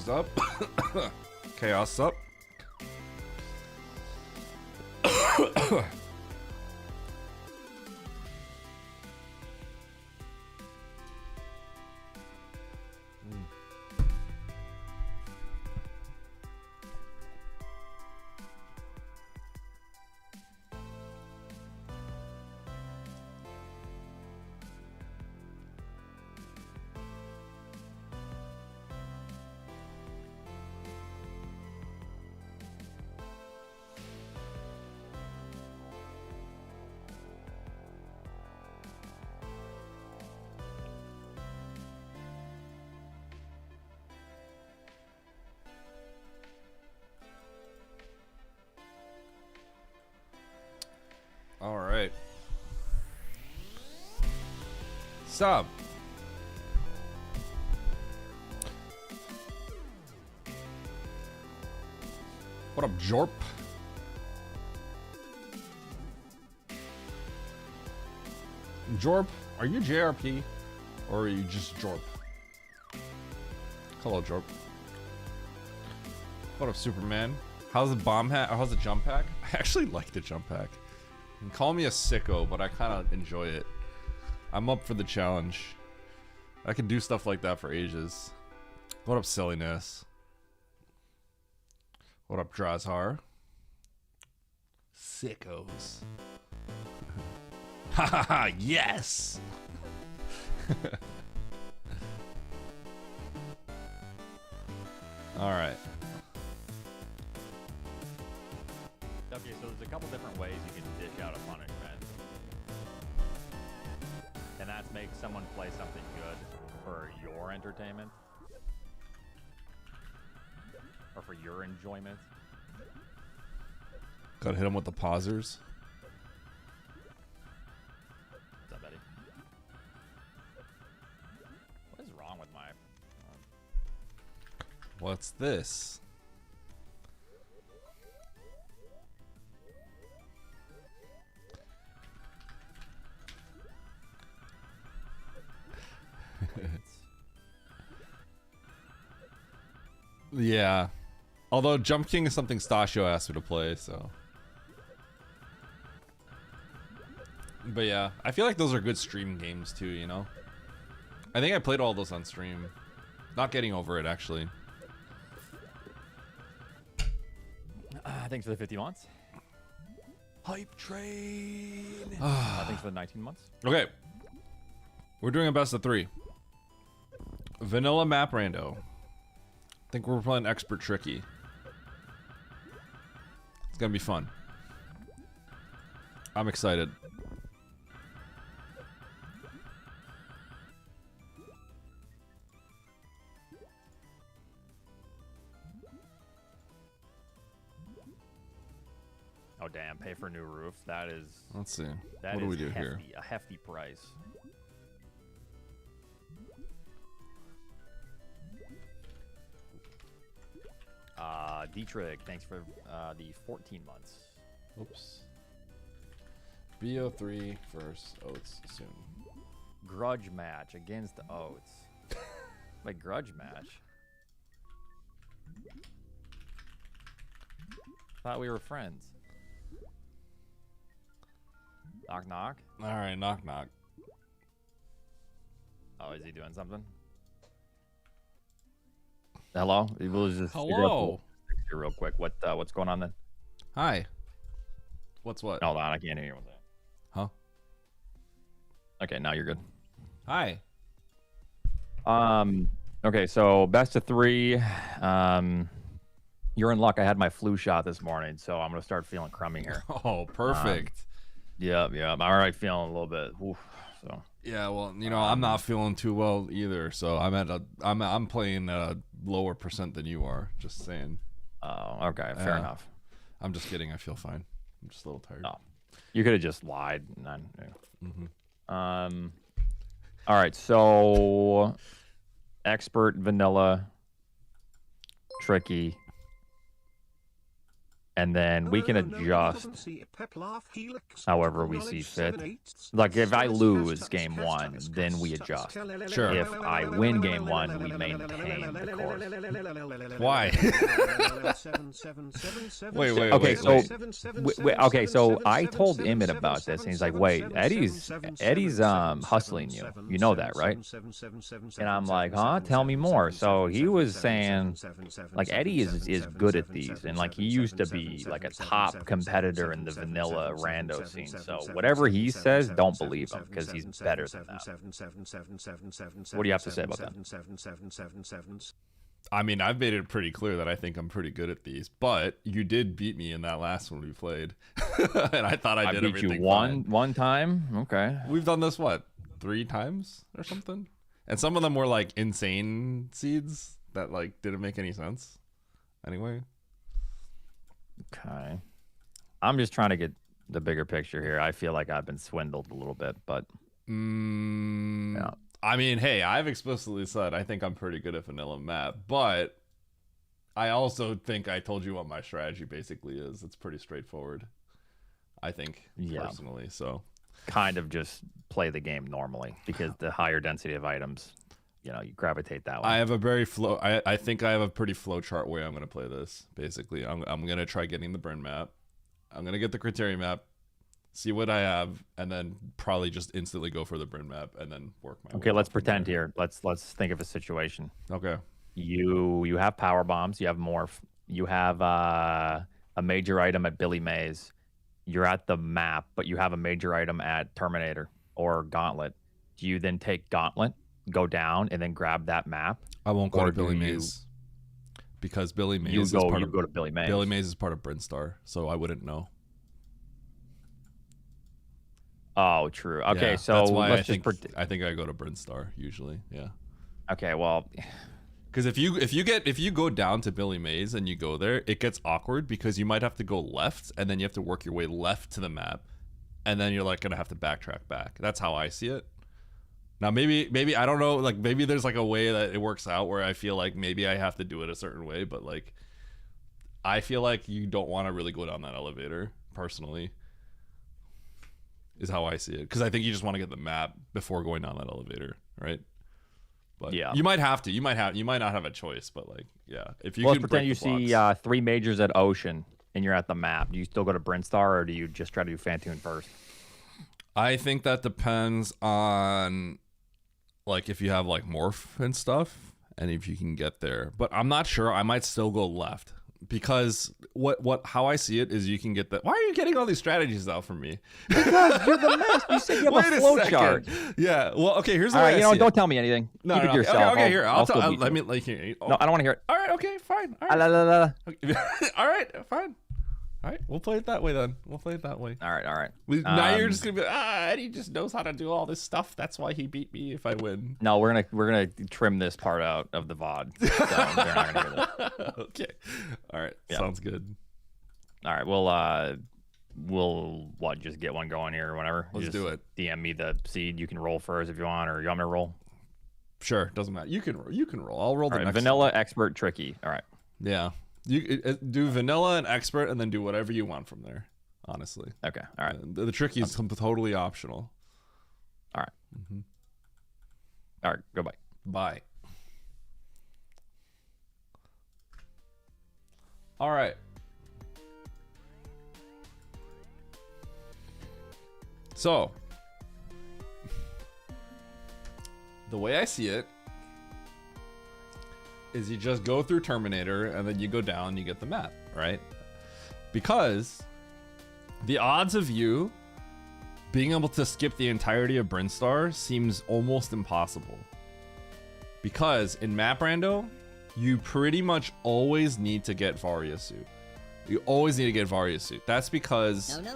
Sup? Chaos sup? All right. Sub. What up, Jorp? Jorp, are you JRP or are you just Jorp? Hello, Jorp. What up, Superman? How's the bomb hat? Or how's the jump pack? I actually like the jump pack. You can call me a sicko, but I kind of enjoy it. I'm up for the challenge. I can do stuff like that for ages. What up, silliness? What up, Drazhar? Sickos. Ha ha ha, yes! Alright. Okay, so there's a couple different ways you can dish out a punishment. And that's make someone play something good for your entertainment. Or for your enjoyment. Gotta hit him with the pausers. What's up, Eddie? What is wrong with my... What's this? Yeah. Although Jump King is something Stasio asked me to play, so. But yeah, I feel like those are good stream games too, you know? I think I played all those on stream. Not getting over it, actually. Thanks for the 50 months. Hype train! Thanks for the 19 months. Okay. We're doing a best of 3. Vanilla map rando. I think we're playing expert tricky. It's gonna be fun. I'm excited. Oh damn! Pay for a new roof. That is. Let's see. That What do we do hefty, here? A hefty price. Dietrich, thanks for the 14 months. Oops. BO3 first, Oats soon. Grudge match against the Oats. Like grudge match. Thought we were friends. Knock knock. All right, knock knock. Oh, is he doing something? Hello. We'll just Hello. here real quick. What's going on then? Hi. What's what? Hold on, I can't hear you. Huh? Okay, now you're good. Hi. Okay, so best of 3. You're in luck. I had my flu shot this morning, so I'm gonna start feeling crummy here. Oh, perfect. Yeah. I'm already feeling a little bit. Oof, so Yeah, well, you know, I'm not feeling too well either, so I'm playing a lower percent than you are. Just saying. Oh, okay, fair enough. I'm just kidding. I feel fine. I'm just a little tired. Oh, you could have just lied. And then, Mm-hmm. All right, so expert vanilla, tricky. and then we can adjust however we see fit. Like if I lose game 1, then we adjust. Sure. If I win game 1, we maintain the course. Why? wait. Okay, so wait. okay, so I told Emmett about this, and he's like, "Wait, Eddie's hustling you. You know that, right?" And I'm like, "Huh? Tell me more." So he was saying, like, Eddie is good at these, and like he used to be like a top competitor in the vanilla rando scene. So whatever he says, don't believe him because he's better than that. What do you have to say about that? I mean, I've made it pretty clear that I think I'm pretty good at these, but you did beat me in that last one we played, and I thought I did beat everything you one time. Okay, we've done this what 3 times or something, and some of them were like insane seeds that like didn't make any sense. Anyway. Okay. I'm just trying to get the bigger picture here. I feel like I've been swindled a little bit, but yeah. I mean, hey, I've explicitly said I think I'm pretty good at vanilla map, but I also think I told you what my strategy basically is. It's pretty straightforward, I think, personally. So kind of just play the game normally because the higher density of items, you know, you gravitate that way. I have a very I think I have a pretty flow chart way I'm going to play this. Basically, I'm going to try getting the burn map. I'm going to get the criteria map, see what I have, and then probably just instantly go for the burn map and then work my way. Okay, let's pretend here. Let's think of a situation. Okay. You have power bombs. You have morph. You have a major item at Billy Mays. You're at the map, but you have a major item at Terminator or Gauntlet. Do you then take Gauntlet, go down, and then grab that map? I won't go to Billy Mays because Billy Mays go to Billy Mays. Billy Mays is part of Brinstar, so I wouldn't know. Oh, true. Okay, yeah, so that's why let's I think I go to Brinstar usually. Yeah. Okay, well, because if you go down to Billy Mays and you go there, it gets awkward because you might have to go left and then you have to work your way left to the map, and then you're like gonna have to backtrack back. That's how I see it. Now maybe I don't know, like maybe there's like a way that it works out where I feel like maybe I have to do it a certain way, but like I feel like you don't want to really go down that elevator personally. Is how I see it, because I think you just want to get the map before going down that elevator, right? But yeah, you might have to. You might not have a choice, but like, yeah, if you let's can pretend you see 3 majors at Ocean and you're at the map. Do you still go to Brinstar or do you just try to do Fantoon first? I think that depends on like if you have like morph and stuff, and if you can get there. But I'm not sure. I might still go left. Because how I see it is you can get that. Why are you getting all these strategies out from me? Because you're the best. You said you have a flow chart. Yeah. Well, okay. Here's the all way right. I see don't it. tell me anything. No, Keep no, it to yourself. Okay, here. I'll tell. let me like here. Oh. No, I don't want to hear it. All right. Okay. Fine. All right. All right. Fine. All right. We'll play it that way then. We'll play it that way. All right. Now you're just gonna be Eddie just knows how to do all this stuff. That's why he beat me if I win. No, we're gonna trim this part out of the VOD. So they're not gonna hear that. Okay. All right. Yeah. Sounds good. All right, we'll just get one going here or whatever. Let's do it. DM me the seed. You can roll first if you want, or you want me to roll? Sure, doesn't matter. You can roll. I'll roll the next vanilla, one. expert, tricky. All right. Yeah, you do vanilla and expert, and then do whatever you want from there. Honestly. Okay. All right. The tricky is totally optional. All right. Mm-hmm. All right. Go bye. Bye. All right. So, the way I see it is you just go through Terminator and then you go down and you get the map, right? Because the odds of you being able to skip the entirety of Brinstar seems almost impossible. Because in map rando, you pretty much always need to get Varia suit. You always need to get Varia suit. That's because No.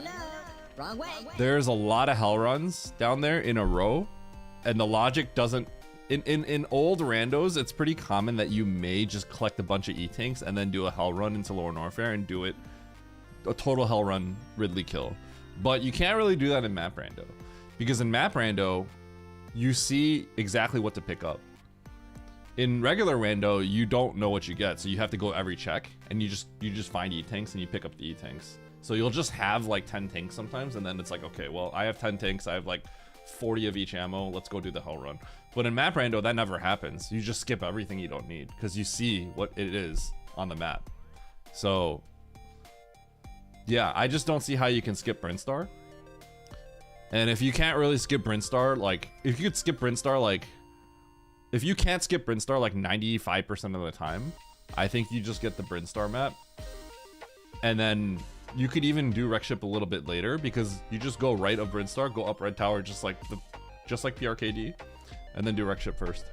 Wrong way. There's a lot of hell runs down there in a row, and the logic doesn't. In old randos, it's pretty common that you may just collect a bunch of E-tanks and then do a hell run into Lower Norfair and do it a total hell run Ridley kill. But you can't really do that in map rando, because in map rando, you see exactly what to pick up. In regular rando, you don't know what you get, so you have to go every check, and you just find E-tanks and you pick up the E-tanks. So you'll just have like 10 tanks sometimes, and then it's like, okay, well, I have 10 tanks, I have like 40 of each ammo, let's go do the hell run. But in map rando, that never happens. You just skip everything you don't need, because you see what it is on the map. So, yeah, I just don't see how you can skip Brinstar. And if you can't really skip Brinstar, like, if you could skip Brinstar, like, if you can't skip Brinstar like 95% of the time, I think you just get the Brinstar map. And then you could even do Wreck Ship a little bit later, because you just go right of Brinstar, go up Red Tower just like PRKD, and then do Wreck Ship first.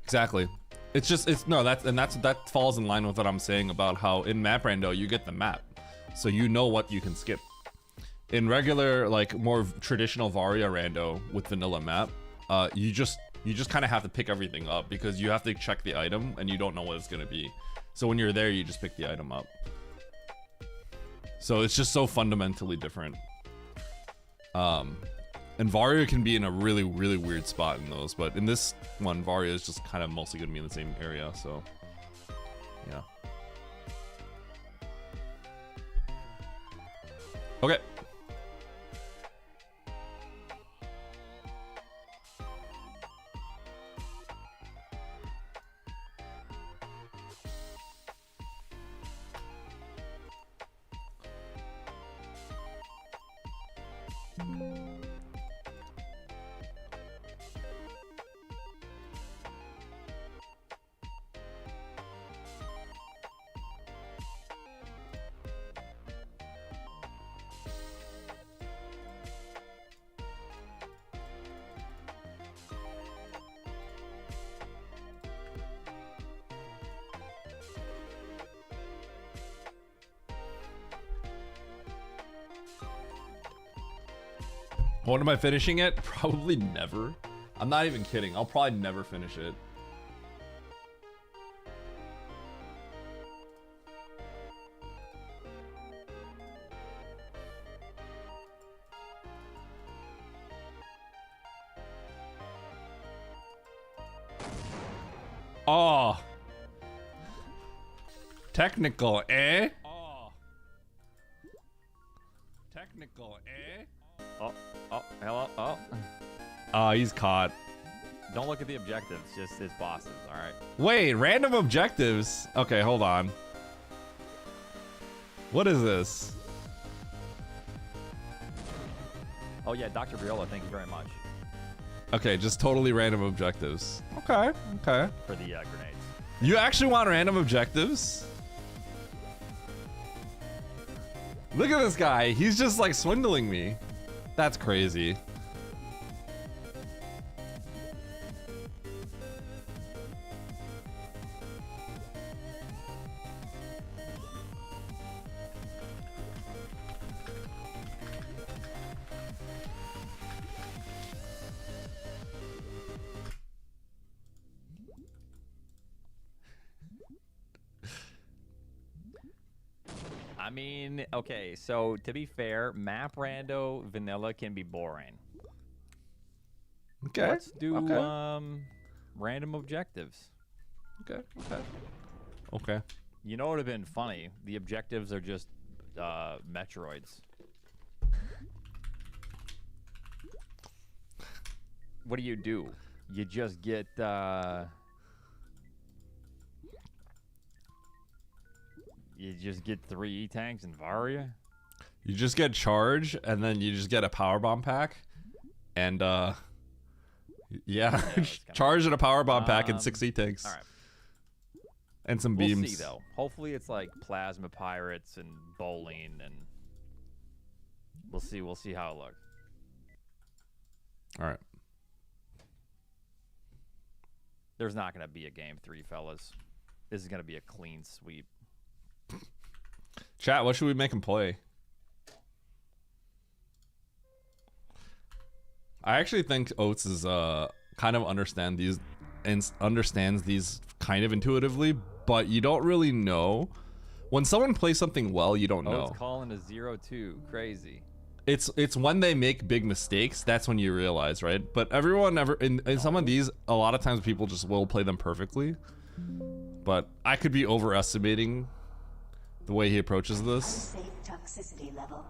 Exactly. It's just, that falls in line with what I'm saying about how in map rando you get the map, so you know what you can skip. In regular, like more traditional Varia rando with vanilla map, you just kind of have to pick everything up, because you have to check the item and you don't know what it's gonna be. So when you're there, you just pick the item up. So it's just so fundamentally different. And Varia can be in a really, really weird spot in those, but in this one, Varia is just kind of mostly gonna be in the same area, so yeah. Okay. When am I finishing it? Probably never. I'm not even kidding. I'll probably never finish it. Oh. Technical, eh? Oh. Technical, eh? Oh, hello. Oh. He's caught. Don't look at the objectives, just his bosses, all right? Wait, random objectives? Okay, hold on. What is this? Oh yeah, Dr. Viola, thank you very much. Okay, just totally random objectives. Okay, okay. For the grenades. You actually want random objectives? Look at this guy. He's just like swindling me. That's crazy. I mean, okay, so to be fair, map rando vanilla can be boring. Okay. Let's do random objectives. Okay. Okay. Okay. You know what would have been funny? The objectives are just Metroids. What do? You just get you just get 3 E-tanks in Varia? You just get charge, and then you just get a power bomb pack, and yeah, charge and a power bomb pack and 6 E-tanks. All right. And some We'll beams. see though. Hopefully it's like plasma pirates and bowling, and we'll see. We'll see how it looks. All right. There's not gonna be a game 3, fellas. This is gonna be a clean sweep. Chat, what should we make him play? I actually think Oats is kind of understands these kind of intuitively, but you don't really know. When someone plays something well, you don't know. Oats calling a 0-2, crazy. it's when they make big mistakes that's when you realize, right? But everyone ever in some of these, a lot of times people just will play them perfectly. But I could be overestimating the way he approaches this.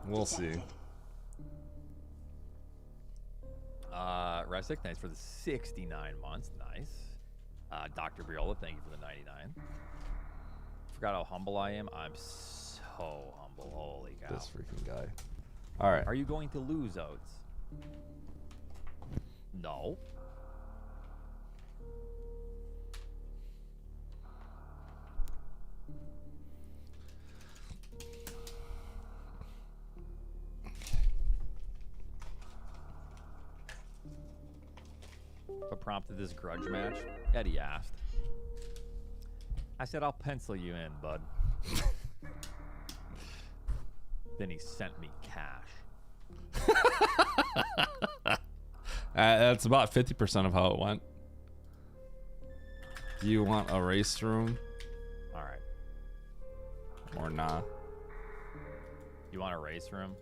We'll see. Resic, thanks for the 69 months. Nice. Dr. Briola, thank you for the 99. Forgot how humble I am. I'm so humble. Holy cow. This freaking guy. All right. Are you going to lose, Oats? No. What prompted this grudge match? Eddie asked. I said, I'll pencil you in, bud. Then he sent me cash. That's about 50% of how it went. Do you want a race room? All right. Or nah? You want a race room?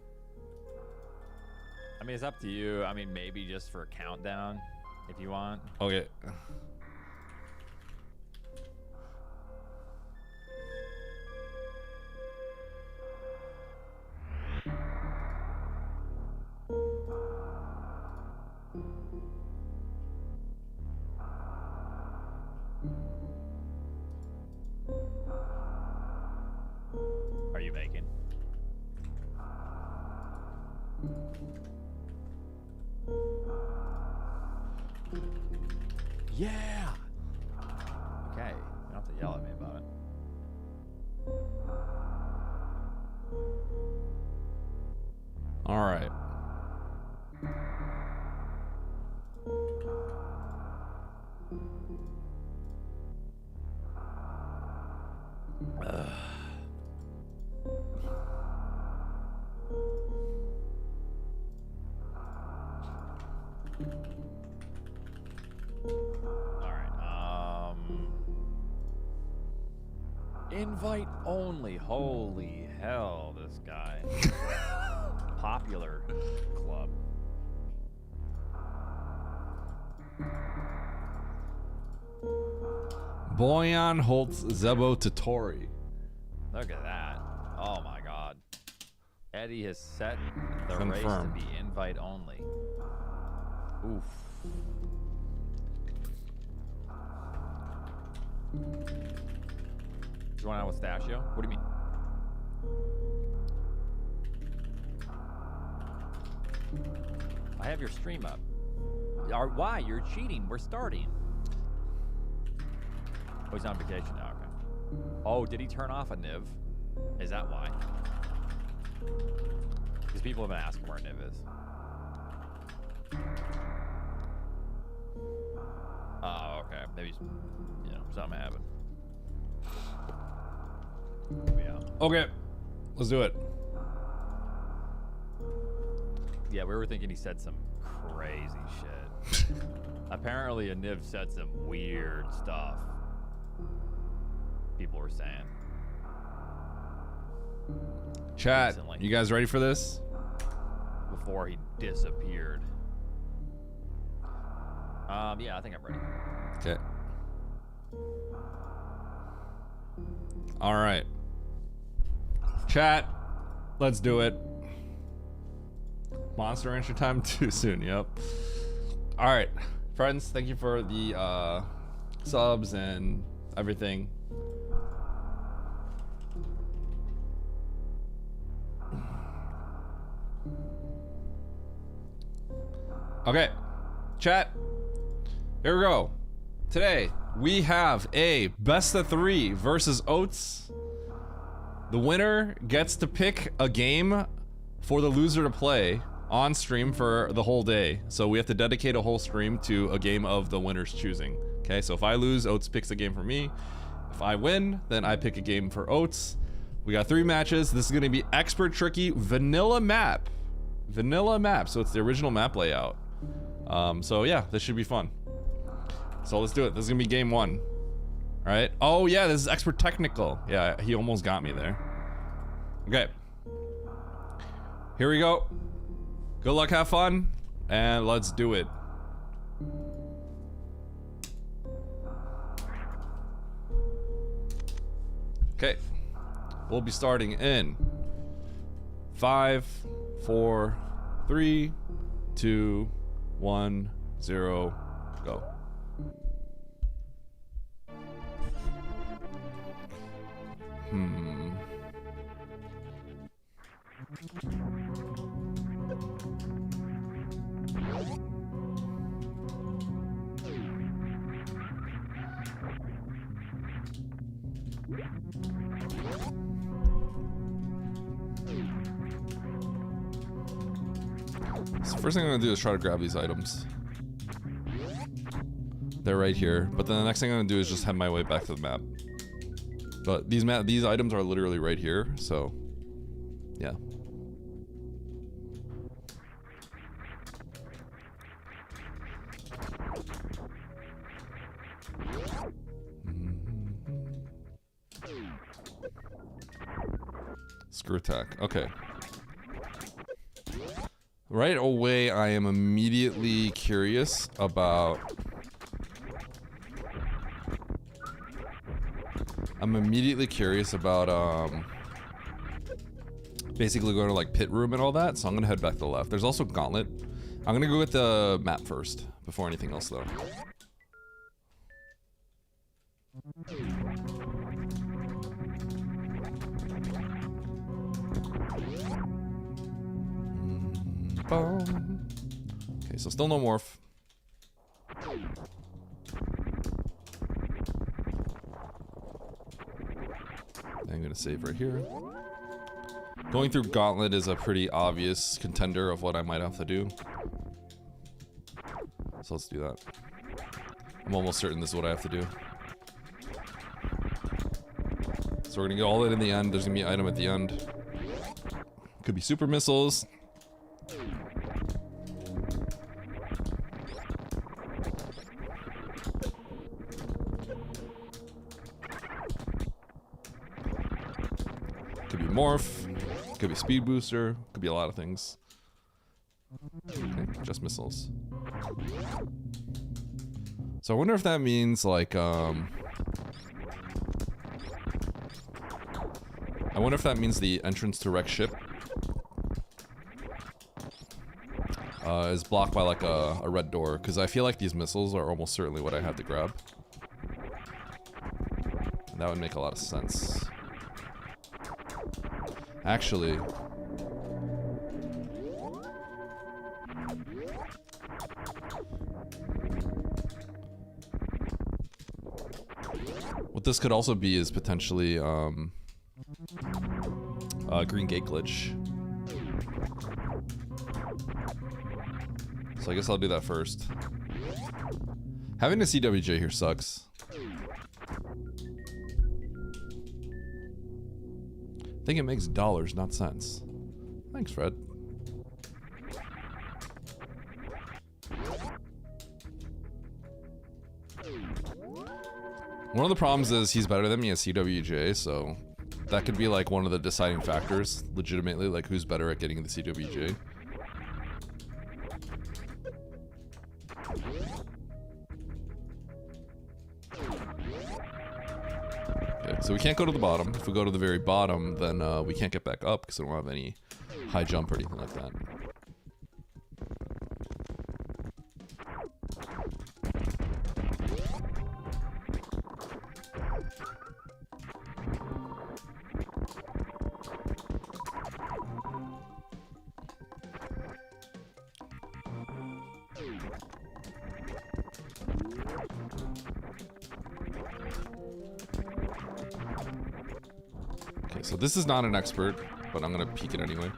I mean, it's up to you. I mean, maybe just for a countdown. If you want. Okay. Are you making? Yeah. Okay. You don't have to yell at me about it. All right. Invite only. Holy hell, this guy. Popular club. Boyan Holtz Zebo Totori. Look at that. Oh my god. Eddie has set the Confirm. race to be invite only. Oof. You want out with Stachio? What do you mean? I have your stream up. Why? You're cheating. We're starting. Oh, he's on vacation now. Okay. Oh, did he turn off a Niv? Is that why? Because people have been asking where Niv is. Oh, okay. Maybe, you know, something happened. Yeah. Okay, let's do it. Yeah, we were thinking he said some crazy shit. Apparently, a Niv said some weird stuff. People were saying. Chat, Recently. you guys ready for this? Before he disappeared. Yeah, I think I'm ready. Okay. All right. Chat, let's do it. Monster Rancher time too soon, yep. All right, friends, thank you for the subs and everything. Okay, chat, here we go. Today, we have a best of 3 versus Oats. The winner gets to pick a game for the loser to play on stream for the whole day. So we have to dedicate a whole stream to a game of the winner's choosing. Okay, so if I lose, Oats picks a game for me. If I win, then I pick a game for Oats. We got 3 matches. This is gonna be expert tricky vanilla map. Vanilla map, so it's the original map layout. So yeah, this should be fun. So let's do it. This is gonna be game 1. All right. Oh yeah, this is expert technical. Yeah, he almost got me there. Okay. Here we go. Good luck, have fun, and let's do it. Okay. We'll be starting in 5, 4, 3, 2, 1, 0, go. So first thing I'm gonna do is try to grab these items. They're right here, but then the next thing I'm gonna do is just head my way back to the map. But these items are literally right here, so yeah. Screw attack. Okay. Right away, I am immediately curious about... basically going to like pit room and all that, so I'm gonna head back to the left. There's also Gauntlet. I'm gonna go with the map first, before anything else though. Okay, so still no morph. I'm gonna save right here. Going through Gauntlet is a pretty obvious contender of what I might have to do. So let's do that. I'm almost certain this is what I have to do. So we're gonna get all that in the end. There's gonna be an item at the end. Could be super missiles. Could be morph. Could be speed booster. Could be a lot of things. Okay, just missiles. So I wonder if that means like I wonder if that means the entrance to wreck ship is blocked by like a red door, because I feel like these missiles are almost certainly what I have to grab. And that would make a lot of sense. Actually, what this could also be is potentially green gate glitch. So I guess I'll do that first. Having a CWJ here sucks. I think it makes dollars, not cents. Thanks, Fred. One of the problems is he's better than me at CWJ, so that could be like one of the deciding factors, legitimately, like who's better at getting the CWJ. So we can't go to the bottom. If we go to the very bottom, then we can't get back up because we don't have any high jump or anything like that. So this is not an expert, but I'm gonna peek it anyway.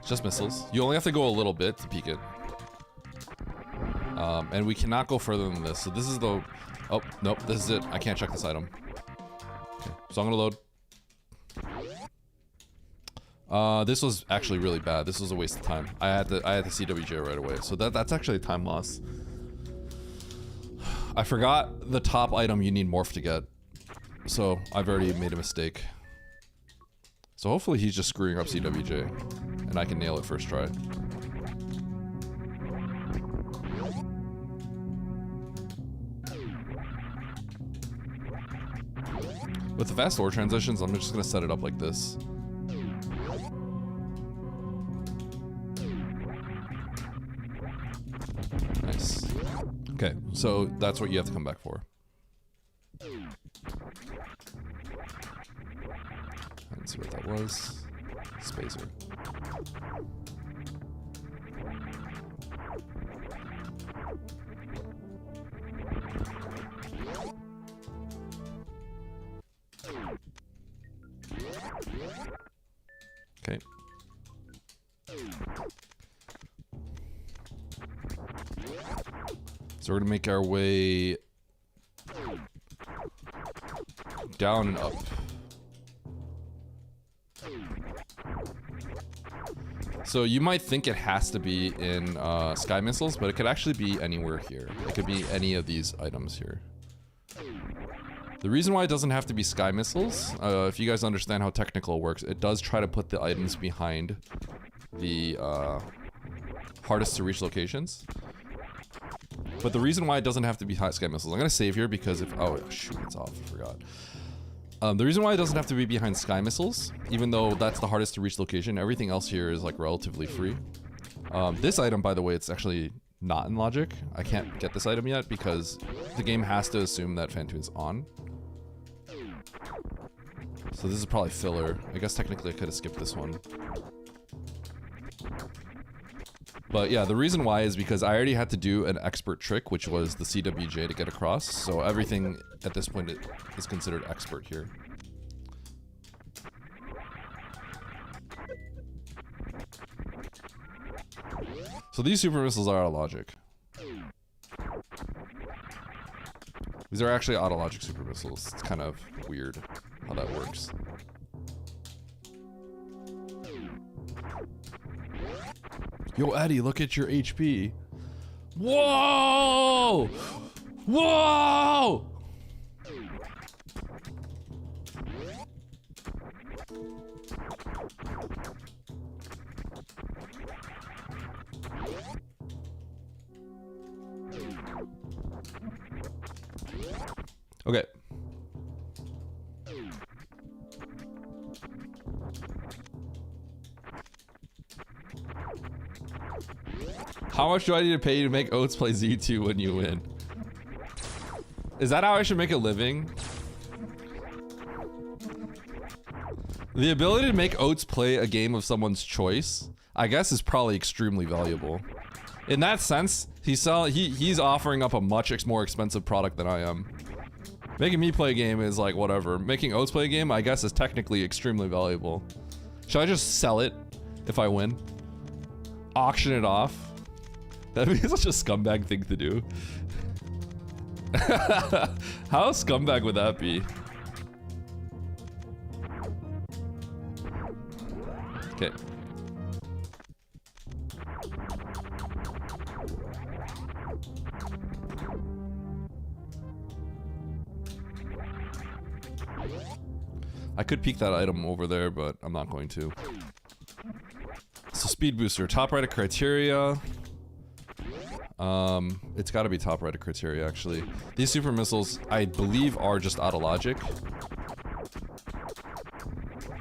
Just missiles. You only have to go a little bit to peek it. And we cannot go further than this. So this is the... Oh, nope, this is it. I can't check this item. Okay, so I'm gonna load. This was actually really bad. This was a waste of time. I had the CWJ right away. So that's actually a time loss. I forgot the top item you need morph to get. So I've already made a mistake. So hopefully he's just screwing up CWJ, and I can nail it first try. With the fast ore transitions, I'm just gonna set it up like this. Nice. Okay, so that's what you have to come back for. I didn't see what that was. Spacer. Okay. So we're gonna make our way down and up. So you might think it has to be in sky missiles, but it could actually be anywhere here. It could be any of these items here. The reason why it doesn't have to be sky missiles, if you guys understand how technical it works, it does try to put the items behind the hardest to reach locations. But the reason why it doesn't have to be sky missiles, I'm gonna save here because if, oh shoot, it's off, I forgot. The reason why it doesn't have to be behind sky missiles, even though that's the hardest to reach location, everything else here is like relatively free. This item, by the way, it's actually not in logic. I can't get this item yet because the game has to assume that Phantoon's on. So this is probably filler. I guess technically I could have skipped this one. But yeah, the reason why is because I already had to do an expert trick, which was the CWJ to get across. So everything at this point is considered expert here. So these super missiles are out of logic. These are actually out of logic super missiles. It's kind of weird how that works. Yo, Eddie, look at your HP. Whoa! Whoa! Okay. How much do I need to pay you to make Oats play Z2 when you win? Is that how I should make a living? The ability to make Oats play a game of someone's choice, I guess, is probably extremely valuable. In that sense, he's offering up a much more expensive product than I am. Making me play a game is like whatever. Making Oats play a game, I guess, is technically extremely valuable. Should I just sell it if I win? Auction it off? That'd be such a scumbag thing to do. How scumbag would that be? Okay. I could peek that item over there, but I'm not going to. So speed booster, top right of criteria. It's got to be top right of criteria, actually. These super missiles, I believe, are just out of logic.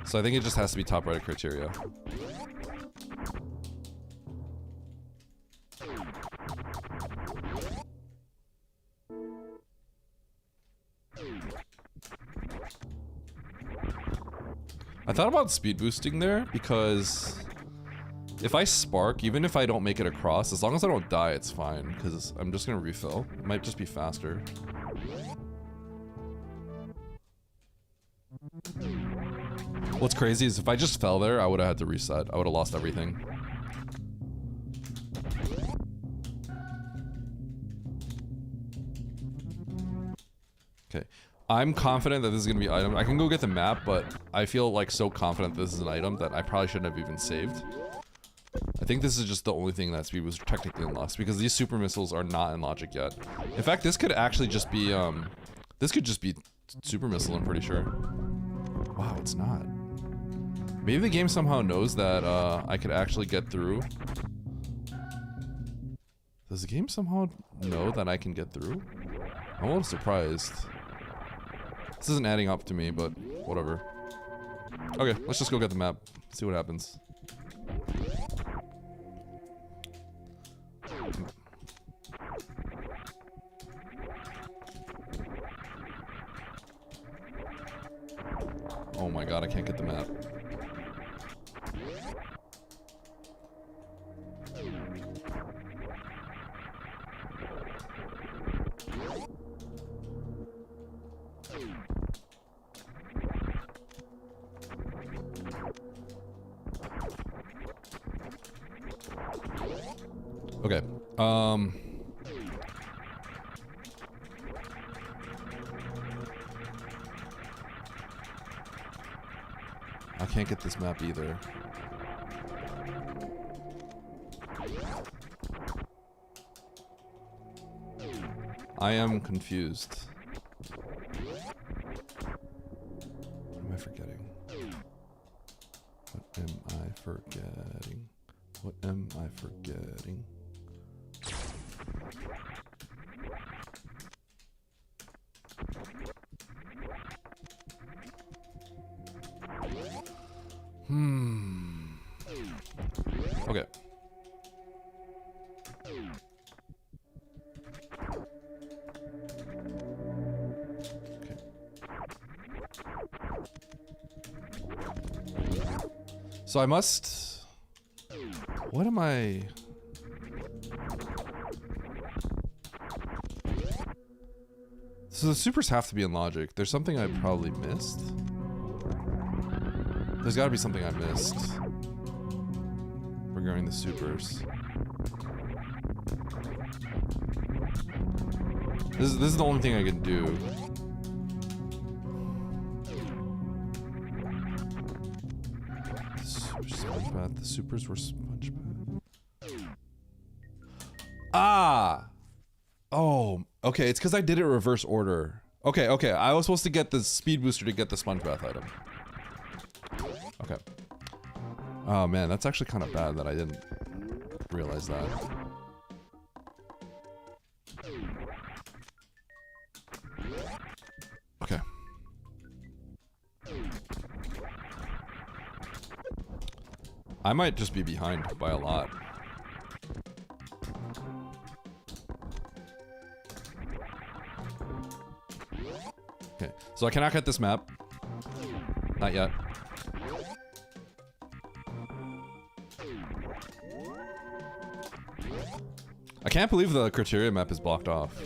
So I think it just has to be top right of criteria. I thought about speed boosting there because if I spark, even if I don't make it across, as long as I don't die, it's fine, because I'm just gonna refill. It might just be faster. What's crazy is if I just fell there, I would have had to reset. I would have lost everything. Okay. I'm confident that this is going to be an item. I can go get the map, but I feel like so confident this is an item that I probably shouldn't have even saved. I think this is just the only thing that speed was technically unlocked because these super missiles are not in logic yet. In fact, this could actually just be, this could just be super missile, I'm pretty sure. Wow, it's not. Maybe the game somehow knows that I could actually get through. Does the game somehow know that I can get through? I'm a little surprised. This isn't adding up to me, but whatever. Okay, let's just go get the map. See what happens. Oh my god, I can't get the map. Okay, I can't get this map either. I am confused. What am I forgetting? What am I forgetting? What am I forgetting? Okay. So I must... What am I... So the supers have to be in logic. There's something I probably missed. There's gotta be something I missed regarding the supers. This is the only thing I can do. SpongeBob. The supers were SpongeBob. Ah! Oh, okay. It's because I did it reverse order. Okay, okay. I was supposed to get the speed booster to get the SpongeBob item. Okay. Oh man, that's actually kind of bad that I didn't realize that. Okay. I might just be behind by a lot. Okay, so I cannot get this map. Not yet. I can't believe the criteria map is blocked off.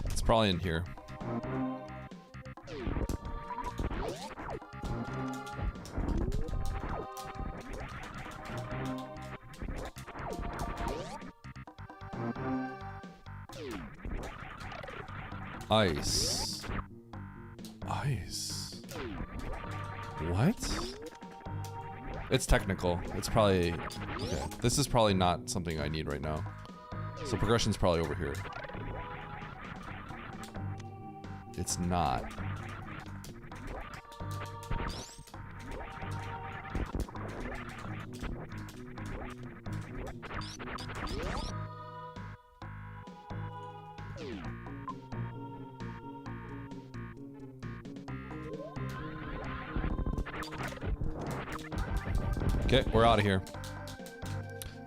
It's probably in here. Ice. Ice. What? It's technical. It's probably... Okay. This is probably not something I need right now. So progression's probably over here. It's not. Okay, we're out of here.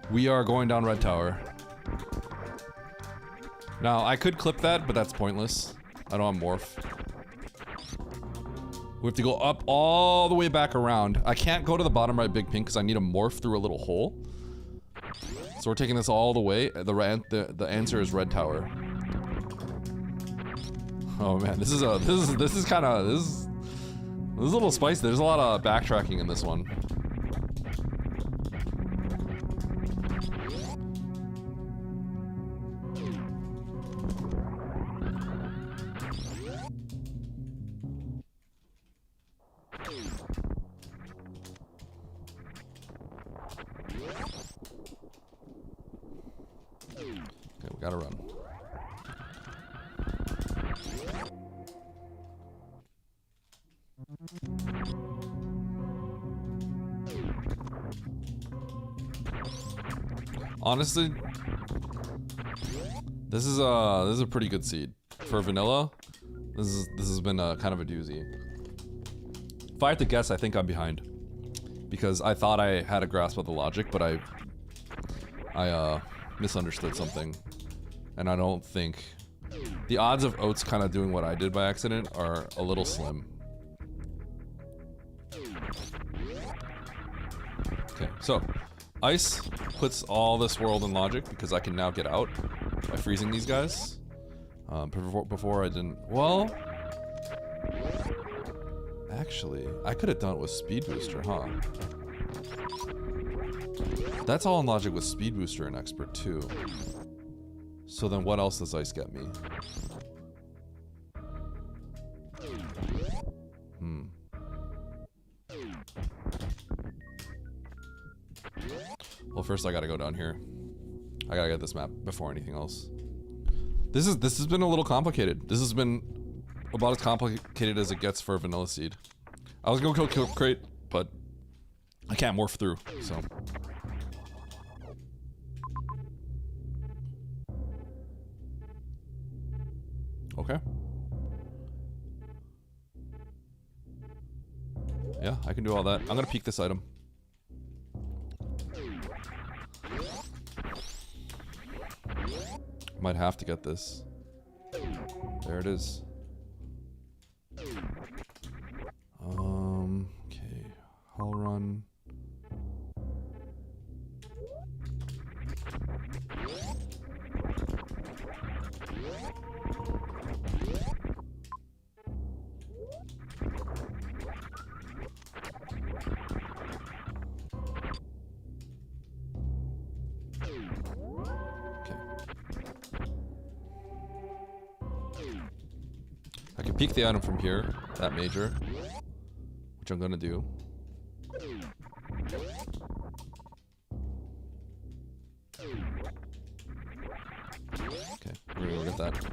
We are going down Red Tower. Now, I could clip that, but that's pointless. I don't have morph. We have to go up all the way back around. I can't go to the bottom right big pink because I need a morph through a little hole. So we're taking this all the way. The answer is Red Tower. Oh man, this is a little spicy. There's a lot of backtracking in this one. Gotta run. Honestly, this is a pretty good seed for vanilla. This has been kind of a doozy. If I had to guess, I think I'm behind because I thought I had a grasp of the logic, but I misunderstood something, and I don't think the odds of Oats kind of doing what I did by accident are a little slim. Okay, so ice puts all this world in logic because I can now get out by freezing these guys. Before I didn't. Well, actually, I could have done it with Speed Booster, huh? That's all in logic with Speed Booster and Expert too. So then what else does ice get me? Well, first I gotta go down here. I gotta get this map before anything else. This has been a little complicated. This has been about as complicated as it gets for a vanilla seed. I was gonna kill crate, but I can't morph through, so. Okay. Yeah, I can do all that. I'm gonna peek this item. Might have to get this. There it is. Okay. Hull run. I can peek the item from here, that major, which I'm gonna do. Okay, we're gonna go get that.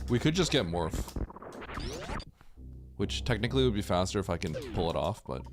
We could just get morph, which technically would be faster if I can pull it off, but.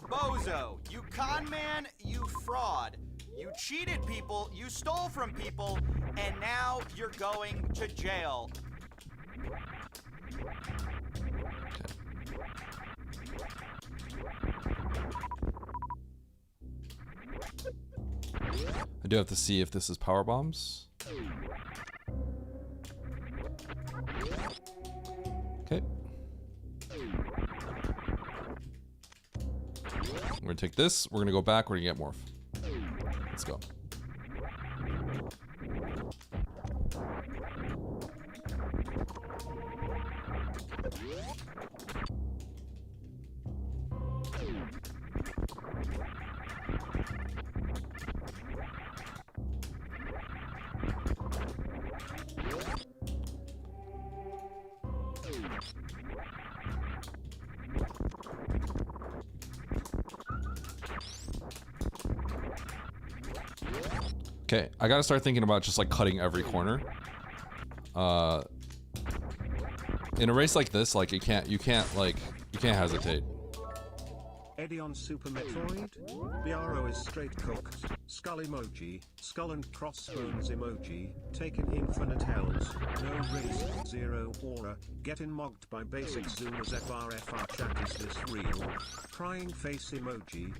Bozo, you con man, you fraud. You cheated people, you stole from people, and now you're going to jail. I do have to see if this is power bombs. Okay. We're gonna take this, we're gonna go back, we're gonna get morph. Let's go. Okay, I gotta start thinking about just like cutting every corner. In a race like this, like you can't hesitate. Eddie on Super Metroid, BRO is straight cooked. skull emoji, skull and crossbones emoji, taking infinite hells, no race, 0 aura, getting mogged by basic zoomers FRFR chat is this real? Crying face emoji,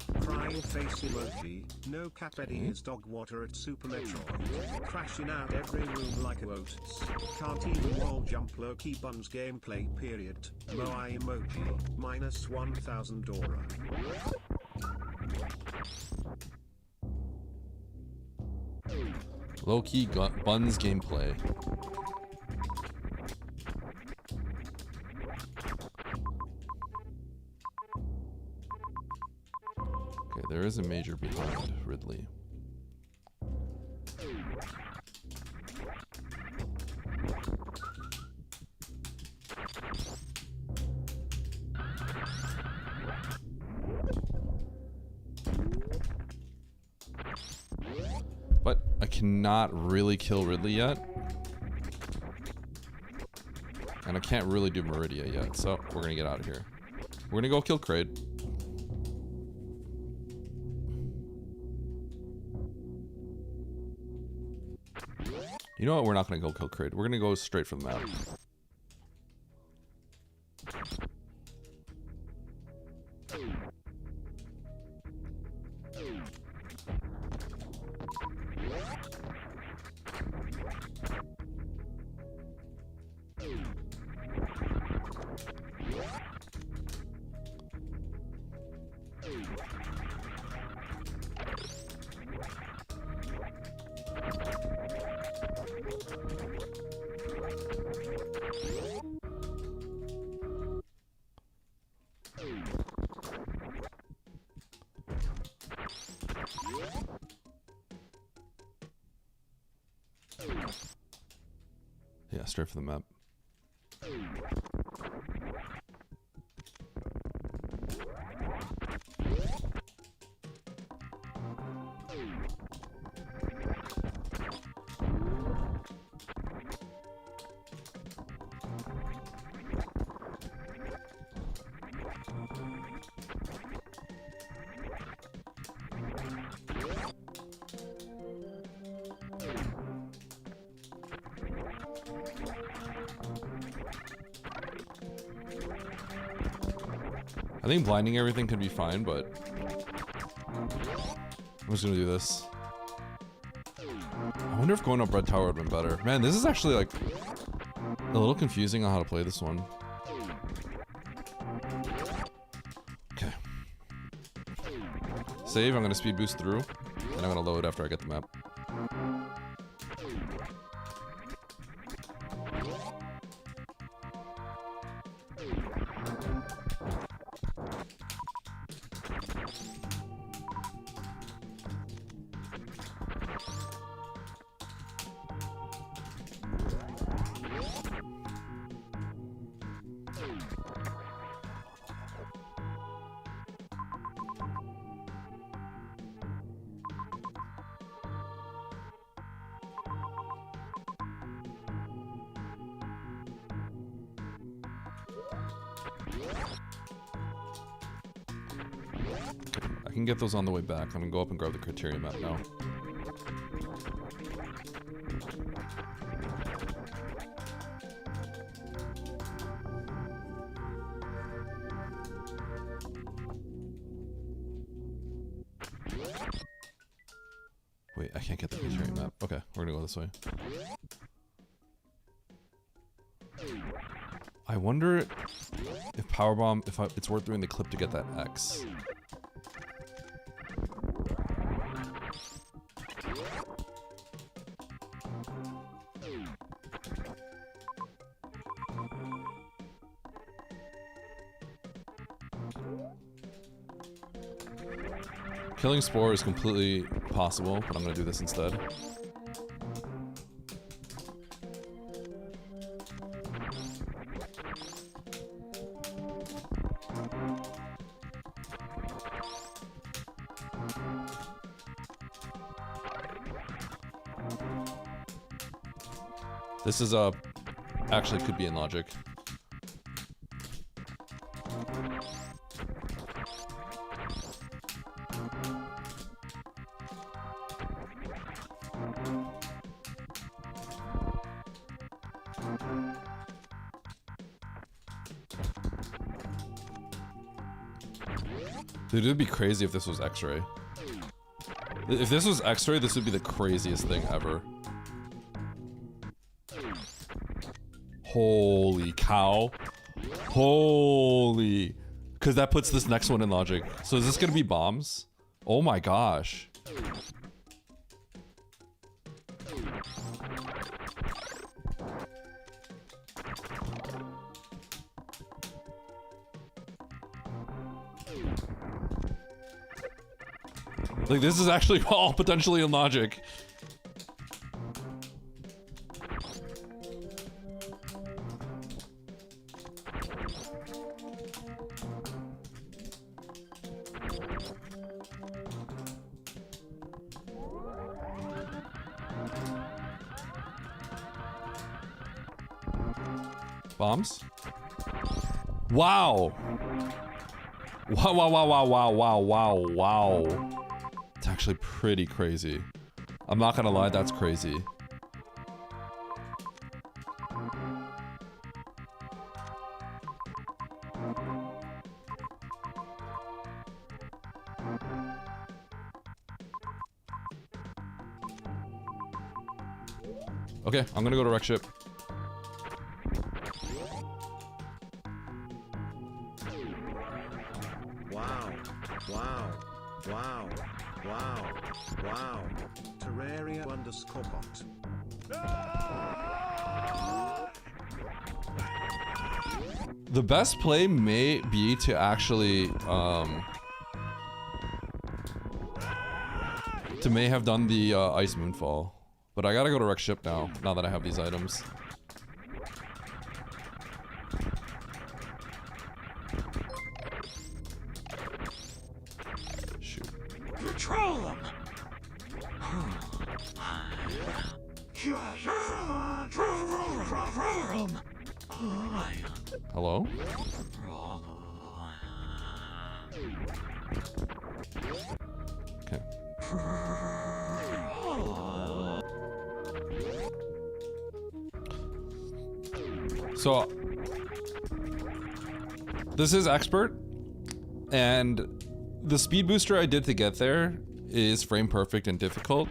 no cap Eddie is dog water at Super Metroid, crashing out every room like Oats, can't even wall jump low key buns gameplay period, Moai emoji, minus 1000 aura. Low-key buns gameplay. Okay, there is a major behind Ridley. But I cannot really kill Ridley yet. And I can't really do Meridia yet, so we're gonna get out of here. We're gonna go kill Kraid. You know what? We're not gonna go kill Kraid. We're gonna go straight for the map. Yeah, straight for the map. I think blinding everything could be fine, but I'm just gonna do this. I wonder if going up Red Tower would have been better. Man, this is actually like a little confusing on how to play this one. Okay. Save, I'm gonna speed boost through, and I'm gonna load after I get the map. I can get those on the way back. I'm gonna go up and grab the criteria map now. Wait, I can't get the criteria map. Okay, we're gonna go this way. I wonder if Powerbomb, it's worth doing the clip to get that X. Killing Spore is completely possible, but I'm gonna do this instead. This is actually could be in logic. Dude, it'd be crazy if this was X-ray. If this was X-ray, this would be the craziest thing ever. Holy cow. Holy. Because that puts this next one in logic. So is this going to be bombs? Oh my gosh. Like, this is actually all potentially in logic. Bombs? Wow. Wow, wow, wow, wow, wow, wow, wow, wow. It's actually pretty crazy. I'm not gonna lie, that's crazy. Okay, I'm gonna go to wreck ship. Wow. Wow. Wow. Wow. Wow. Terraria underscore bot. The best play may be to actually, to may have done the ice moonfall. But I gotta go to wreck ship now that I have these items. Shoot. Control them. Hello? Okay. So, this is expert, and the speed booster I did to get there is frame perfect and difficult,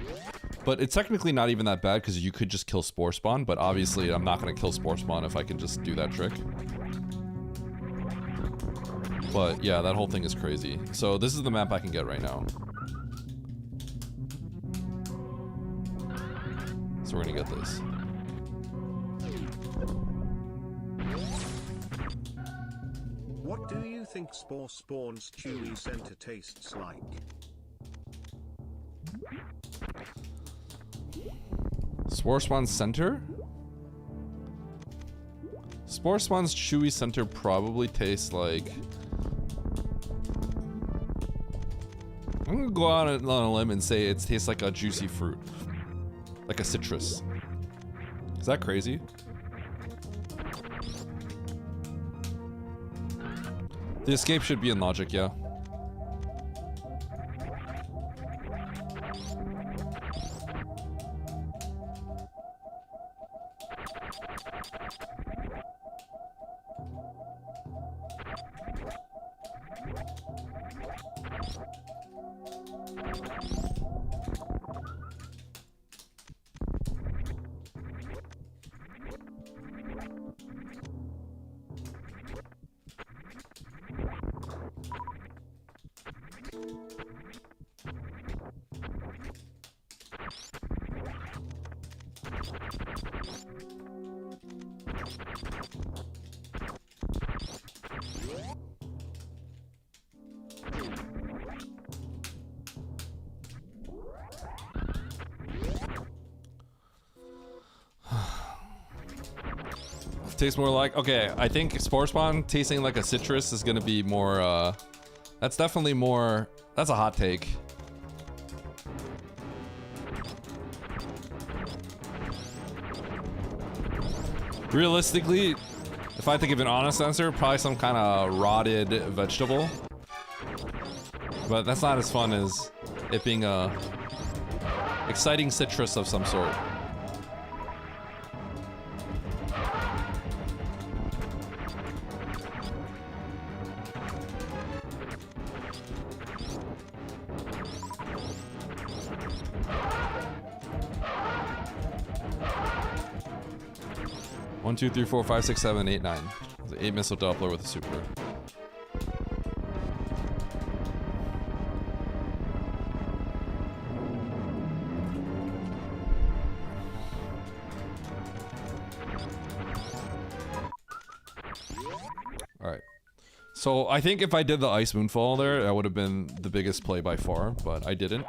but it's technically not even that bad because you could just kill Spore Spawn, but obviously I'm not going to kill Spore Spawn if I can just do that trick. But yeah, that whole thing is crazy. So this is the map I can get right now. So we're going to get this. What do you think Spore Spawn's chewy center tastes like? Spore Spawn's center? Spore Spawn's chewy center probably tastes like... I'm gonna go out on a limb and say it tastes like a juicy fruit. Like a citrus. Is that crazy? The escape should be in logic, yeah. Tastes more like, okay, I think Spore Spawn tasting like a citrus is gonna be more, that's definitely more, that's a hot take. Realistically, if I had to give an honest answer, probably some kind of rotted vegetable. But that's not as fun as it being a exciting citrus of some sort. One, two, three, four, 5, 6, 7, 8, 9. It's an 8 missile Doppler with a super. Alright. So I think if I did the Ice Moonfall there, that would have been the biggest play by far, but I didn't.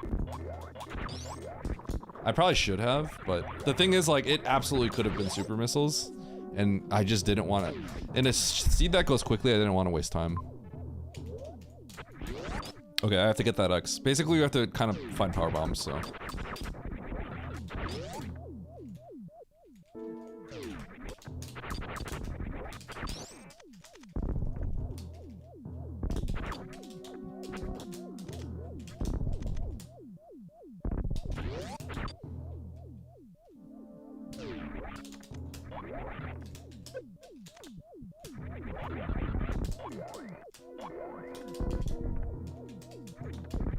I probably should have, but the thing is, like, it absolutely could have been super missiles, and I just didn't want to. In a seed that goes quickly, I didn't want to waste time. Okay, I have to get that X. Basically, you have to kind of find power bombs, so.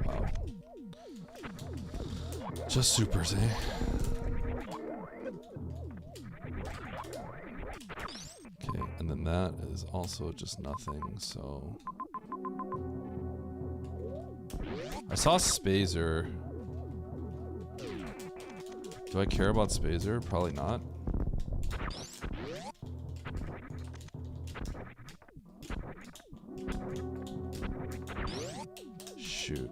Wow. Just supers, eh? Okay, and then that is also just nothing, so... I saw Spazer. Do I care about Spazer? Probably not. Shoot.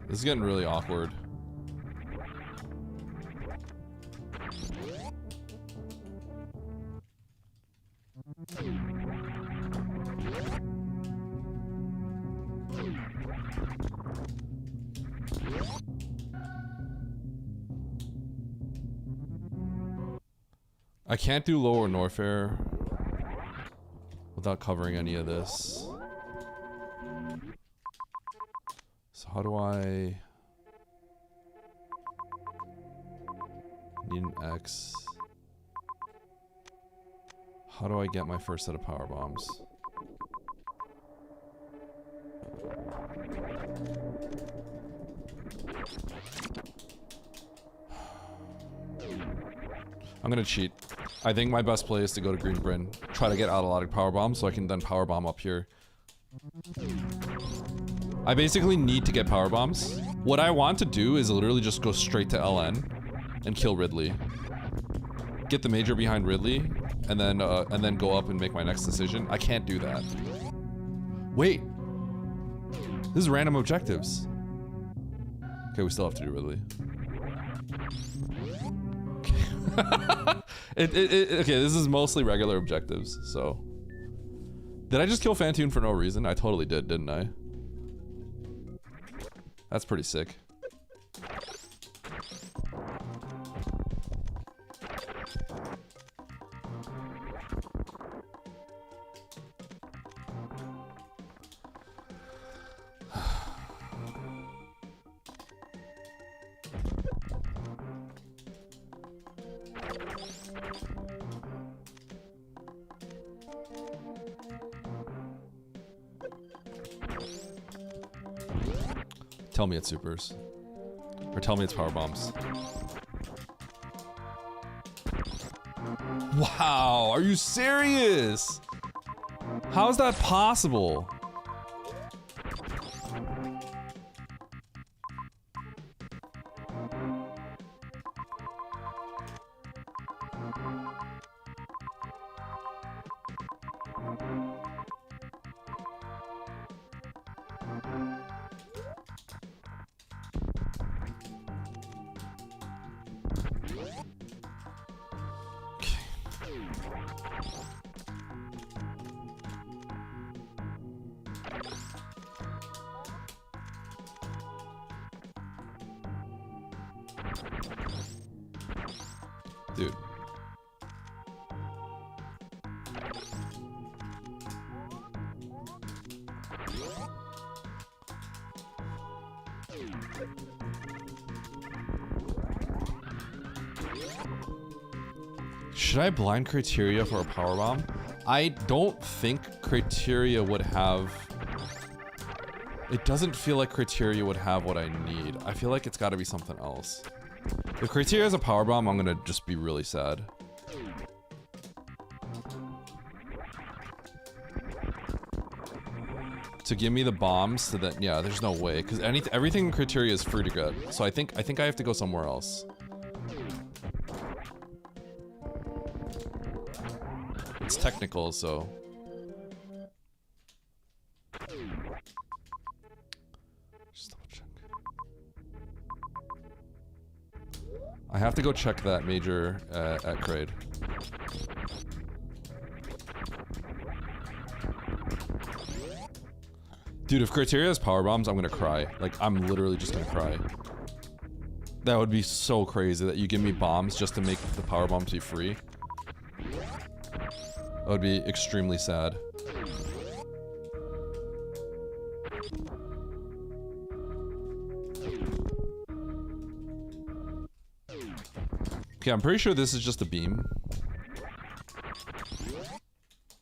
This is getting really awkward. I can't do lower Norfair without covering any of this. So how do I need an X? How do I get my first set of power bombs? I'm gonna cheat. I think my best play is to go to Green Bryn, try to get out a lot of power bombs so I can then power bomb up here. I basically need to get power bombs. What I want to do is literally just go straight to LN and kill Ridley. Get the major behind Ridley, and then go up and make my next decision. I can't do that. Wait. This is random objectives. Okay, we still have to do Ridley. Okay, this is mostly regular objectives, so. Did I just kill Fantoon for no reason? I totally did, didn't I? That's pretty sick. Tell me it's supers. Or tell me it's power bombs. Wow, are you serious? How is that possible? Dude. Should I blind criteria for a power bomb? I don't think criteria would have... It doesn't feel like criteria would have what I need. I feel like it's got to be something else. If criteria has a power bomb, I'm gonna just be really sad. To give me the bombs so that, yeah, there's no way, because everything in criteria is free to get. So I think I have to go somewhere else. It's technical, so. Just double check. I have to go check that major at Kraid. Dude, if criteria has power bombs, I'm gonna cry. Like, I'm literally just gonna cry. That would be so crazy that you give me bombs just to make the power bombs be free. That would be extremely sad. Okay, I'm pretty sure this is just a beam.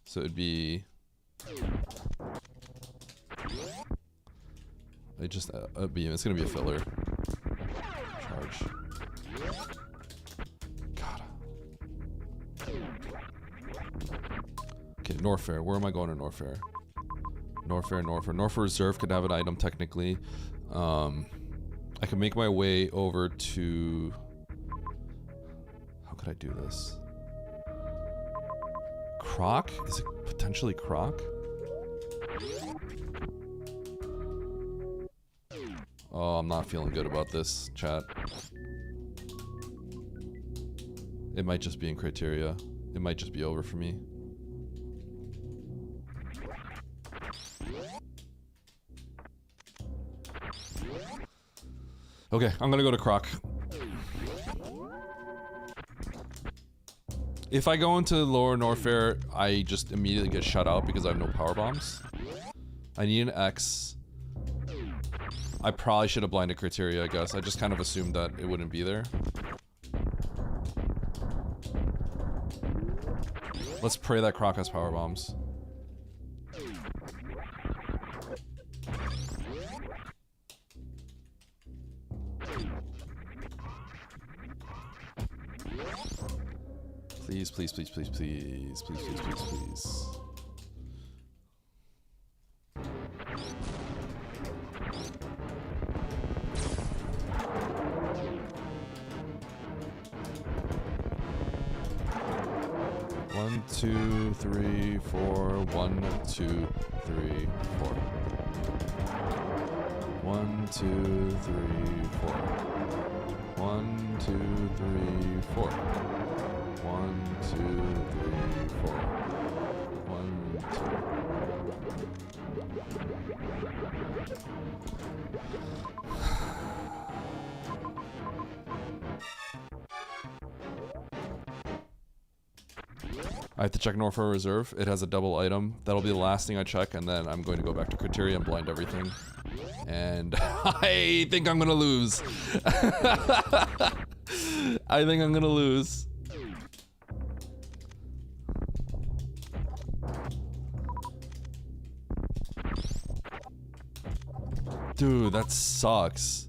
So it'd be... just a beam. It's gonna be a filler. Charge. God. Okay, Norfair. Where am I going to Norfair? Norfair. Norfair Reserve could have an item technically. I can make my way over to... How could I do this? Croc? Is it potentially Croc? Oh, I'm not feeling good about this, chat. It might just be in criteria. It might just be over for me. Okay, I'm gonna go to Croc. If I go into lower Norfair, I just immediately get shut out because I have no power bombs. I need an X. I probably should have blinded criteria, I guess. I just kind of assumed that it wouldn't be there. Let's pray that Croc has power bombs. Please, please, please, please, please, please, please, please, please. One, two, three, four. 1, 2, 3, 4. 1, 2, 3, 4. 1, 2, 3, 4. 1, 2, 3, 4. 1, 2. I have to check Norfair Reserve. It has a double item. That'll be the last thing I check, and then I'm going to go back to criteria and blind everything. And I think I'm gonna lose. I think I'm gonna lose. Dude, that sucks.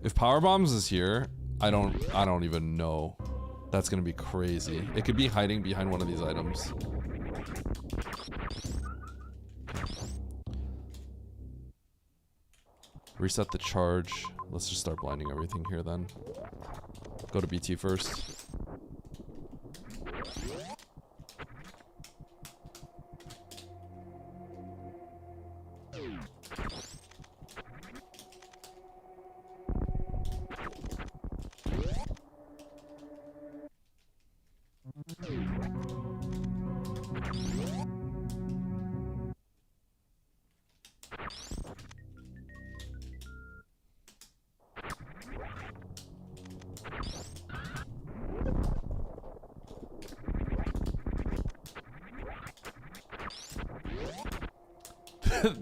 If power bombs is here, I don't even know. That's gonna be crazy. It could be hiding behind one of these items. Reset the charge. Let's just start blinding everything here then. Go to BT first.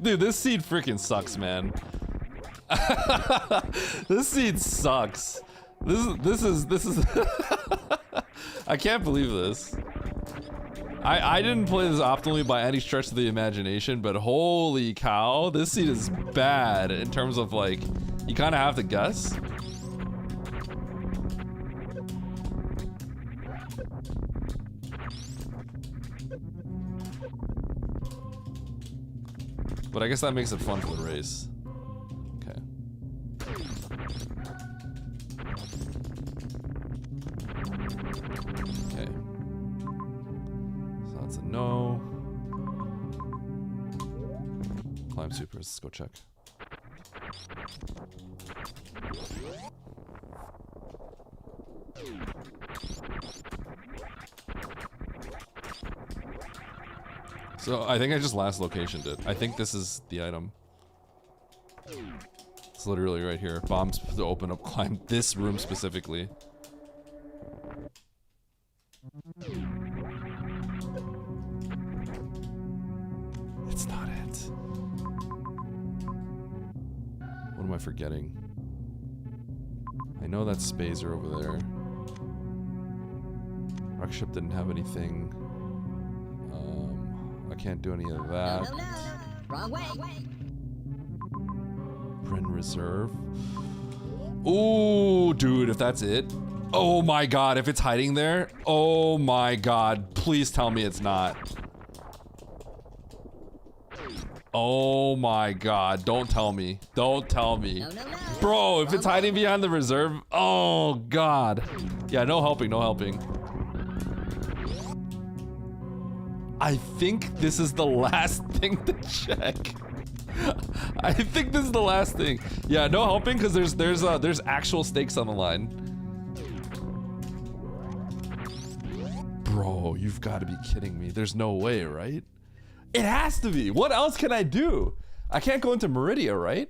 Dude, this seed freaking sucks, man. This seed sucks. This is I can't believe this. I didn't play this optimally by any stretch of the imagination, but holy cow, this seed is bad in terms of like, you kind of have to guess. But I guess that makes it fun for the race. Okay. Okay. So that's a no. Climb supers, let's go check. So I think I just last locationed it. I think this is the item. It's literally right here. Bombs to open up, climb this room specifically. It's not it. What am I forgetting? I know that Spazer over there. Rock ship didn't have anything. I can't do any of that. No, wrong way. Bren Reserve. Ooh, dude, if that's it. Oh my god, if it's hiding there. Oh my god, please tell me it's not. Oh my god, don't tell me. Don't tell me. No. Bro, if it's hiding behind the reserve. Oh god. Yeah, no helping, no helping. I think this is the last thing to check. I think this is the last thing. Yeah, no helping because there's actual stakes on the line. Bro, you've got to be kidding me. There's no way, right? It has to be. What else can I do? I can't go into Meridia, right?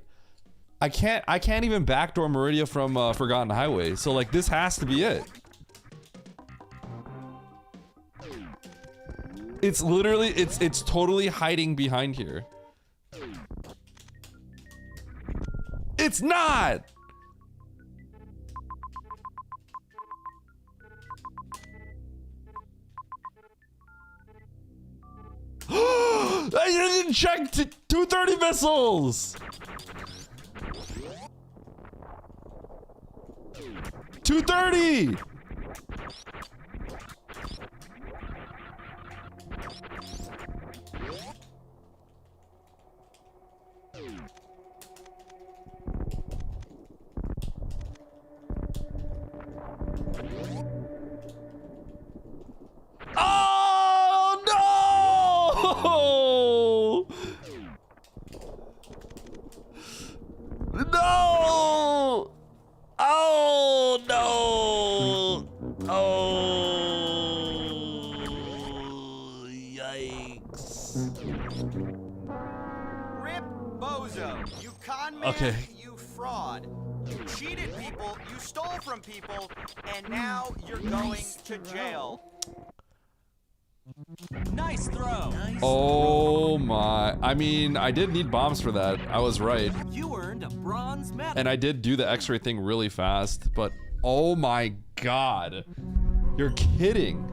I can't even backdoor Meridia from Forgotten Highway. So like this has to be it. It's literally, it's totally hiding behind here. It's not! I didn't check 230 missiles! 230! Oh no! No! Oh no! Oh, yikes! Rip Bozo, you con man, Okay. you fraud. You cheated people, you stole from people, and now you're going to jail. Nice throw. Oh my. I mean, I did need bombs for that. I was right. You earned a bronze medal. And I did do the x-ray thing really fast, but oh my god. You're kidding.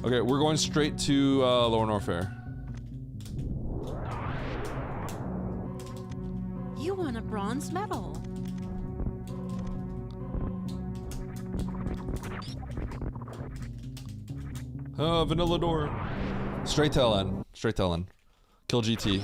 Okay, we're going straight to Lower Norfair. You won a bronze medal. Vanilla door. Straight to LN. Straight to LN. Kill GT.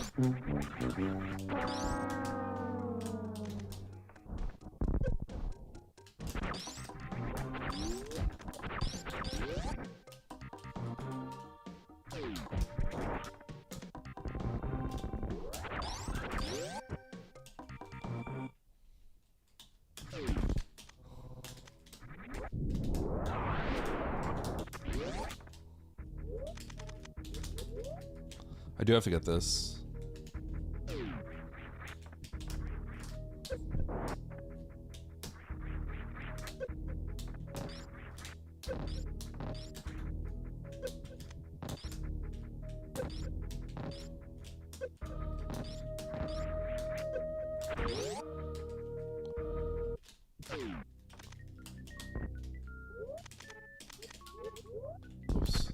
I do have to get this. Oops.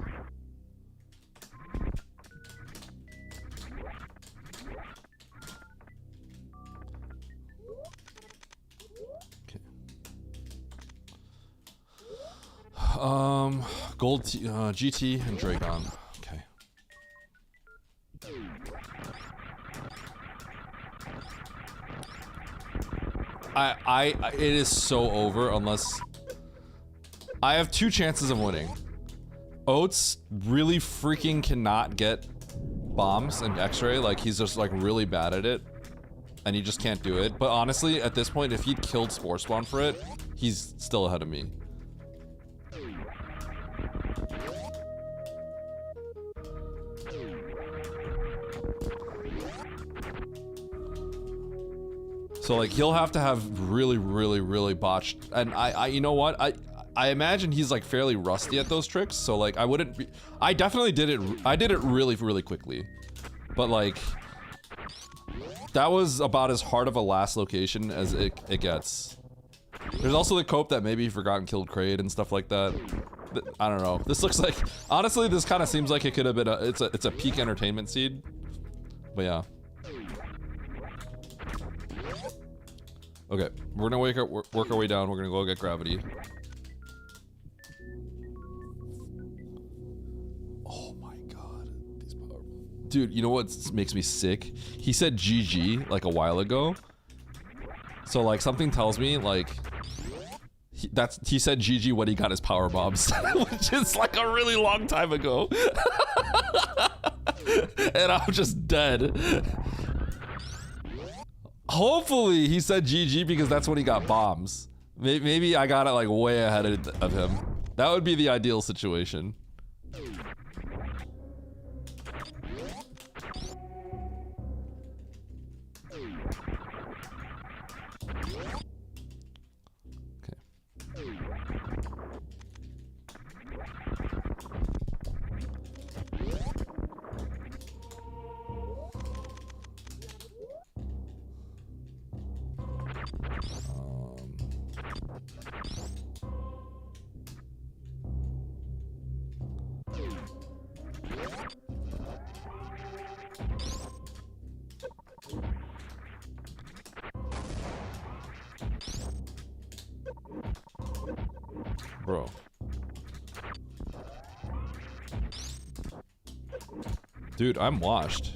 Gold, GT, and Dragon. Okay. It is so over unless I have 2 chances of winning. Oats really freaking cannot get bombs and X-ray. Like, he's just like really bad at it, and he just can't do it. But honestly, at this point, if he'd killed Spore Spawn for it, he's still ahead of me. So like he'll have to have really botched, and I you know what, I imagine he's like fairly rusty at those tricks, so like I wouldn't be, I definitely did it, I did it really quickly, but like that was about as hard of a last location as it gets. There's also the cope that maybe he forgot and killed Kraid and stuff like that. I don't know. This looks like, honestly, this kind of seems like it could have been it's a peak entertainment seed, but yeah. Okay, we're gonna work our way down. We're gonna go get gravity. Oh my god, these power. Dude, you know what makes me sick? He said GG like a while ago. So like something tells me like he said GG when he got his power bombs, which is like a really long time ago. And I'm just dead. Hopefully he said GG because that's when he got bombs. Maybe I got it like way ahead of him. That would be the ideal situation. Bro. Dude, I'm washed.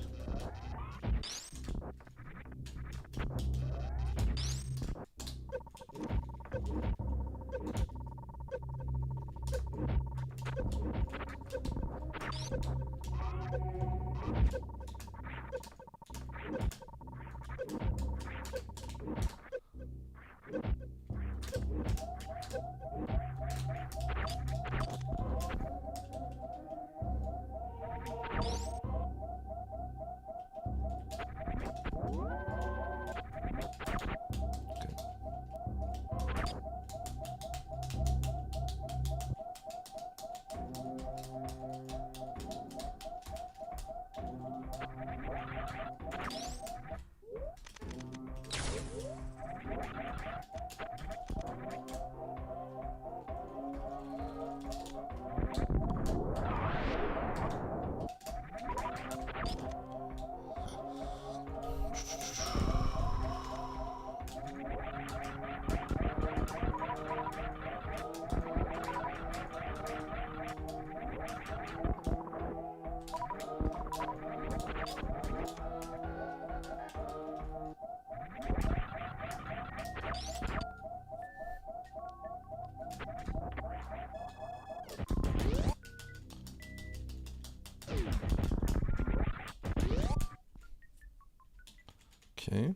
Okay.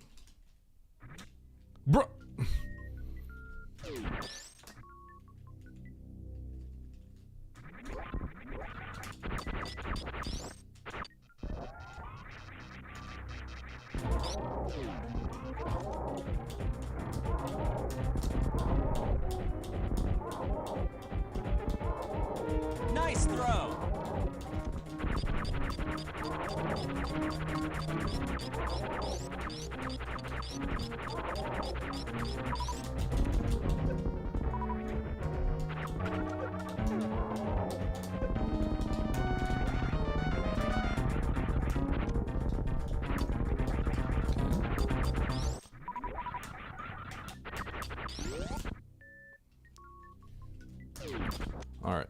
Bro. Nice throw. All right.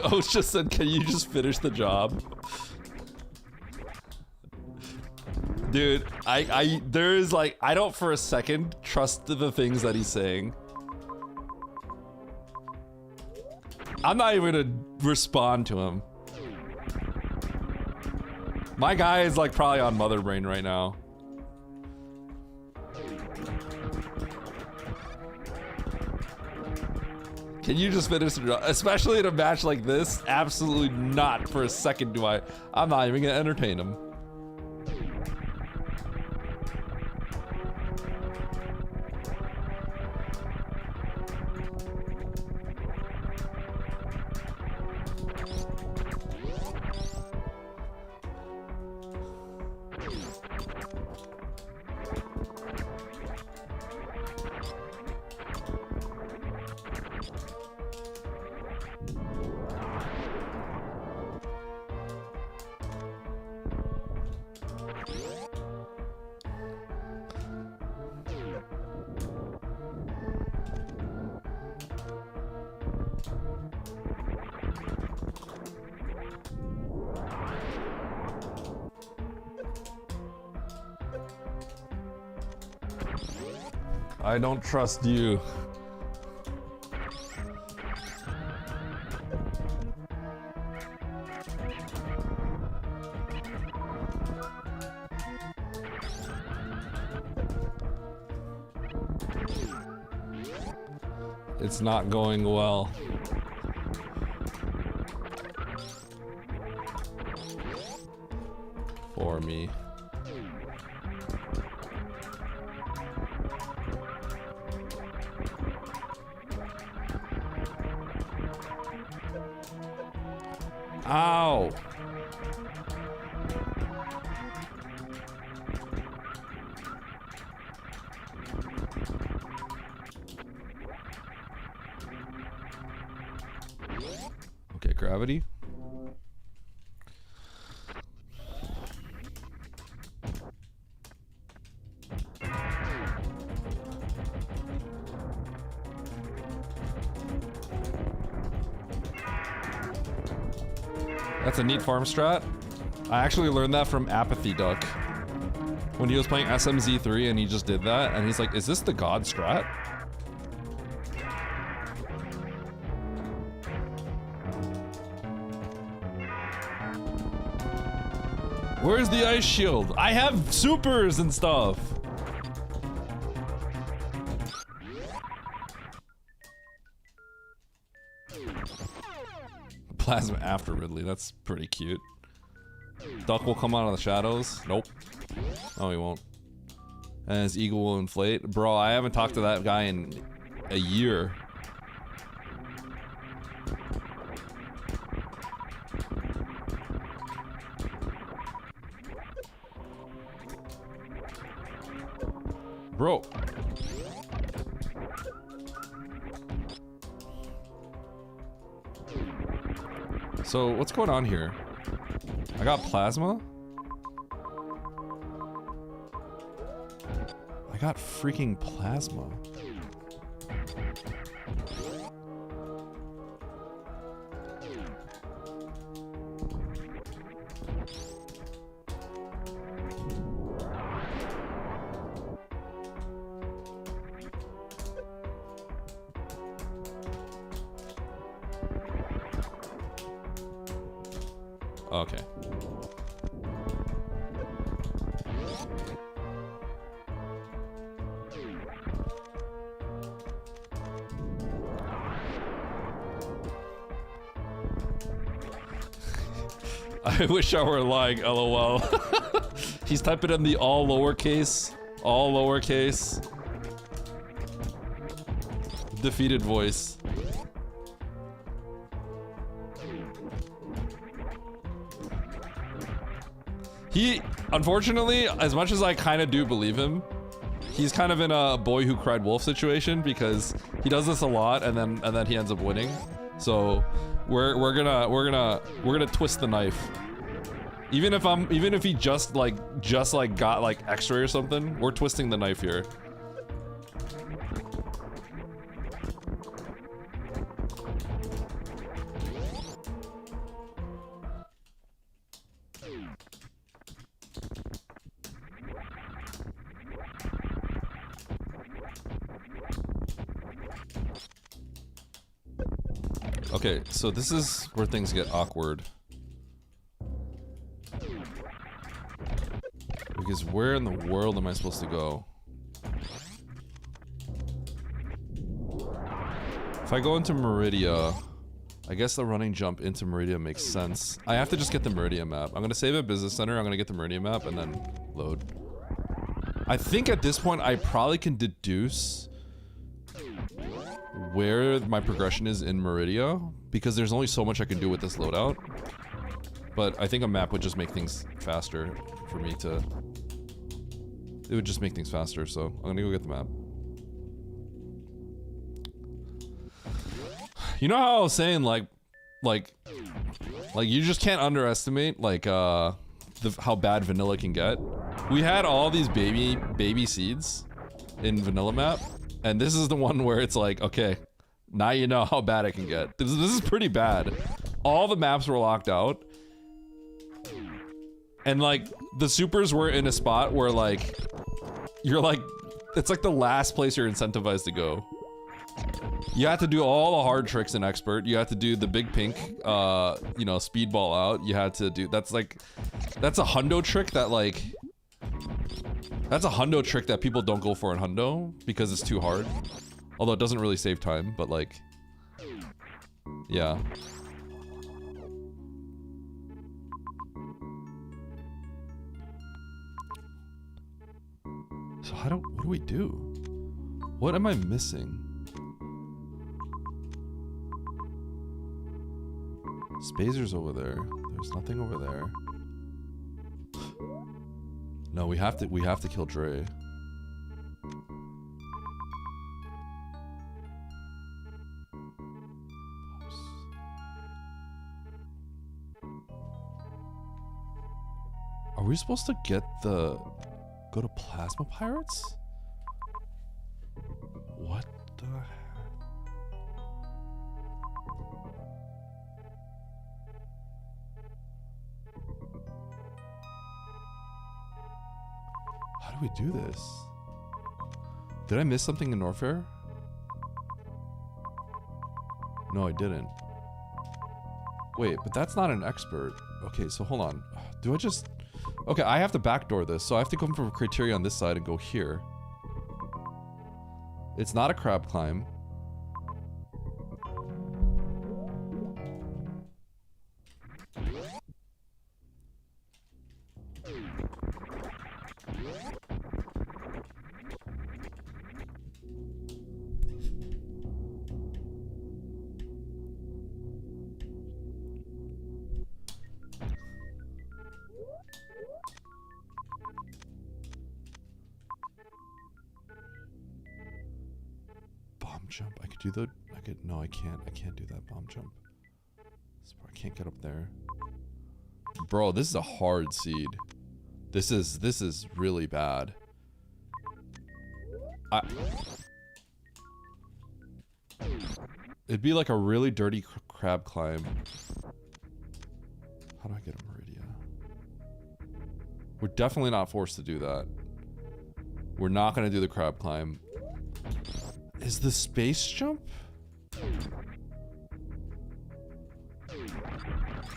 Oats just said, can you just finish the job? Dude, there is like, I don't for a second trust the things that he's saying. I'm not even gonna respond to him. My guy is like probably on mother brain right now. Can you just finish the job? Especially in a match like this, absolutely not for a second do I. I'm not even gonna entertain him. I don't trust you. It's not going well. For me. Ow! Okay, gravity. That's a neat farm strat. I actually learned that from Apathy Duck. When he was playing SMZ3 and he just did that, and he's like, is this the god strat? Where's the ice shield? I have supers and stuff. Plasma after Ridley, that's pretty cute. Duck will come out of the shadows. Nope. Oh, he won't. And his eagle will inflate. Bro, I haven't talked to that guy in a year. Bro. So, what's going on here? I got plasma? I got freaking plasma. Okay. I wish I were lying, lol. He's typing in the all lowercase. Defeated voice. He, unfortunately, as much as I kind of do believe him, he's kind of in a boy who cried wolf situation because he does this a lot and then he ends up winning. So we're gonna twist the knife. Even if he just got like X-ray or something, we're twisting the knife here. Okay, so this is where things get awkward. Because where in the world am I supposed to go? If I go into Meridia, I guess the running jump into Meridia makes sense. I have to just get the Meridia map. I'm gonna save a business center, I'm gonna get the Meridia map, and then load. I think at this point I probably can deduce where my progression is in Meridia, because there's only so much I can do with this loadout. But I think a map would just make things faster for me to... It would just make things faster, so I'm gonna go get the map. You know how I was saying, like you just can't underestimate, like, how bad vanilla can get? We had all these baby seeds in vanilla map, and this is the one where it's like, okay, now you know how bad it can get. This is pretty bad. All the maps were locked out. And like, the supers were in a spot where like, you're like, it's like the last place you're incentivized to go. You have to do all the hard tricks in expert. You have to do the big pink, you know, speedball out. You had to do, that's a hundo trick that like, that's a hundo trick that people don't go for in hundo because it's too hard. Although it doesn't really save time, but like, yeah. So what do we do? What am I missing? Spazer's over there. There's nothing over there. No, we have to kill Dre. Are we supposed to get the... Go to Plasma Pirates? What the heck? How do we do this? Did I miss something in Norfair? No, I didn't. Wait, but that's not an expert. Okay, so hold on. Do I just... Okay, I have to backdoor this, so I have to come from criteria on this side and go here. It's not a crab climb. Jump. I could do the. No, I can't. I can't do that bomb jump. I can't get up there. Bro, this is a hard seed. This is really bad. It'd be like a really dirty crab climb. How do I get a Meridia? We're definitely not forced to do that. We're not gonna do the crab climb. Is the space jump?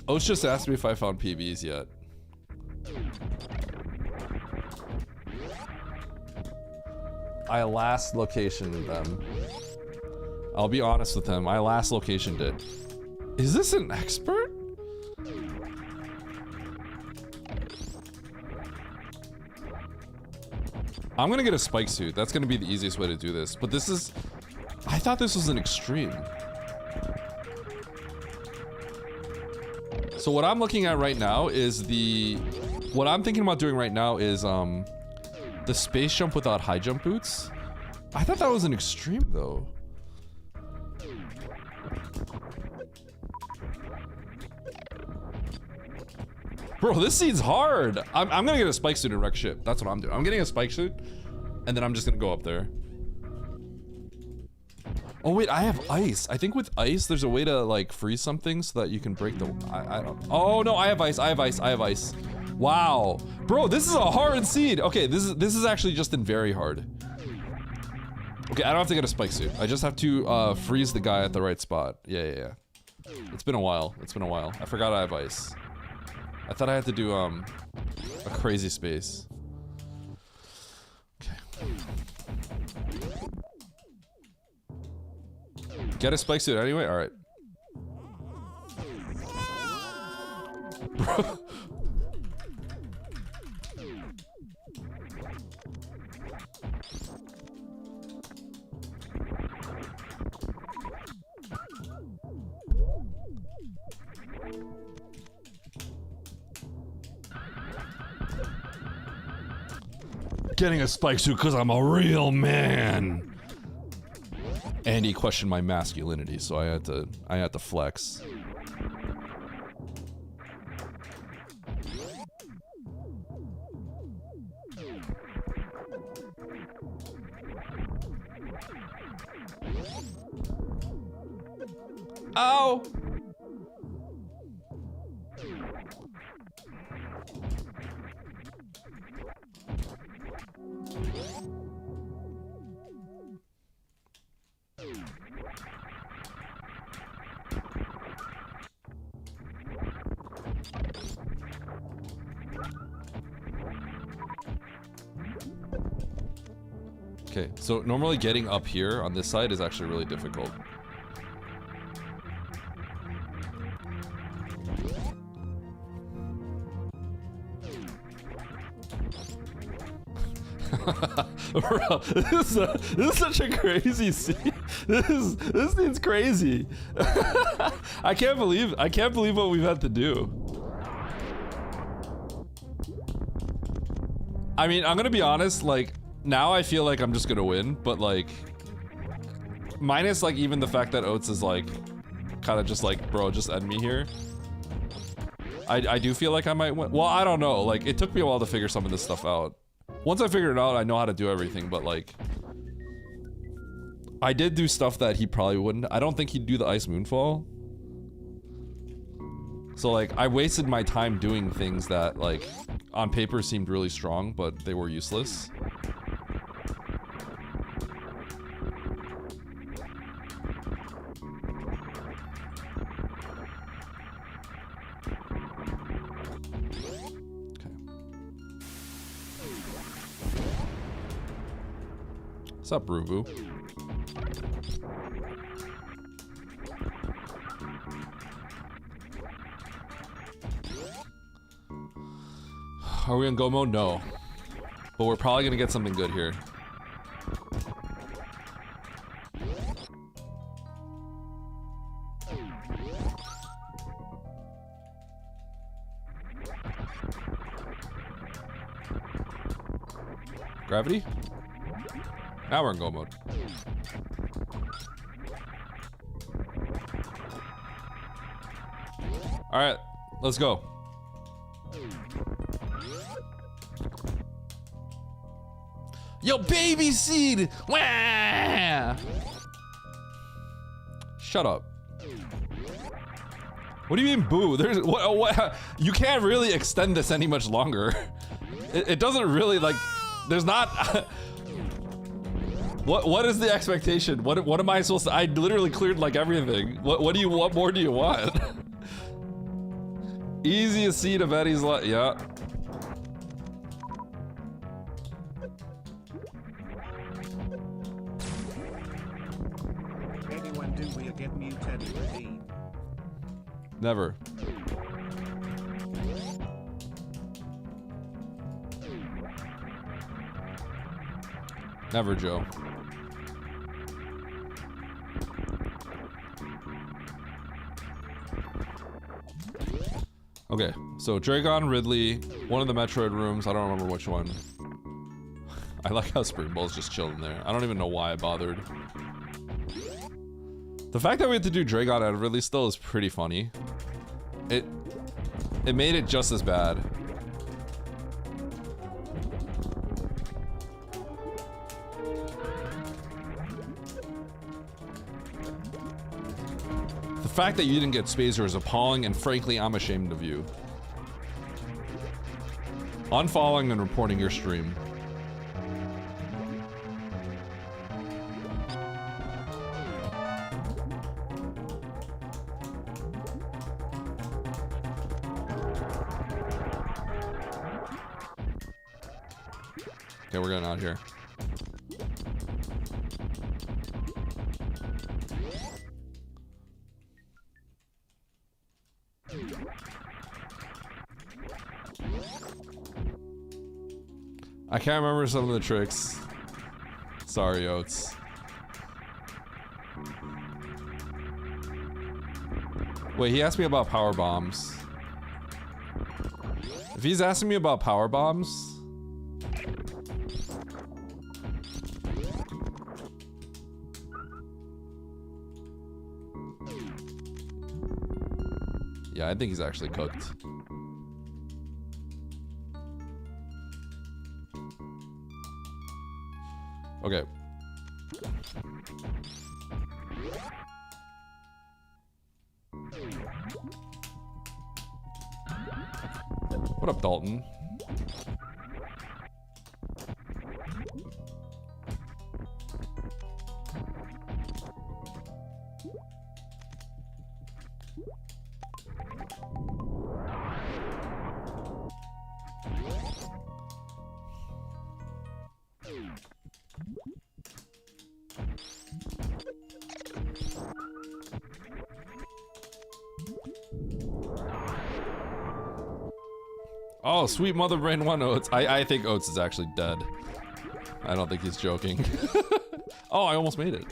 Oats just asked me if I found PBs yet. I last locationed them. I'll be honest with him. I last locationed it. Is this an expert? I'm gonna get a spike suit. That's gonna be the easiest way to do this. But this is... I thought this was an extreme. So what I'm looking at right now is what I'm thinking about doing right now is the space jump without high jump boots. I thought that was an extreme though. Bro, this scene's hard. I'm gonna get a spike suit and wreck shit. That's what I'm doing. I'm getting a spike suit, and then I'm just gonna go up there. Oh wait, I have ice. I think with ice, there's a way to like freeze something so that you can break the. I don't. Oh no, I have ice. I have ice. I have ice. Wow, bro, this is a hard seed. Okay, this is actually just in very hard. Okay, I don't have to get a spike suit. I just have to freeze the guy at the right spot. Yeah. It's been a while. It's been a while. I forgot I have ice. I thought I had to do a crazy space. Okay. Get a spike suit anyway? Alright. Bro. Getting a spike suit because I'm a real man. And he questioned my masculinity, so I had to flex. Ow! Okay, so normally getting up here on this side is actually really difficult. Bro, this is such a crazy scene. This scene's crazy. I can't believe what we've had to do. I mean, I'm gonna be honest, like, now I feel like I'm just gonna win, but like, minus like even the fact that Oats is like, kind of just like, bro, just end me here. I do feel like I might win. Well, I don't know, like, it took me a while to figure some of this stuff out. Once I figured it out, I know how to do everything, but like, I did do stuff that he probably wouldn't. I don't think he'd do the ice moonfall. So like, I wasted my time doing things that like, on paper seemed really strong, but they were useless. What's up, Ruvu? Are we in go mode? No. But we're probably gonna get something good here. Gravity? Now we're in go mode. Alright, let's go. Yo, baby seed! Wah! Shut up. What do you mean, boo? There's what? You can't really extend this any much longer. It doesn't really, like, there's not. What is the expectation? What am I supposed to? I literally cleared like everything. What more do you want? Easiest seed of Eddie's life. Yeah. Eddie, when do we get mute Eddie redeem? Never. Never, Joe. Okay, so Dragon, Ridley, one of the Metroid rooms. I don't remember which one. I like how Spring Ball's just chilling there. I don't even know why I bothered. The fact that we had to do Dragon and Ridley still is pretty funny. It made it just as bad. The fact that you didn't get Spazer is appalling, and frankly, I'm ashamed of you. Unfollowing and reporting your stream. Okay, we're getting out here. I can't remember some of the tricks. Sorry, Oats. Wait, he asked me about power bombs. If he's asking me about power bombs... Yeah, I think he's actually cooked. Okay. What up, Dalton? Oh, sweet mother brain one Oats. I think Oats is actually dead. I don't think he's joking. Oh, I almost made it.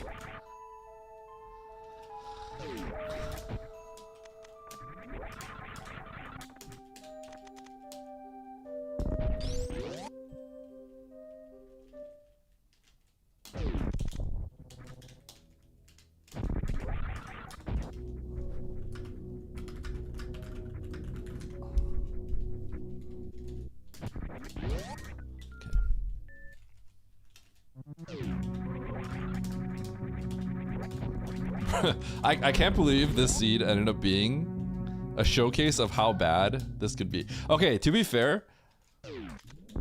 I can't believe this seed ended up being a showcase of how bad this could be. Okay, to be fair,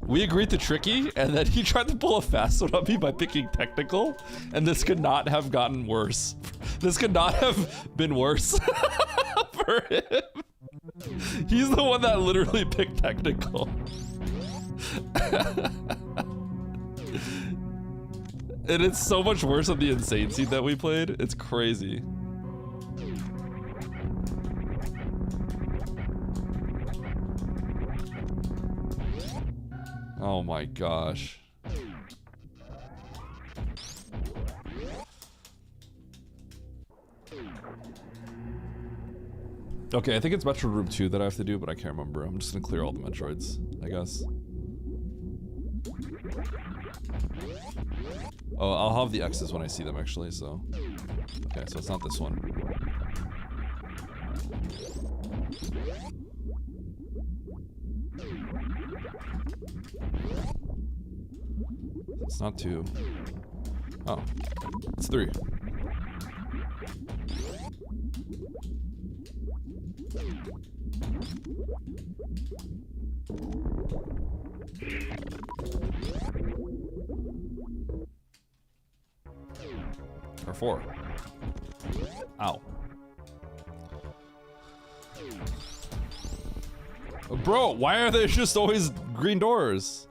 we agreed to Tricky, and then he tried to pull a fast one on me by picking technical, and this could not have gotten worse. This could not have been worse for him. He's the one that literally picked technical. And it's so much worse than the insane seed that we played. It's crazy. Oh my gosh. Okay, I think it's Metroid Room 2 that I have to do, but I can't remember. I'm just gonna clear all the Metroids, I guess. Oh, I'll have the X's when I see them, actually, so... Okay, so it's not this one. It's not 2. Oh. It's 3. Or 4. Ow. Bro, why are there just always green doors?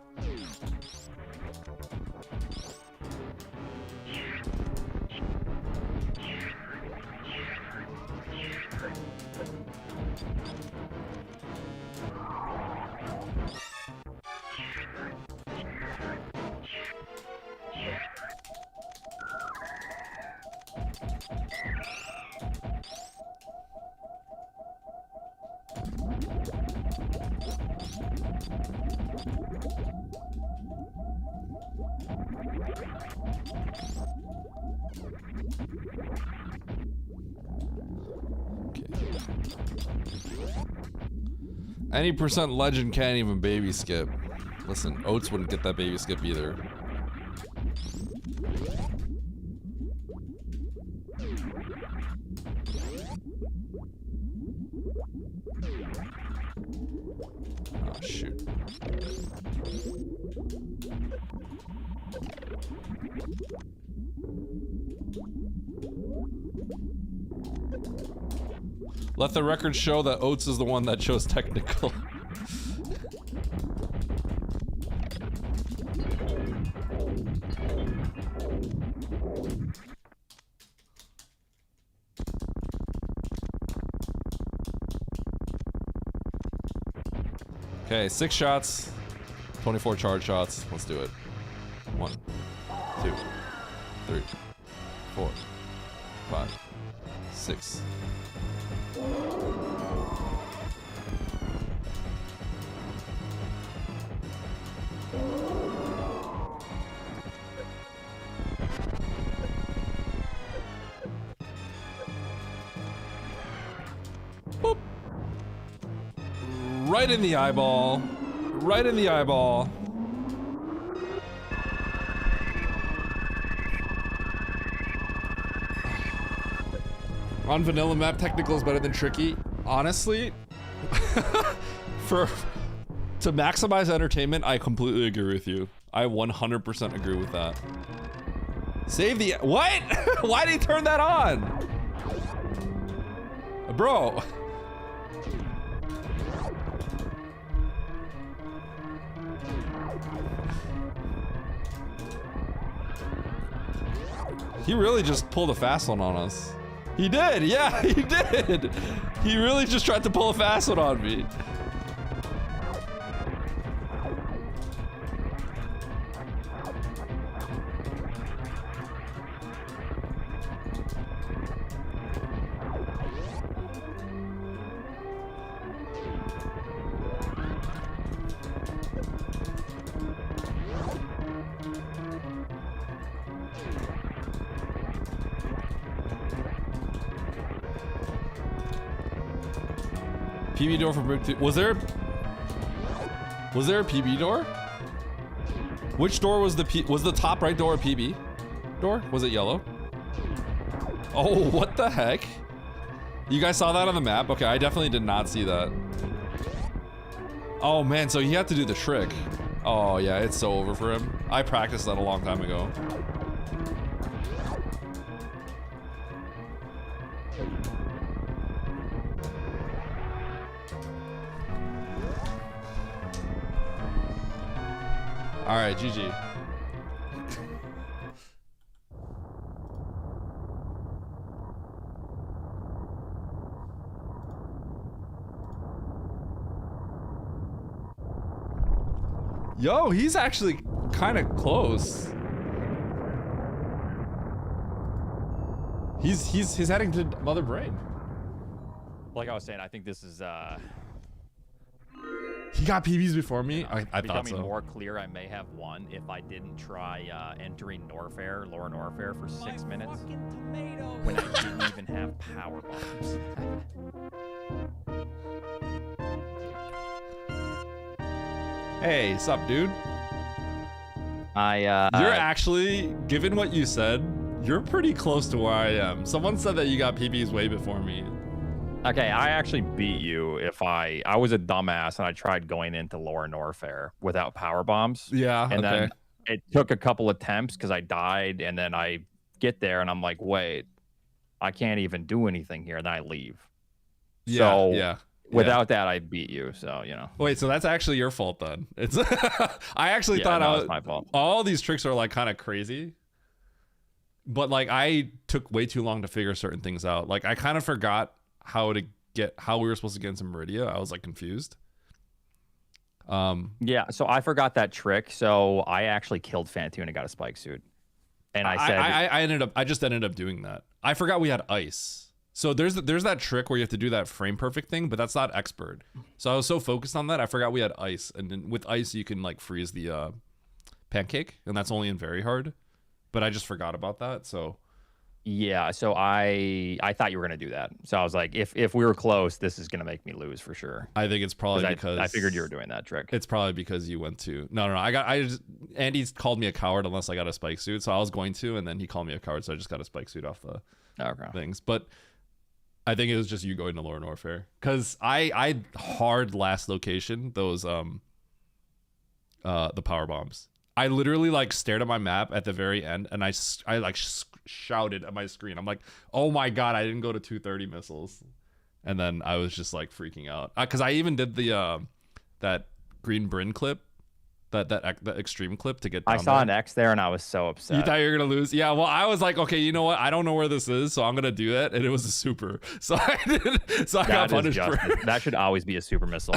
Any percent legend can't even baby skip. Listen, Oats wouldn't get that baby skip either. Oh, shoot. Let the record show that Oats is the one that chose technical. Okay, 6 shots, 24 charge shots. Let's do it. 1, 2, 3, 4, 5, 6. Boop. Right in the eyeball. Right in the eyeball. On vanilla map, technical is better than tricky. Honestly, to maximize entertainment, I completely agree with you. I 100% agree with that. Save the what? Why did he turn that on, bro? He really just pulled a fast one on us. He did, yeah, he did. He really just tried to pull a fast one on me. PB door for brick 2. Was there a PB door? Which door was was the top right door a PB door? Was it yellow? Oh, what the heck? You guys saw that on the map? Okay, I definitely did not see that. Oh man, so he had to do the trick. Oh yeah, it's so over for him. I practiced that a long time ago. All right, GG. Yo, he's actually kind of close. He's heading to Mother Brain. Like I was saying, I think this is He got PBs before me. I thought becoming so. more clear. I may have won if I didn't try entering Norfair, Lower Norfair for 6 minutes when I didn't even have power bombs. Hey, sup, dude? You're You're actually, given what you said, you're pretty close to where I am. Someone said that you got PBs way before me. okay. I actually beat you. If I was a dumbass and I tried going into Lower Norfair without power bombs. Yeah. And okay. then it took a couple attempts because I died, and then I get there and I'm like, wait, I can't even do anything here. And then I leave. Yeah. So yeah. without that, I beat you. So you know. Wait, so that's actually your fault then? It's. I actually Yeah, thought no, it's my fault. all these tricks are like kind of crazy, but like I took way too long to figure certain things out. Like I kind of forgot how we were supposed to get into Meridia. I was like confused. Yeah, so I forgot that trick. So I actually killed Fantoon and got a spike suit. And I said I just ended up doing that. I forgot we had ice. So there's that trick where you have to do that frame perfect thing, but that's not expert. So I was so focused on that, I forgot we had ice, and then with ice you can like freeze the pancake, and that's only in very hard. But I just forgot about that. So Yeah, so I thought you were gonna do that. So I was like, if we were close, this is gonna make me lose for sure. I think it's probably because I figured you were doing that trick. It's probably because you went to Andy's called me a coward unless I got a spike suit, so I was going to, and then he called me a coward, so I just got a spike suit off the things. But I think it was just you going to Lord Warfare, because I hard last location those the power bombs. I literally like stared at my map at the very end, and I like shouted at my screen. I'm like, oh my god, I didn't go to 230 missiles. And then I was just like freaking out, because I even did the that green Bryn clip, that extreme clip to get down. I saw an X there and I was so upset. You thought you were gonna lose? Yeah, well, I was like, okay, you know what, I don't know where this is, so I'm gonna do it, and it was a super, so I did, so I got punished for it. That should always be a super missile.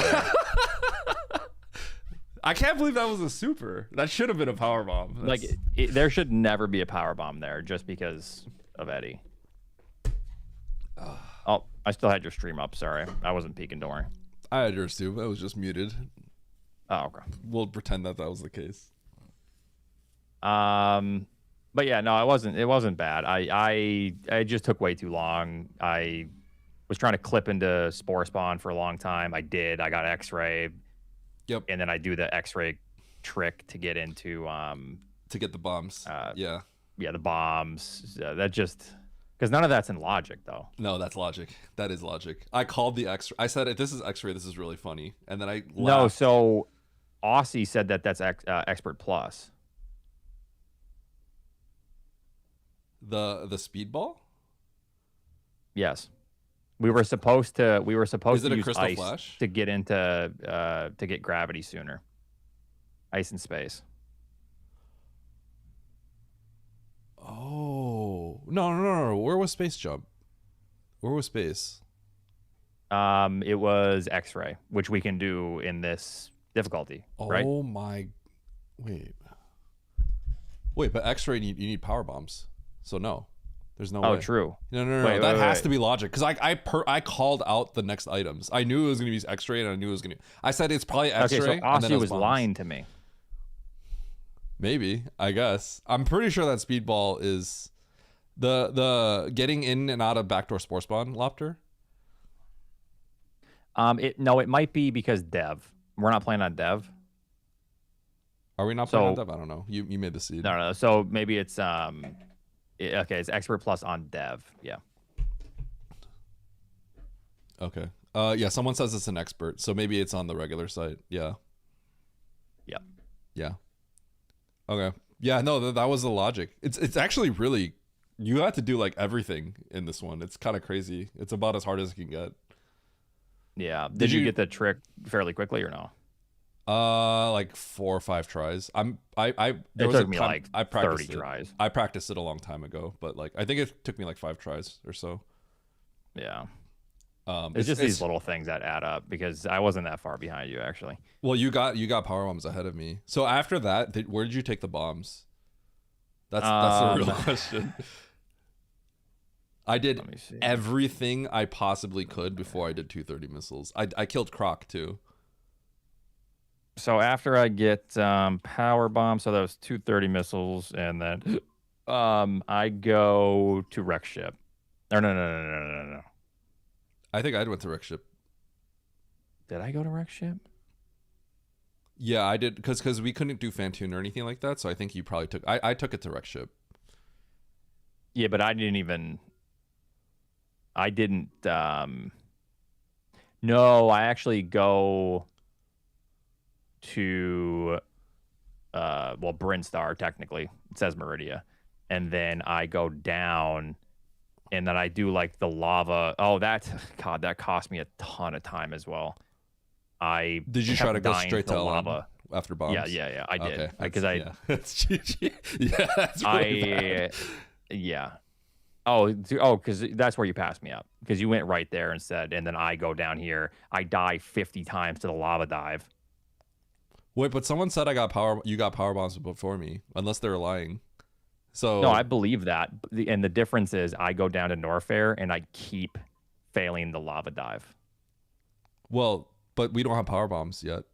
I can't believe that was a super. That should have been a power bomb. Like there should never be a power bomb there just because of Eddie. Oh, I still had your stream up. Sorry, I wasn't peeking. Don't worry. I had yours too. I was just muted. Oh, okay. We'll pretend that was the case. But yeah, no, it wasn't bad. I just took way too long. I was trying to clip into spore spawn for a long time. I got X-ray. Yep. And then I do the X-ray trick to get into to get the bombs. Yeah, the bombs. That just because none of that's in logic though. No, that's logic. That is logic. I called the X. I said, if this is X-ray, this is really funny. And then I laughed. No. So Aussie said that's expert plus. The speedball. Yes. We were supposed to use ice flash? to get into to get gravity sooner. Ice in space. Oh no! Where was space jump? Where was space? It was X-ray, which we can do in this difficulty. Right? Oh my! Wait, but X-ray you need power bombs, so no. There's no way. Oh, true. No. Wait, that has to be logic, because I called out the next items. I knew it was going to use X-ray, and I knew it was going to. I said it's probably X-ray. Okay, so and then Aussie was bombs. lying to me. Maybe, I guess. I'm pretty sure that speedball is the getting in and out of backdoor spore spawn lobster. It might be because dev. We're not playing on dev. Are we not playing on dev? I don't know. You made the seed. No. So maybe it's okay, it's expert plus on dev. Yeah. Okay. Yeah, someone says it's an expert, so maybe it's on the regular site. Yeah. Yep. Yeah. Okay. Yeah, no, that was the logic. It's actually really, you have to do like everything in this one. It's kind of crazy. It's about as hard as it can get. Yeah. Did you get the trick fairly quickly or no? Like 4 or 5 tries. It took me like 30 tries. I practiced it a long time ago, but like I think it took me like 5 tries or so. Yeah. It's just these little things that add up, because I wasn't that far behind you actually. Well, you got power bombs ahead of me. So after that, where did you take the bombs? That's the real question. I did everything I possibly could before I did 230 missiles. I killed Croc too. So after I get power bomb, so that was 230 missiles, and then I go to wreck ship. Or no. I think I went to wreck ship. Did I go to wreck ship? Yeah, I did, because we couldn't do Fantoon or anything like that, so I think you probably took. I took it to wreck ship. Yeah, but I didn't. No, I actually go to Brinstar, technically it says Meridia, and then I go down, and then I do like the lava. Oh, that cost me a ton of time as well. Did you try to go straight to lava after bombs? Yeah, I did, because that's GG. Yeah, that's really bad. Yeah. Oh, because that's where you passed me up, because you went right there instead, and then I go down here. I die 50 times to the lava dive. Wait, but someone said you got power bombs before me, unless they're lying. So No, I believe that. And the difference is I go down to Norfair and I keep failing the lava dive. well, but we don't have power bombs yet.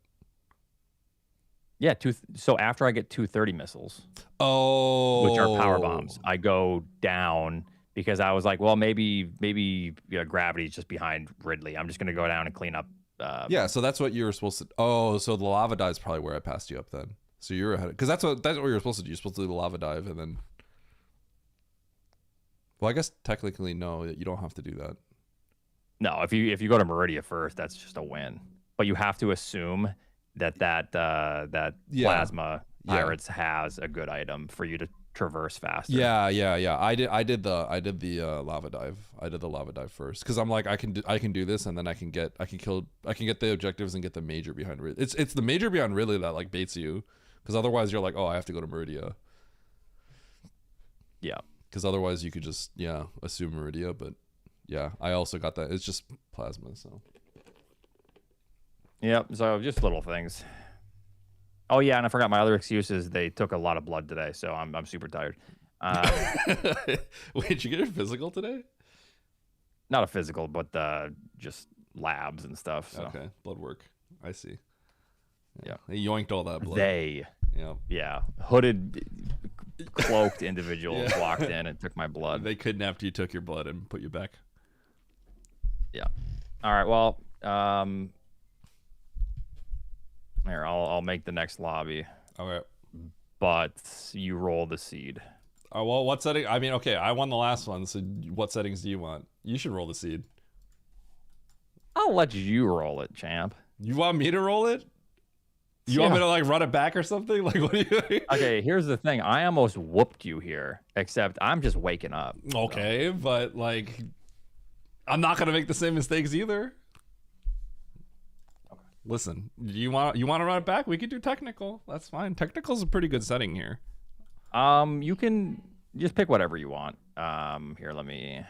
Yeah, so after I get 230 missiles, Oh, which are power bombs, I go down because I was like, well, maybe gravity's just behind Ridley. I'm just gonna go down and clean up. Yeah, so that's what you were supposed to. Oh, so the lava dive is probably where I passed you up then. So you're ahead because that's what you're supposed to do. You're supposed to do the lava dive and then. Well, I guess technically no, you don't have to do that. No, if you go to Meridia first, that's just a win. But you have to assume that plasma pirates has a good item for you to traverse faster. Yeah. I did the lava dive. I did the lava dive first because I'm like I can do this and then I can get the objectives and get the major behind Ridley. It's the major behind Ridley that like baits you because otherwise you're like, oh, I have to go to Meridia. Yeah. Because otherwise you could just assume Meridia, but yeah, I also got that. It's just plasma, so. Yep. So just little things. Oh yeah, and I forgot my other excuse is they took a lot of blood today, so I'm super tired. Wait, did you get your physical today? Not a physical, but just labs and stuff. So. Okay, blood work. I see. Yeah, They yoinked all that blood. Yeah, hooded, cloaked individuals walked in and took my blood. They kidnapped you, took your blood, and put you back. Yeah. All right. Well, here I'll make the next lobby. Okay. But you roll the seed. Oh well, what setting? I mean, okay, I won the last one, so what settings do you want? You should roll the seed. I'll let you roll it, champ. You want me to roll it? You want me to like run it back or something? Like what do you? Okay, here's the thing. I almost whooped you here, except I'm just waking up. Okay, so. But like, I'm not gonna make the same mistakes either. Okay. Listen, you want to run it back? We could do technical. That's fine. Technical's a pretty good setting here. You can just pick whatever you want. Here, let me.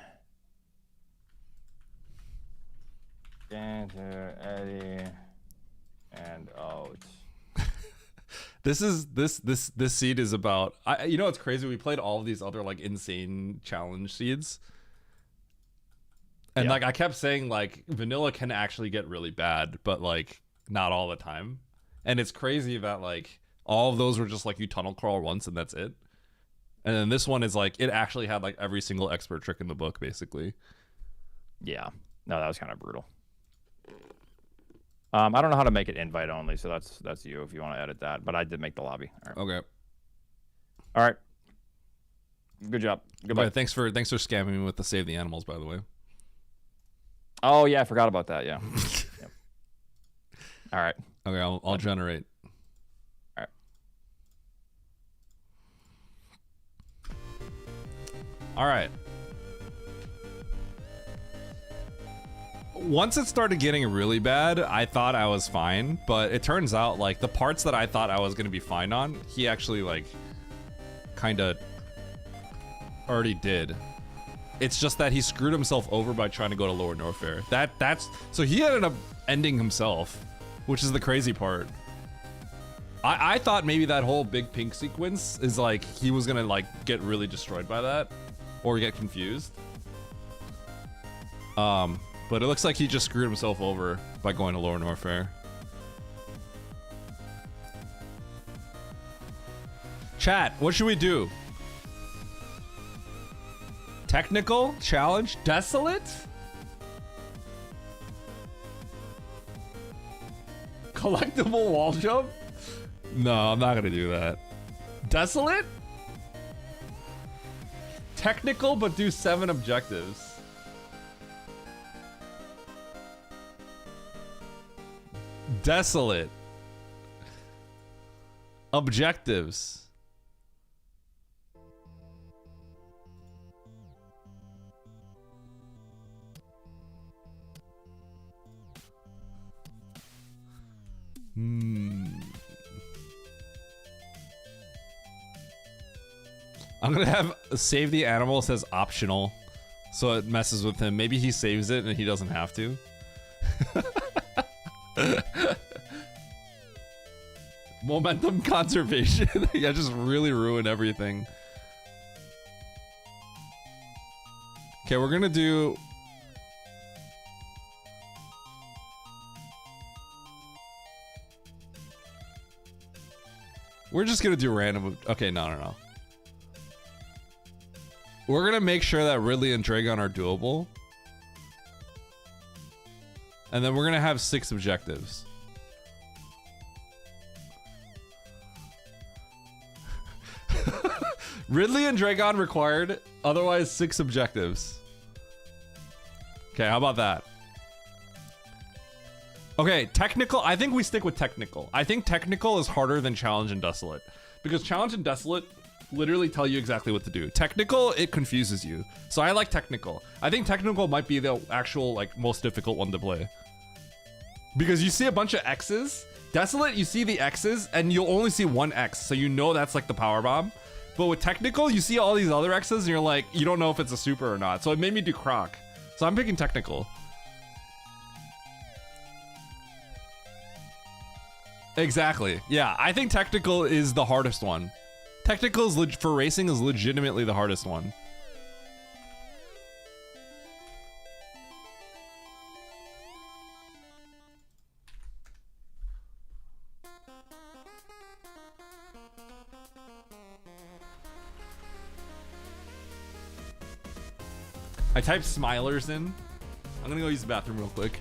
Eddie and Oats. This seed is about you know what's crazy, we played all of these other like insane challenge seeds and like I kept saying like vanilla can actually get really bad but like not all the time, and it's crazy that like all of those were just like you tunnel crawl once and that's it, and then this one is like it actually had like every single expert trick in the book basically. Yeah, no, that was kind of brutal. I don't know how to make it invite only, so that's you if you want to edit that. But I did make the lobby. All right. Okay. All right. Good job. Goodbye. Right, thanks for scamming me with the save the animals, by the way. Oh yeah, I forgot about that. Yeah. Yep. All right. Okay, I'll generate. All right. All right. Once it started getting really bad, I thought I was fine, but it turns out like the parts that I thought I was gonna be fine on, he actually like kind of already did. It's just that he screwed himself over by trying to go to Lower Norfair. That's so he ended up ending himself, which is the crazy part. I thought maybe that whole big pink sequence is like he was gonna like get really destroyed by that or get confused. But it looks like he just screwed himself over by going to Lower Norfair. Chat, what should we do? Technical? Challenge? Desolate? Collectible wall jump? No, I'm not gonna do that. Desolate? Technical, but do 7 objectives. Desolate. Objectives. I'm gonna have save the animal says optional, so it messes with him. Maybe he saves it and he doesn't have to. Momentum conservation. Yeah, just really ruin everything. Okay, we're gonna do. We're just gonna do random. Okay, no. We're gonna make sure that Ridley and Dragon are doable. And then we're gonna have 6 objectives. Ridley and Dragon required, otherwise 6 objectives. Okay, how about that? Okay, technical, I think we stick with technical. I think technical is harder than challenge and desolate. Because challenge and desolate literally tell you exactly what to do. Technical, it confuses you. So I like technical. I think technical might be the actual like most difficult one to play. Because you see a bunch of X's. Desolate, you see the X's and you'll only see one X. So you know that's like the power bomb. But with technical, you see all these other X's and you're like, you don't know if it's a super or not. So it made me do croc. So I'm picking technical. Exactly. Yeah, I think technical is the hardest one. Technical is for racing is legitimately the hardest one. I typed smilers in. I'm gonna go use the bathroom real quick.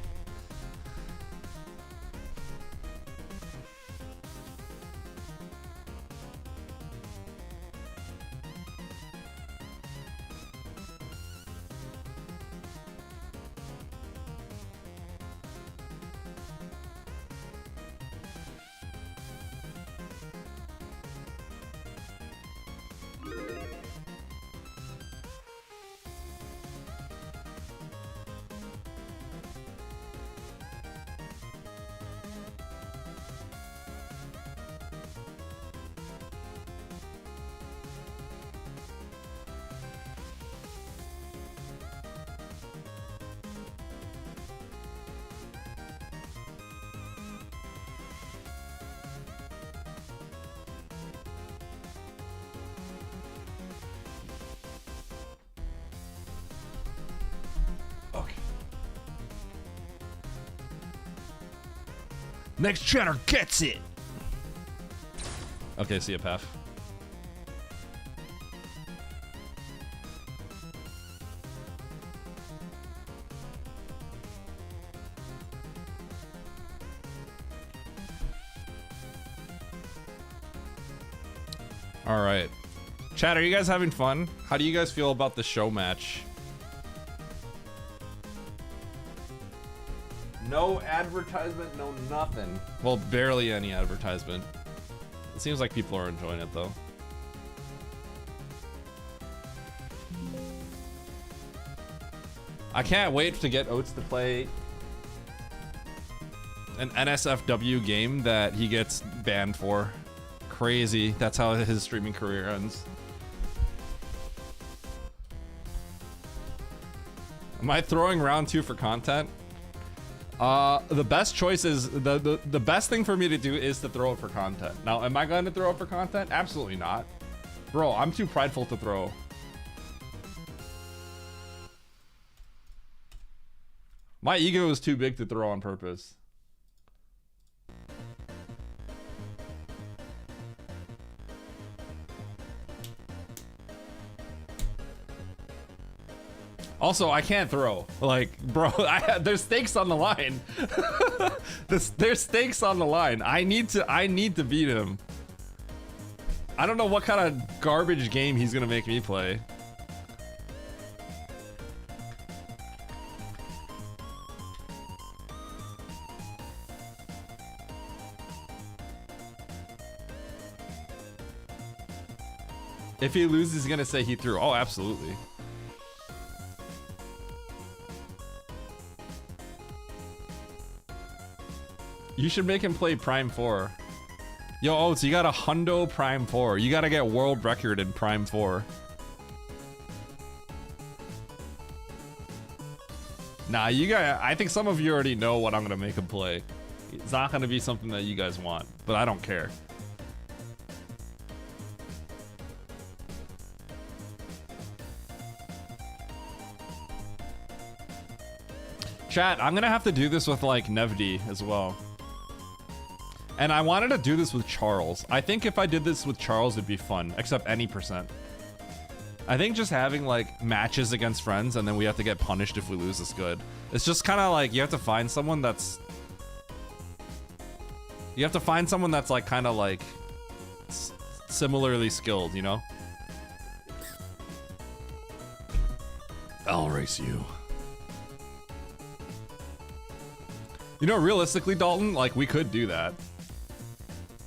Next chatter gets it. Okay, see ya, Paf. All right. Chat, are you guys having fun? How do you guys feel about the show match? No advertisement, no nothing. Well, barely any advertisement. It seems like people are enjoying it though. I can't wait to get Oats to play an NSFW game that he gets banned for. Crazy. That's how his streaming career ends. Am I throwing round 2 for content? The best choice is the best thing for me to do is to throw it for content. Now, am I going to throw it for content? Absolutely not. Bro, I'm too prideful to throw. My ego is too big to throw on purpose. Also, I can't throw. Like, bro, there's stakes on the line. There's stakes on the line. I need to beat him. I don't know what kind of garbage game he's gonna make me play. If he loses, he's gonna say he threw. Oh, absolutely. You should make him play Prime 4. Yo, Oats, you got a hundo Prime 4. You gotta get world record in Prime 4. Nah, you got. I think some of you already know what I'm gonna make him play. It's not gonna be something that you guys want, but I don't care. Chat, I'm gonna have to do this with like Nevdi as well. And I wanted to do this with Charles. I think if I did this with Charles, it'd be fun, except any percent. I think just having like matches against friends and then we have to get punished if we lose is good. It's just kind of like you have to find someone that's... You have to find someone that's like kind of like similarly skilled, you know? I'll race you. You know, realistically, Dalton, like we could do that.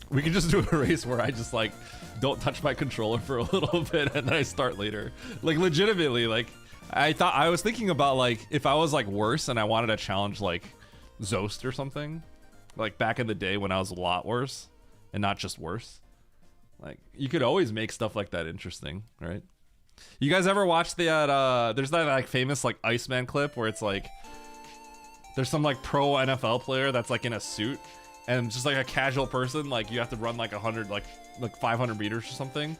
We could just do a race where I just like don't touch my controller for a little bit and then I start later. Like legitimately, like I was thinking about like if I was like worse and I wanted to challenge like Zost or something, like back in the day when I was a lot worse and not just worse. Like you could always make stuff like that interesting, right? You guys ever watch the there's that like famous like Iceman clip where it's like there's some like pro NFL player that's like in a suit and just like a casual person, like you have to run like 100 like 500 meters or something,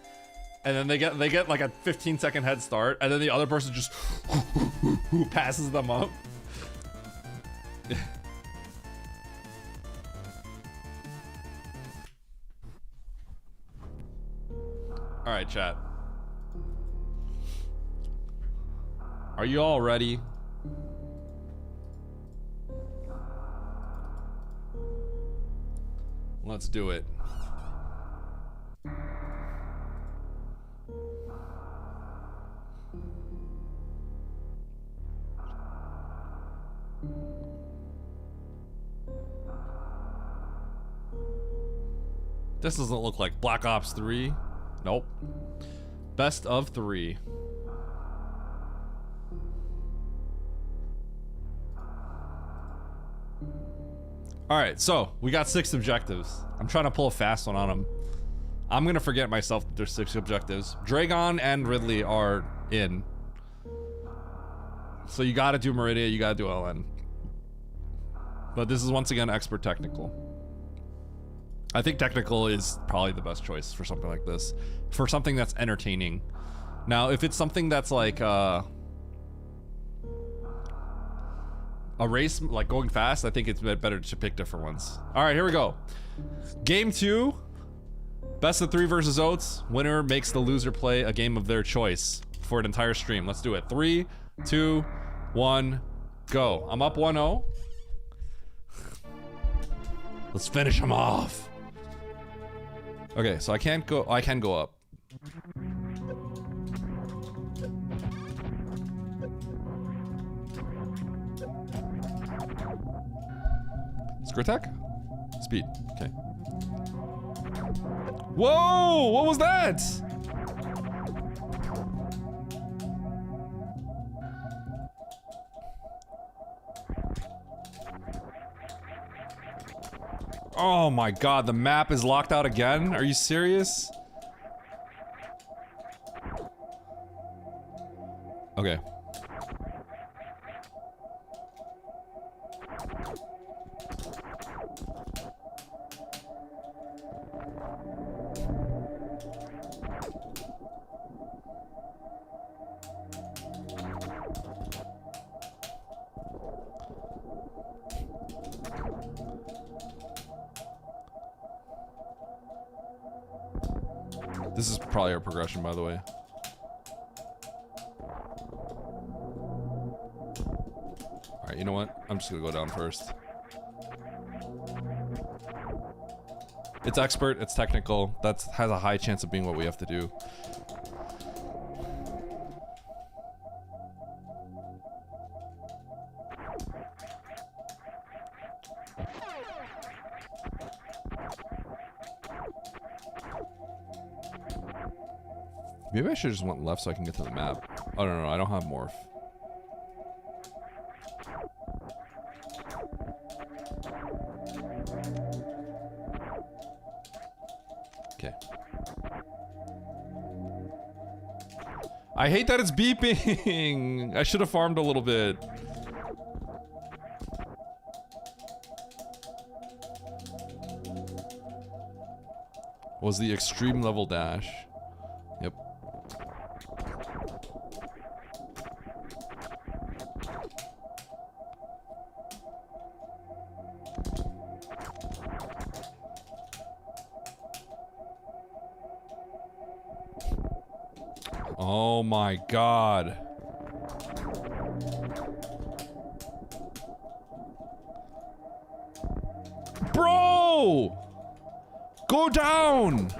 and then they get like a 15-second head start, and then the other person just passes them up. All right, chat. Are you all ready? Let's do it. This doesn't look like Black Ops 3. Nope. Best of 3. Alright, so we got 6 objectives. I'm trying to pull a fast one on them. I'm gonna forget myself that there's 6 objectives. Dragon and Ridley are in. So you gotta do Meridia, you gotta do LN. But this is once again expert technical. I think technical is probably the best choice for something like this. For something that's entertaining. Now, if it's something that's like a race, like going fast, I think it's better to pick different ones. All right, here we go. Game 2, best of 3 versus Oats. Winner makes the loser play a game of their choice for an entire stream. Let's do it. 3, 2, 1, go. I'm up 1-0. Let's finish him off. Okay, so I can't go. I can go up. Screw attack? Speed. Okay. Whoa! What was that? Oh my god, the map is locked out again? Are you serious? Okay. This is probably our progression, by the way. Alright, you know what? I'm just gonna go down first. It's expert, it's technical. That has a high chance of being what we have to do. Maybe I should just went left so I can get to the map. Oh, no, I don't have morph. Okay. I hate that it's beeping! I should have farmed a little bit. Was the extreme level dash. Yep. Oh my god. Bro! Go down!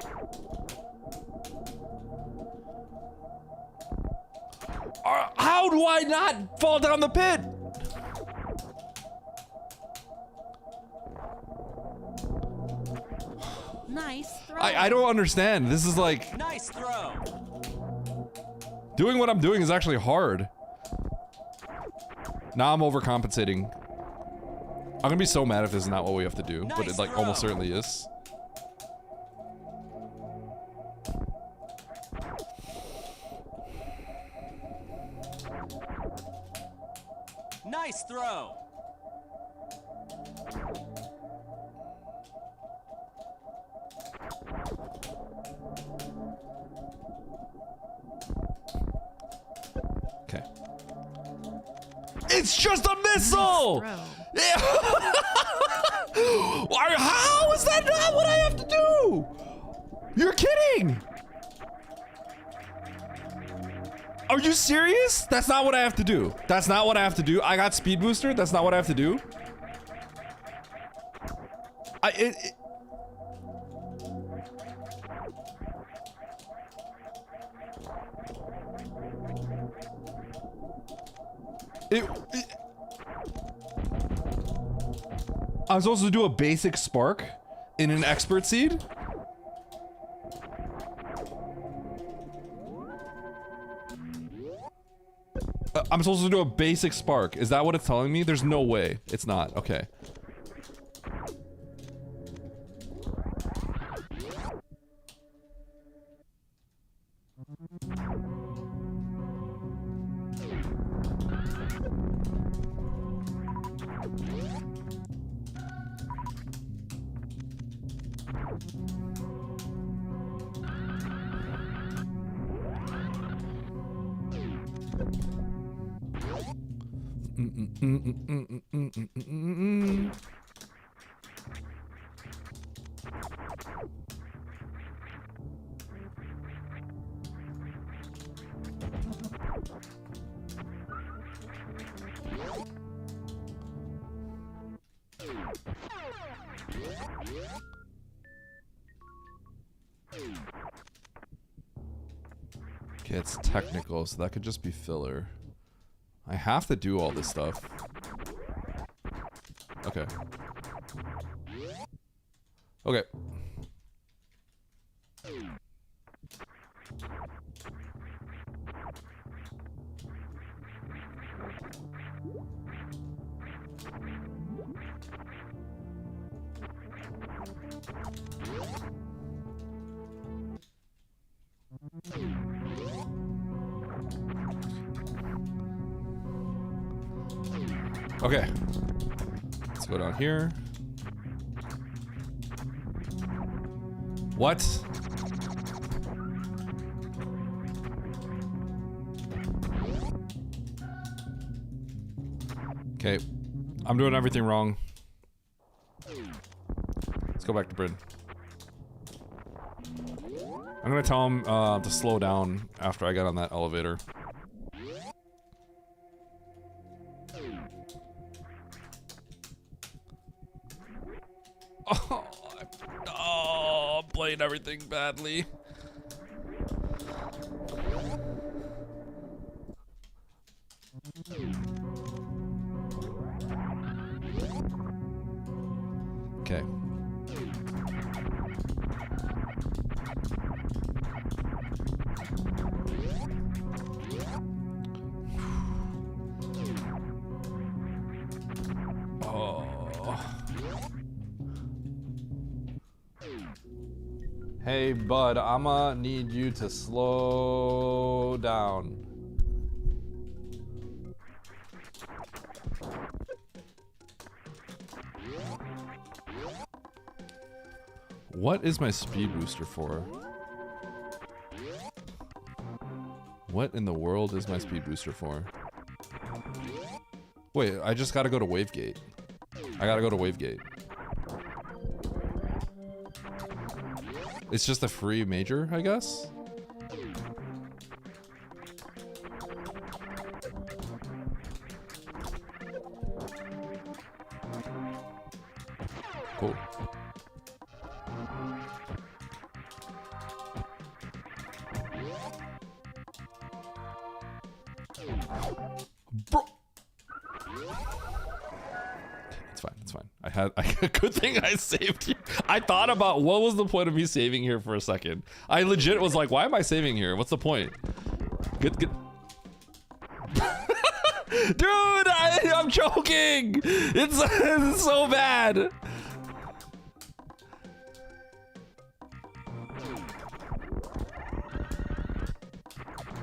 How do I not fall down the pit? Nice throw. I don't understand. This is like... Nice throw. Doing what I'm doing is actually hard. Now I'm overcompensating. I'm gonna be so mad if this is not what we have to do, but it like almost certainly is. Nice throw. Okay. It's just a missile! Throw. How is that not what I have to do? You're kidding! Are you serious? That's not what I have to do. That's not what I have to do. I got speed booster. That's not what I have to do. I'm supposed to do a basic spark in an expert seed? I'm supposed to do a basic spark. Is that what it's telling me? There's no way. It's not. Okay. Okay, it's technical, so that could just be filler. I have to do all this stuff. Okay. Okay. Okay. Let's go down here. What? Okay. I'm doing everything wrong. Let's go back to Bryn. I'm gonna tell him to slow down after I get on that elevator. Oh, I'm playing everything badly. Okay. Hey, bud, I'ma need you to slow down. What is my speed booster for? What in the world is my speed booster for? Wait, I just gotta go to Wavegate. I gotta go to Wavegate. It's just a free major, I guess? Bro. It's fine. It's fine. Good thing I saved here. I thought about what was the point of me saving here for a second. I legit was like, why am I saving here? What's the point? Good. Dude, I'm choking. It's so bad.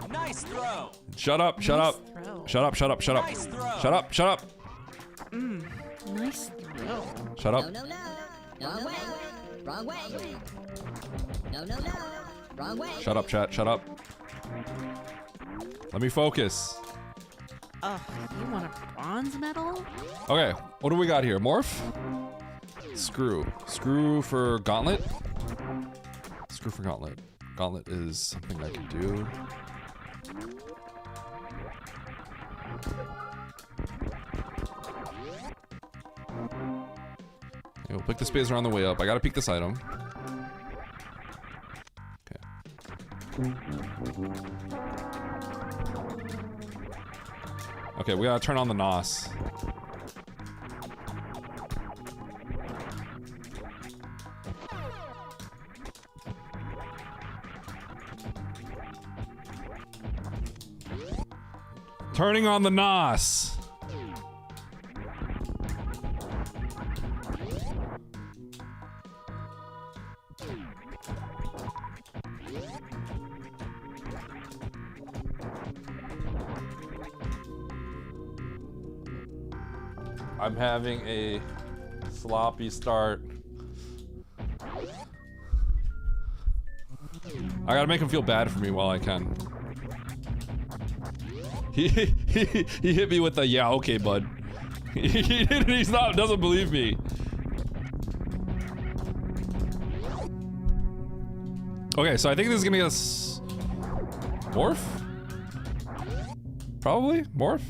Nice throw. Shut up. Shut up. Throw. Shut up. Shut up. Shut up. Nice throw. Shut up. Shut up. Nice throw. Shut up. No, wrong way, wrong way. No, wrong way. Shut up, chat. Shut up. Let me focus. Oh, you want a bronze medal? Okay, what do we got here? Morph? Screw. Screw for gauntlet? Screw for gauntlet. Gauntlet is something I can do. Okay, we'll pick the space around the way up. I gotta pick this item. Okay. Okay, we gotta turn on the NOS. Turning on the NOS. I'm having a sloppy start. I gotta make him feel bad for me while I can. He hit me with the yeah, okay, bud. Doesn't believe me. Okay, so I think this is gonna get us morph? Probably morph?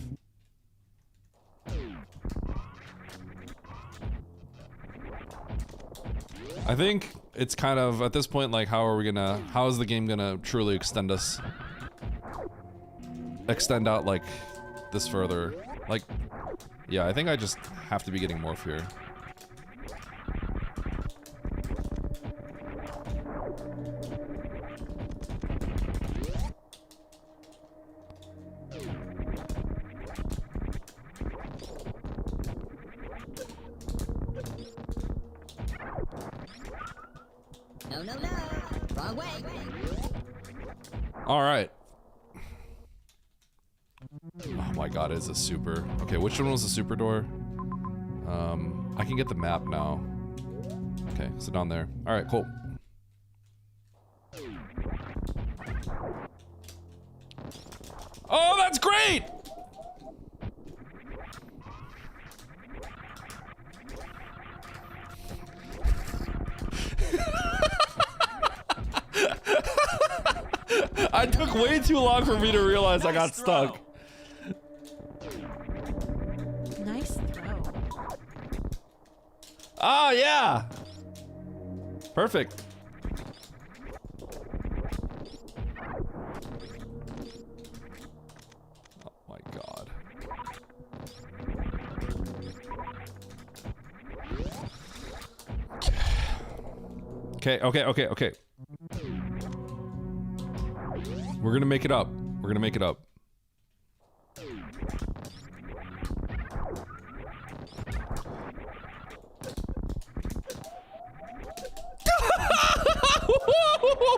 I think it's kind of at this point like how is the game gonna truly extend out like this further? Like, yeah, I think I just have to be getting morph here. No, wrong way. All right. Oh my god, it's a super. Okay, which one was the super door? I can get the map now. Okay, so down there. All right, cool. Oh, that's great! I took way too long for me to realize I got stuck. Nice throw. Oh, yeah. Perfect. Oh my god. Okay. We're gonna make it up. We're gonna make it up.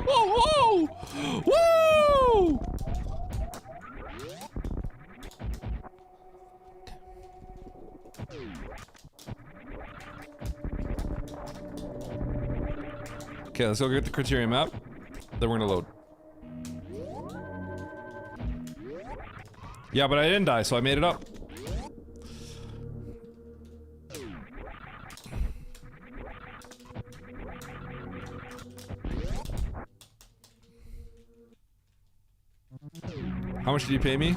Whoa! Woo! Okay, let's go get the criteria map. Then we're gonna load. Yeah, but I didn't die, so I made it up. How much did you pay me?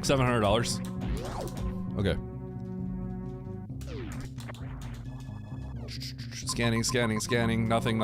$700. Okay. Scanning. Nothing.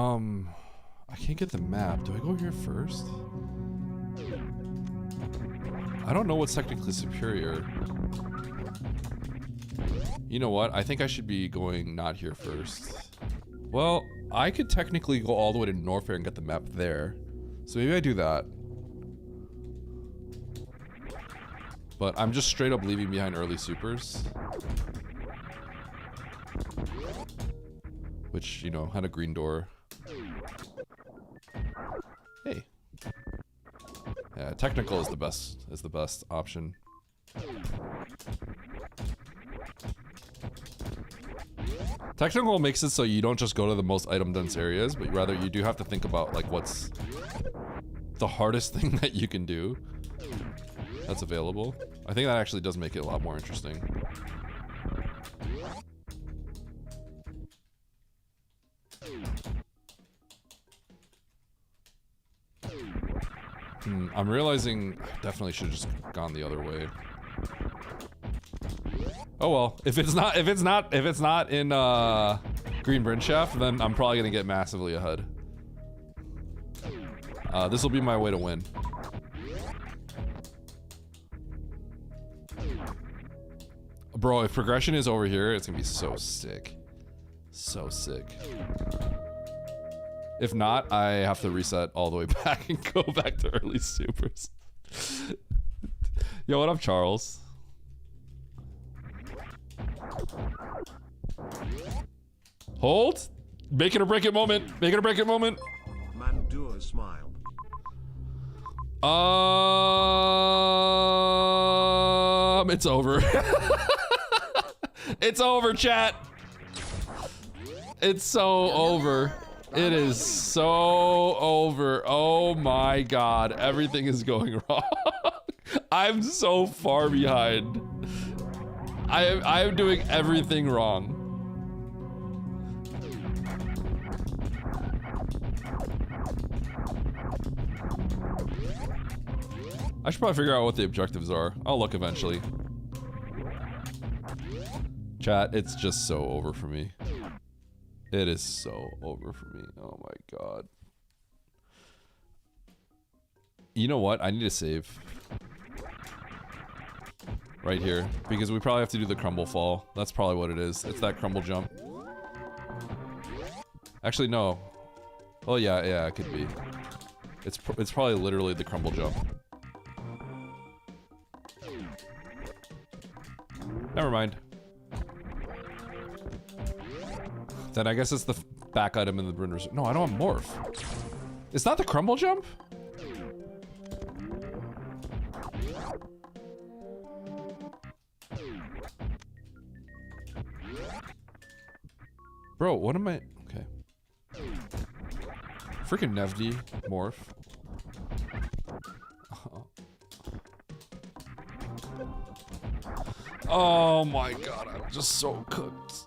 I can't get the map. Do I go here first? I don't know what's technically superior. You know what? I think I should be going not here first. Well, I could technically go all the way to Norfair and get the map there. So maybe I do that. But I'm just straight up leaving behind early supers. Which, you know, had a green door. Hey. Yeah, technical is the best option. Technical makes it so you don't just go to the most item dense areas, but rather you do have to think about like what's the hardest thing that you can do that's available. I think that actually does make it a lot more interesting. I'm realizing I definitely should have just gone the other way. Oh well, if it's not in Green Bryn Shaft, then I'm probably gonna get massively ahead. This will be my way to win. Bro, if progression is over here, it's gonna be so sick. So sick. If not, I have to reset all the way back and go back to early supers. Yo, what up, Charles? Hold. Make it or break it moment. Make it or break it moment. Mandua smile. It's over. It's over, chat. It's so over. It is so over. Oh my god. Everything is going wrong. I'm so far behind. I am doing everything wrong. I should probably figure out what the objectives are. I'll look eventually. Chat, it's just so over for me. It is so over for me. Oh my god. You know what? I need to save. Right here. Because we probably have to do the crumble fall. That's probably what it is. It's that crumble jump. Actually, no. Oh yeah, it could be. It's probably literally the crumble jump. Never mind. Then I guess it's the back item in the Bryn Reserve. No, I don't want morph. It's not the crumble jump? Bro, what am I? Okay. Freaking Nevdi morph. Oh my god, I'm just so cooked.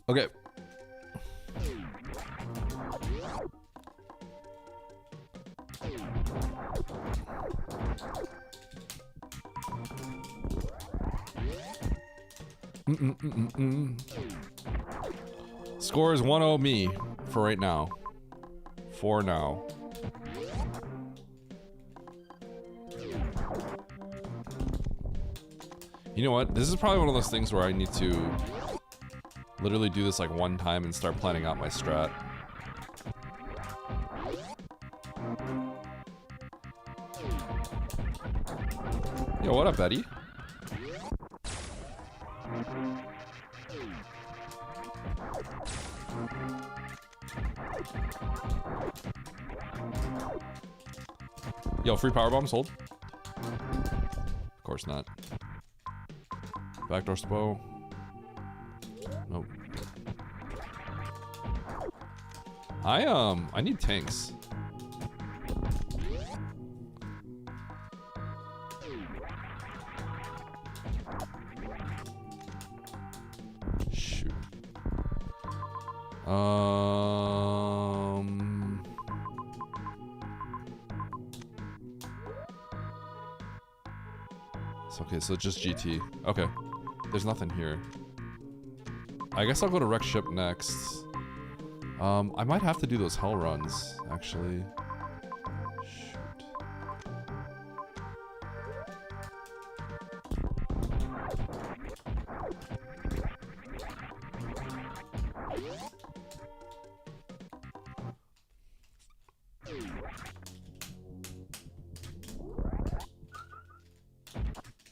Okay. Score is 1-0 me for right now. For now. You know what? This is probably one of those things where I need to literally do this like one time and start planning out my strat. Yo, what up, Betty? Yo, free power bombs, hold. Of course not. Backdoor Spo. Nope. I need tanks. It's okay, so just GT. Okay. There's nothing here. I guess I'll go to Wreck Ship next. I might have to do those hell runs, actually. Shoot.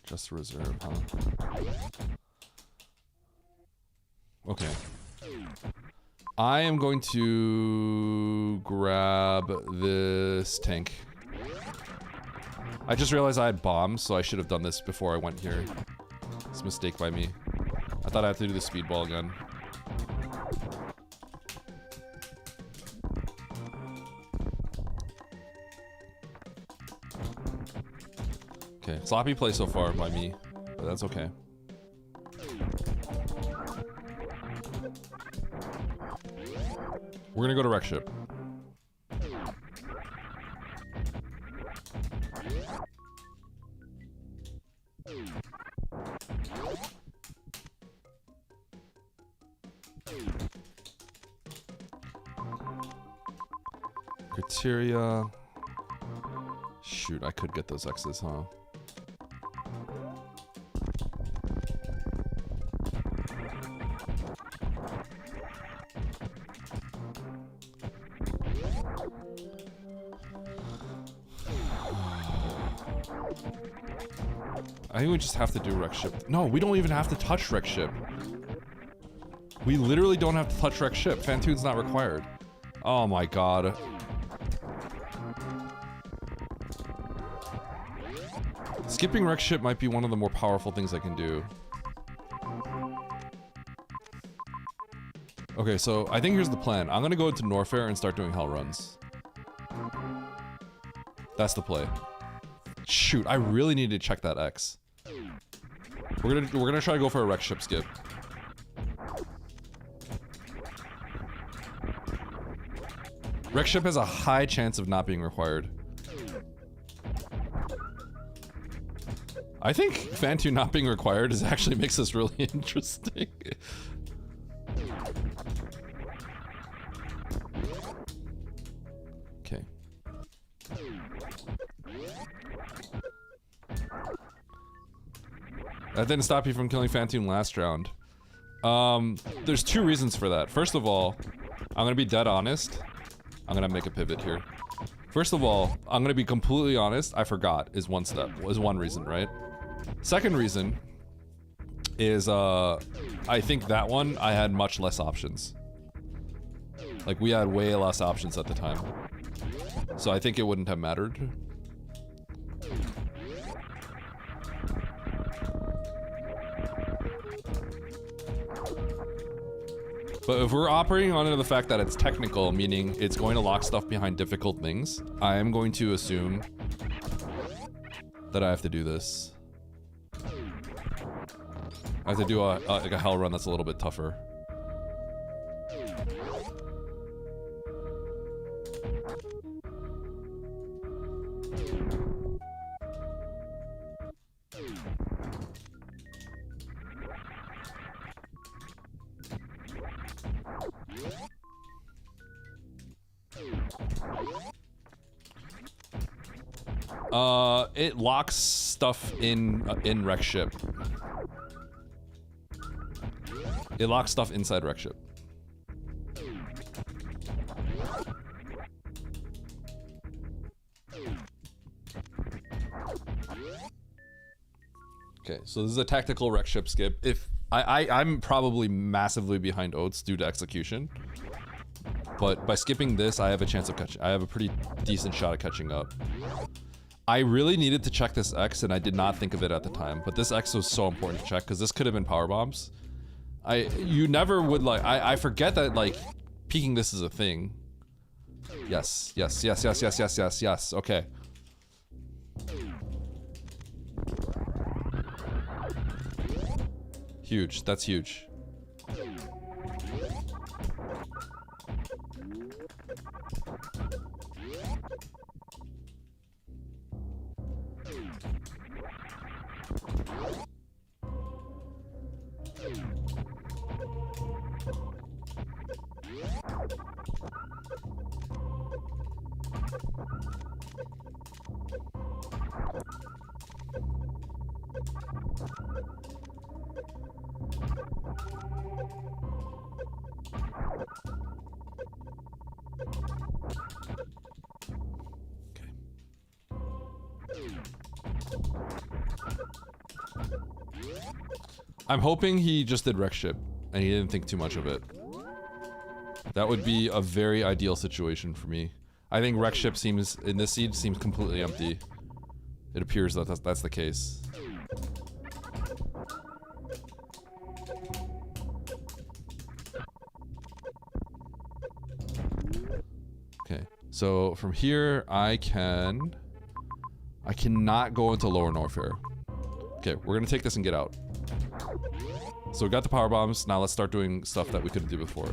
Just reserve, huh? Okay. I am going to grab this tank. I just realized I had bombs, so I should have done this before I went here. It's a mistake by me. I thought I had to do the speedball again. Okay, sloppy play so far by me, but that's okay. We're gonna go to Wreck Ship. Criteria. Shoot, I could get those X's, huh? I think we just have to do Wreck Ship. No, we don't even have to touch Wreck Ship. We literally don't have to touch Wreck Ship. Fantoon's not required. Oh my god. Skipping Wreck Ship might be one of the more powerful things I can do. Okay, so I think here's the plan. I'm gonna go into Norfair and start doing hell runs. That's the play. Shoot, I really need to check that X. We're gonna try to go for a Wreck Ship skip. Wreck Ship has a high chance of not being required. I think Fantoon not being required is actually makes this really interesting. Okay. That didn't stop you from killing Fantoon last round. There's two reasons for that. First of all, I'm gonna be dead honest. I'm gonna make a pivot here. First of all, I'm gonna be completely honest. I forgot is one reason, right? Second reason is I think that one I had much less options. Like we had way less options at the time. So I think it wouldn't have mattered. But if we're operating under the fact that it's technical, meaning it's going to lock stuff behind difficult things, I am going to assume that I have to do this. I have to do like a hell run that's a little bit tougher. It locks stuff in Wreck Ship. It locks stuff inside Wreck Ship. Okay, so this is a tactical Wreck Ship skip. If I'm probably massively behind Oats due to execution. But by skipping this, I have a chance of catching. I have a pretty decent shot at catching up. I really needed to check this X, and I did not think of it at the time. But this X was so important to check because this could have been power bombs. You never would like. I forget that like peeking this is a thing. Yes, yes, yes, yes, yes, yes, yes, yes. Okay. Huge. That's huge. I'm hoping he just did wreck ship and he didn't think too much of it. That would be a very ideal situation for me. I think wreck ship seems, in this seed, seems completely empty. It appears that that's the case. Okay, so from here I cannot go into lower Norfair. Okay, we're gonna take this and get out. So we got the power bombs, now let's start doing stuff that we couldn't do before.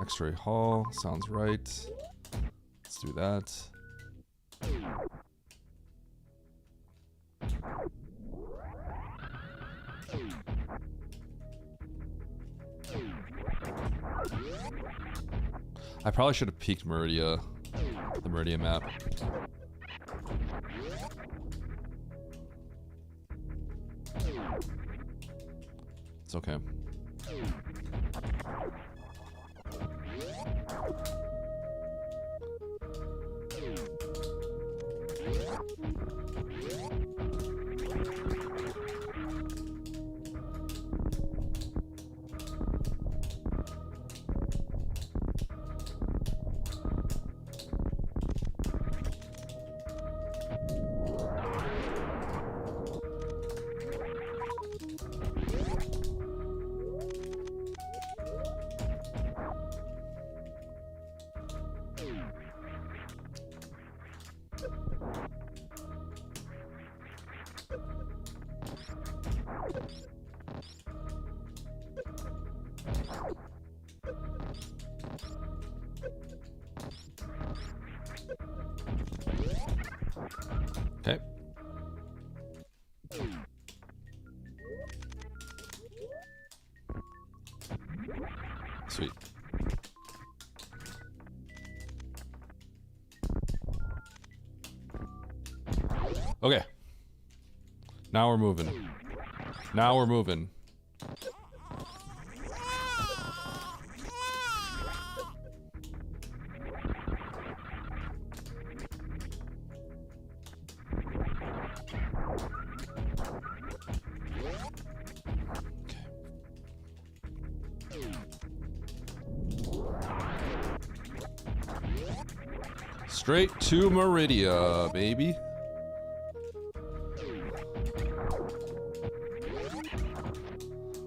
X-ray hall, sounds right. Let's do that. I probably should have peeked Meridia, the Meridia map. It's okay. Okay. Sweet. Okay. Now we're moving. Now we're moving. Straight to Meridia, baby.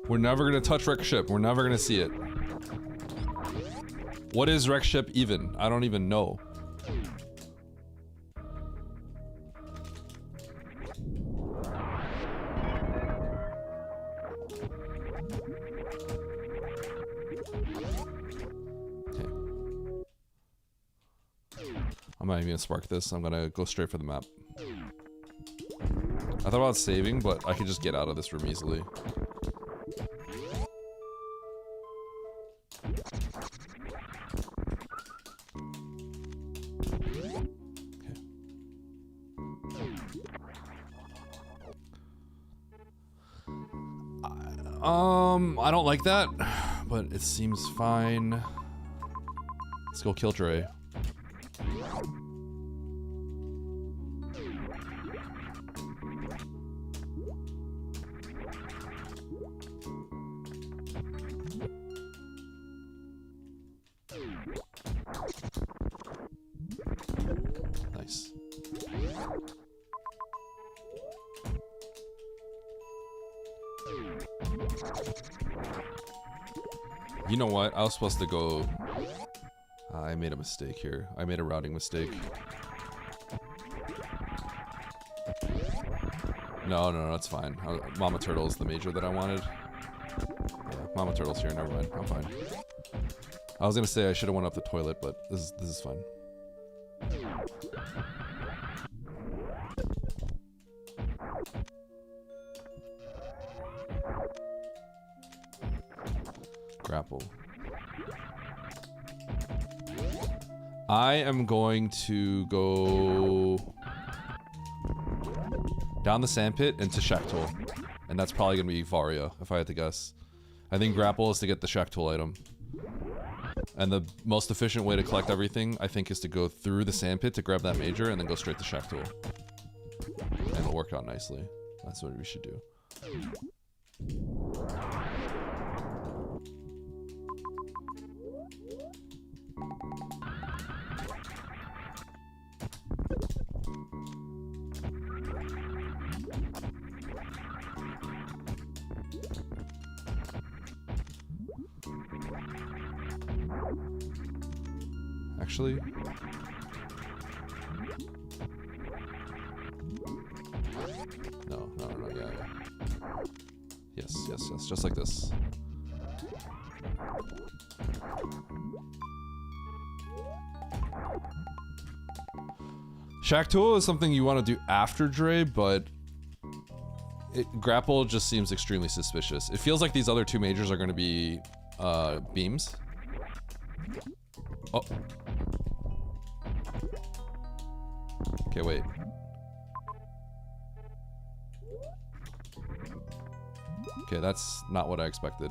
We're never gonna touch wreck ship. We're never gonna see it. What is wreck ship even? I don't even know. I'm not even gonna spark this. I'm gonna go straight for the map. I thought about saving, but I could just get out of this room easily. I don't like that, but it seems fine. Let's go kill Dre. Nice. You know what? I was supposed to go... I made a mistake here. I made a routing mistake. No, that's fine. Mama Turtle's the major that I wanted. Yeah, Mama Turtle's here. Never mind. I'm fine. I was gonna say I should have went up the toilet, but this is fine. Grapple. I am going to go down the sandpit into Shack Tool. And that's probably gonna be Varia, if I had to guess. I think grapple is to get the Shack Tool item. And the most efficient way to collect everything, I think, is to go through the sandpit to grab that major and then go straight to Shack Tool. And it'll work out nicely. That's what we should do. Actually, no, yeah. Yes, just like this. Shack Tool is something you want to do after Dre, but grapple just seems extremely suspicious. It feels like these other two majors are going to be beams. Oh. Okay, wait. Okay, that's not what I expected.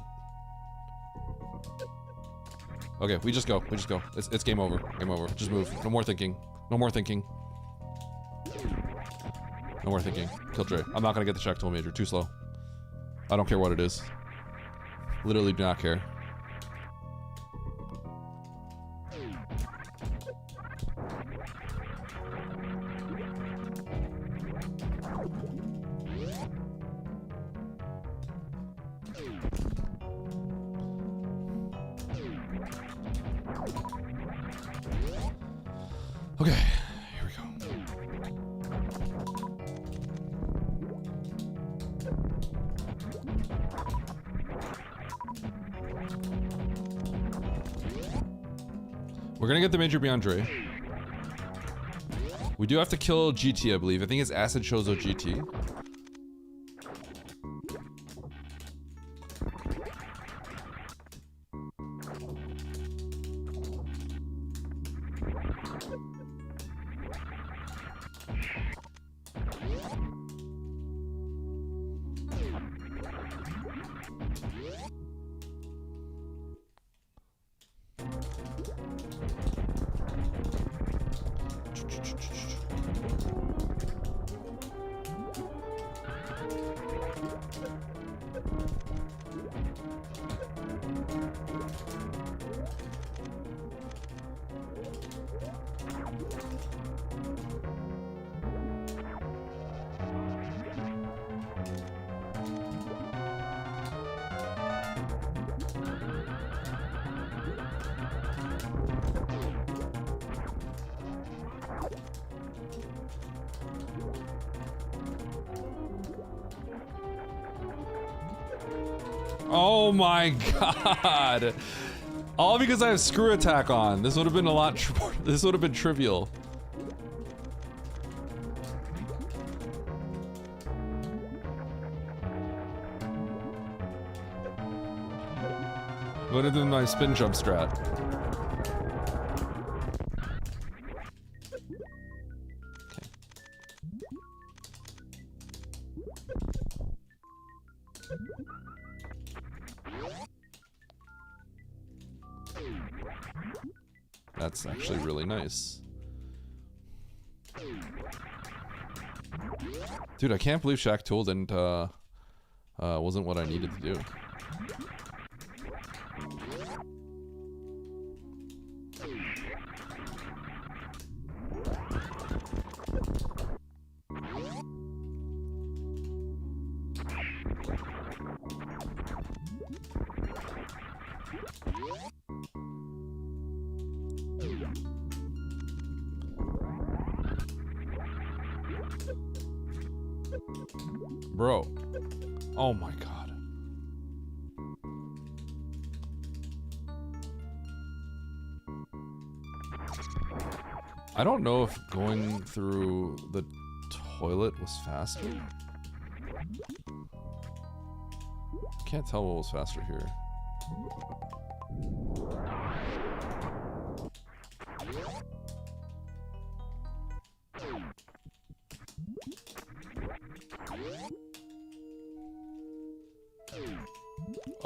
Okay, we just go. It's game over. Game over. Just move. No more thinking. No more thinking. No more thinking. Kill Dre. I'm not gonna get the Shack Tool major. Too slow. I don't care what it is. Literally do not care. Okay, here we go. We're gonna get the major beyond Dre. We do have to kill GT, I believe. I think it's Acid Chozo GT. Oh my god! All because I have screw attack on. This would have been a lot. This would have been trivial. Would have been my spin jump strat. That's actually really nice. Dude, I can't believe Shack Tool didn't, wasn't what I needed to do. Bro. Oh my god. I don't know if going through the toilet was faster. Can't tell what was faster here.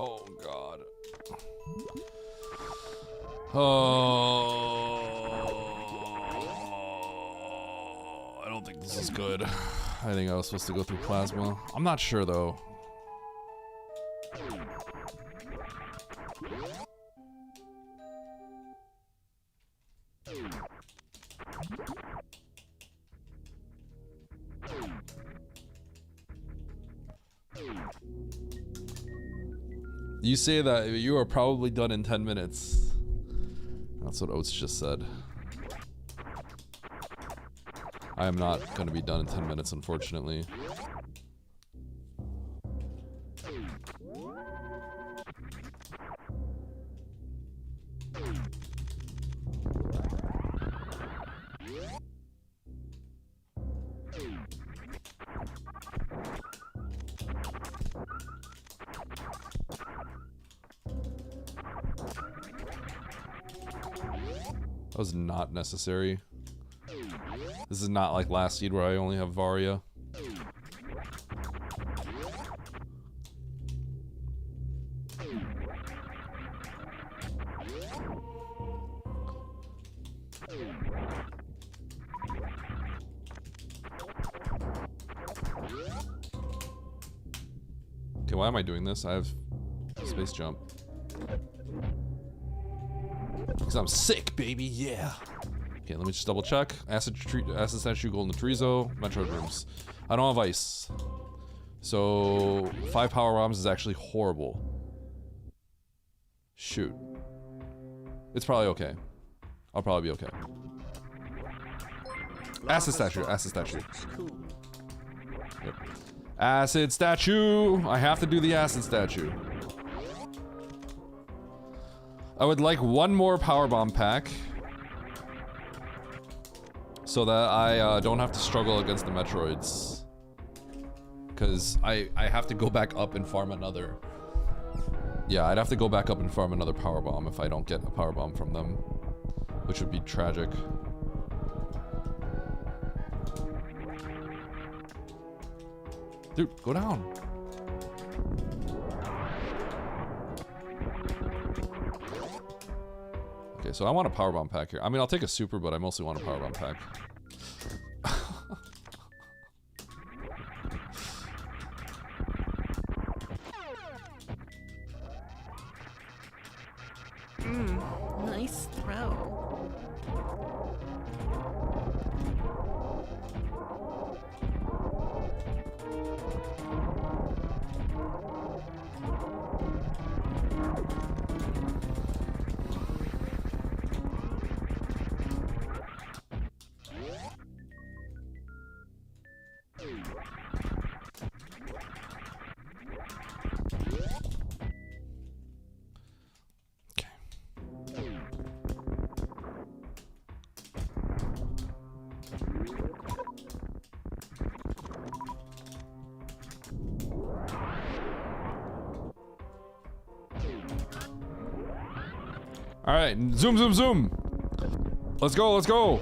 Oh god. Oh, I don't think this is good. I think I was supposed to go through plasma. I'm not sure though. You say that you are probably done in 10 minutes. That's what Oats just said. I am not going to be done in 10 minutes, unfortunately. That was not necessary. This is not like last seed where I only have Varia. Okay, why am I doing this? I have space jump. Because I'm sick, baby, yeah. Okay, let me just double check. Acid Statue, Golden Trezo, Metroid Rooms. I don't have ice. So, 5 power bombs is actually horrible. Shoot. It's probably okay. I'll probably be okay. Acid Statue, Acid Statue. Yep. Acid Statue! I have to do the Acid Statue. I would like one more power bomb pack. So that I don't have to struggle against the Metroids. Because I have to go back up and farm another. Yeah, I'd have to go back up and farm another power bomb if I don't get a power bomb from them. Which would be tragic. Dude, go down. Okay, so I want a power bomb pack here. I mean, I'll take a super, but I mostly want a power bomb pack. Nice throw. All right, zoom, zoom, zoom. Let's go, let's go.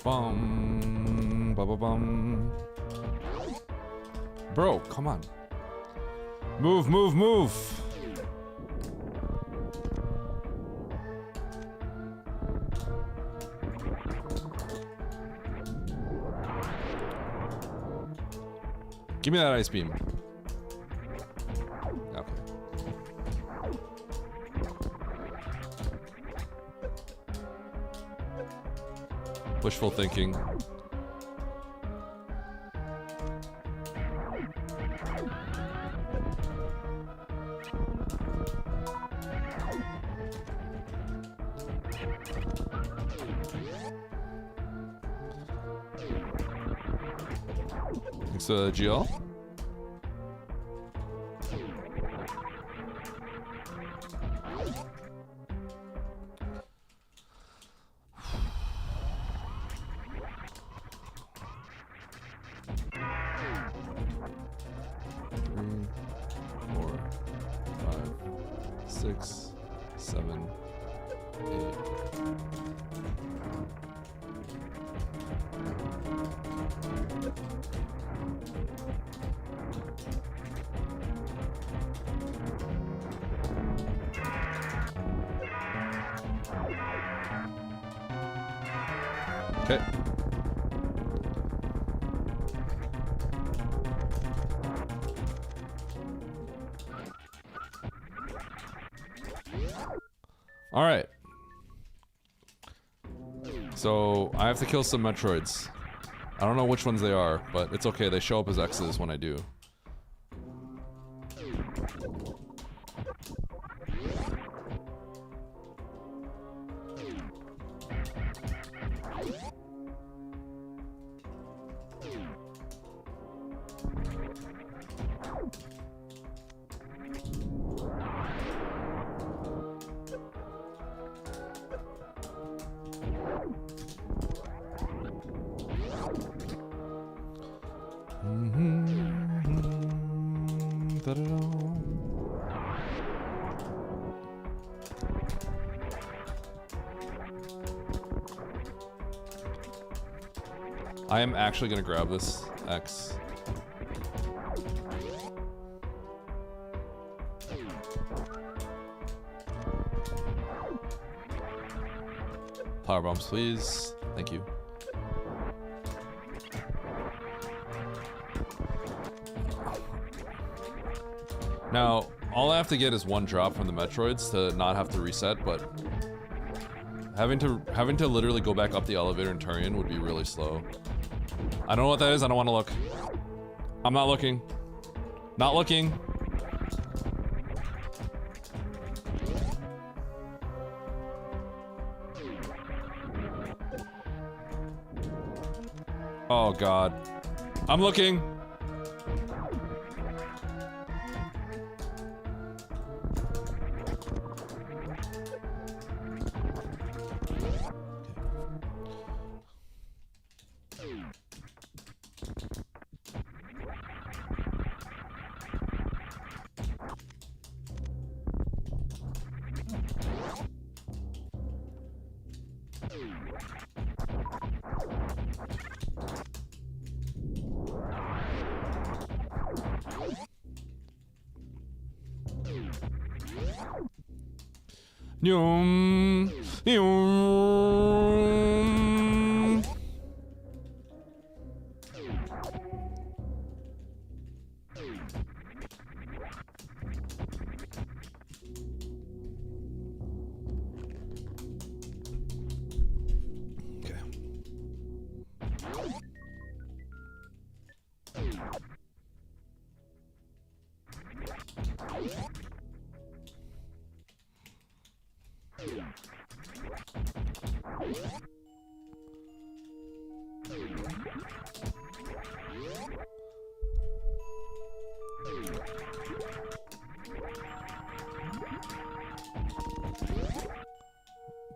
Bum, ba ba bum. Bro, come on. Move, move, move. Give me that ice beam. Okay. Wishful thinking. Thanks, GL. Six, seven, eight. Okay. All right. So I have to kill some Metroids. I don't know which ones they are, but it's okay. They show up as X's when I do. I am actually gonna grab this X. Power bombs, please. Thank you. Now, all I have to get is one drop from the Metroids to not have to reset, but having to literally go back up the elevator in Turian would be really slow. I don't know what that is. I don't want to look. I'm not looking. Not looking. Oh God. I'm looking. Yum, yum. Okay.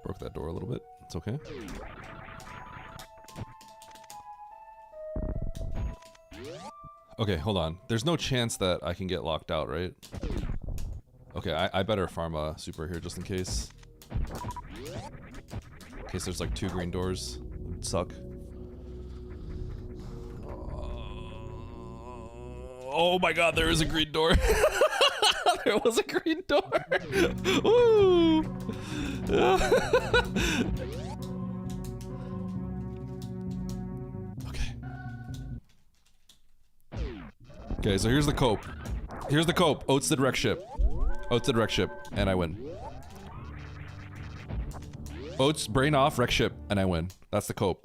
Broke that door a little bit. It's okay. Okay, hold on. There's no chance that I can get locked out, right? Okay, I better farm a super here just in case. In case there's like 2 green doors. It would suck. Oh my God, there is a green door. There was a green door. Woo! Okay. Okay, so here's the cope. Here's the cope. Oats did wreck ship. Oats did wreck ship, and I win. Oats, brain off, wreck ship, and I win. That's the cope.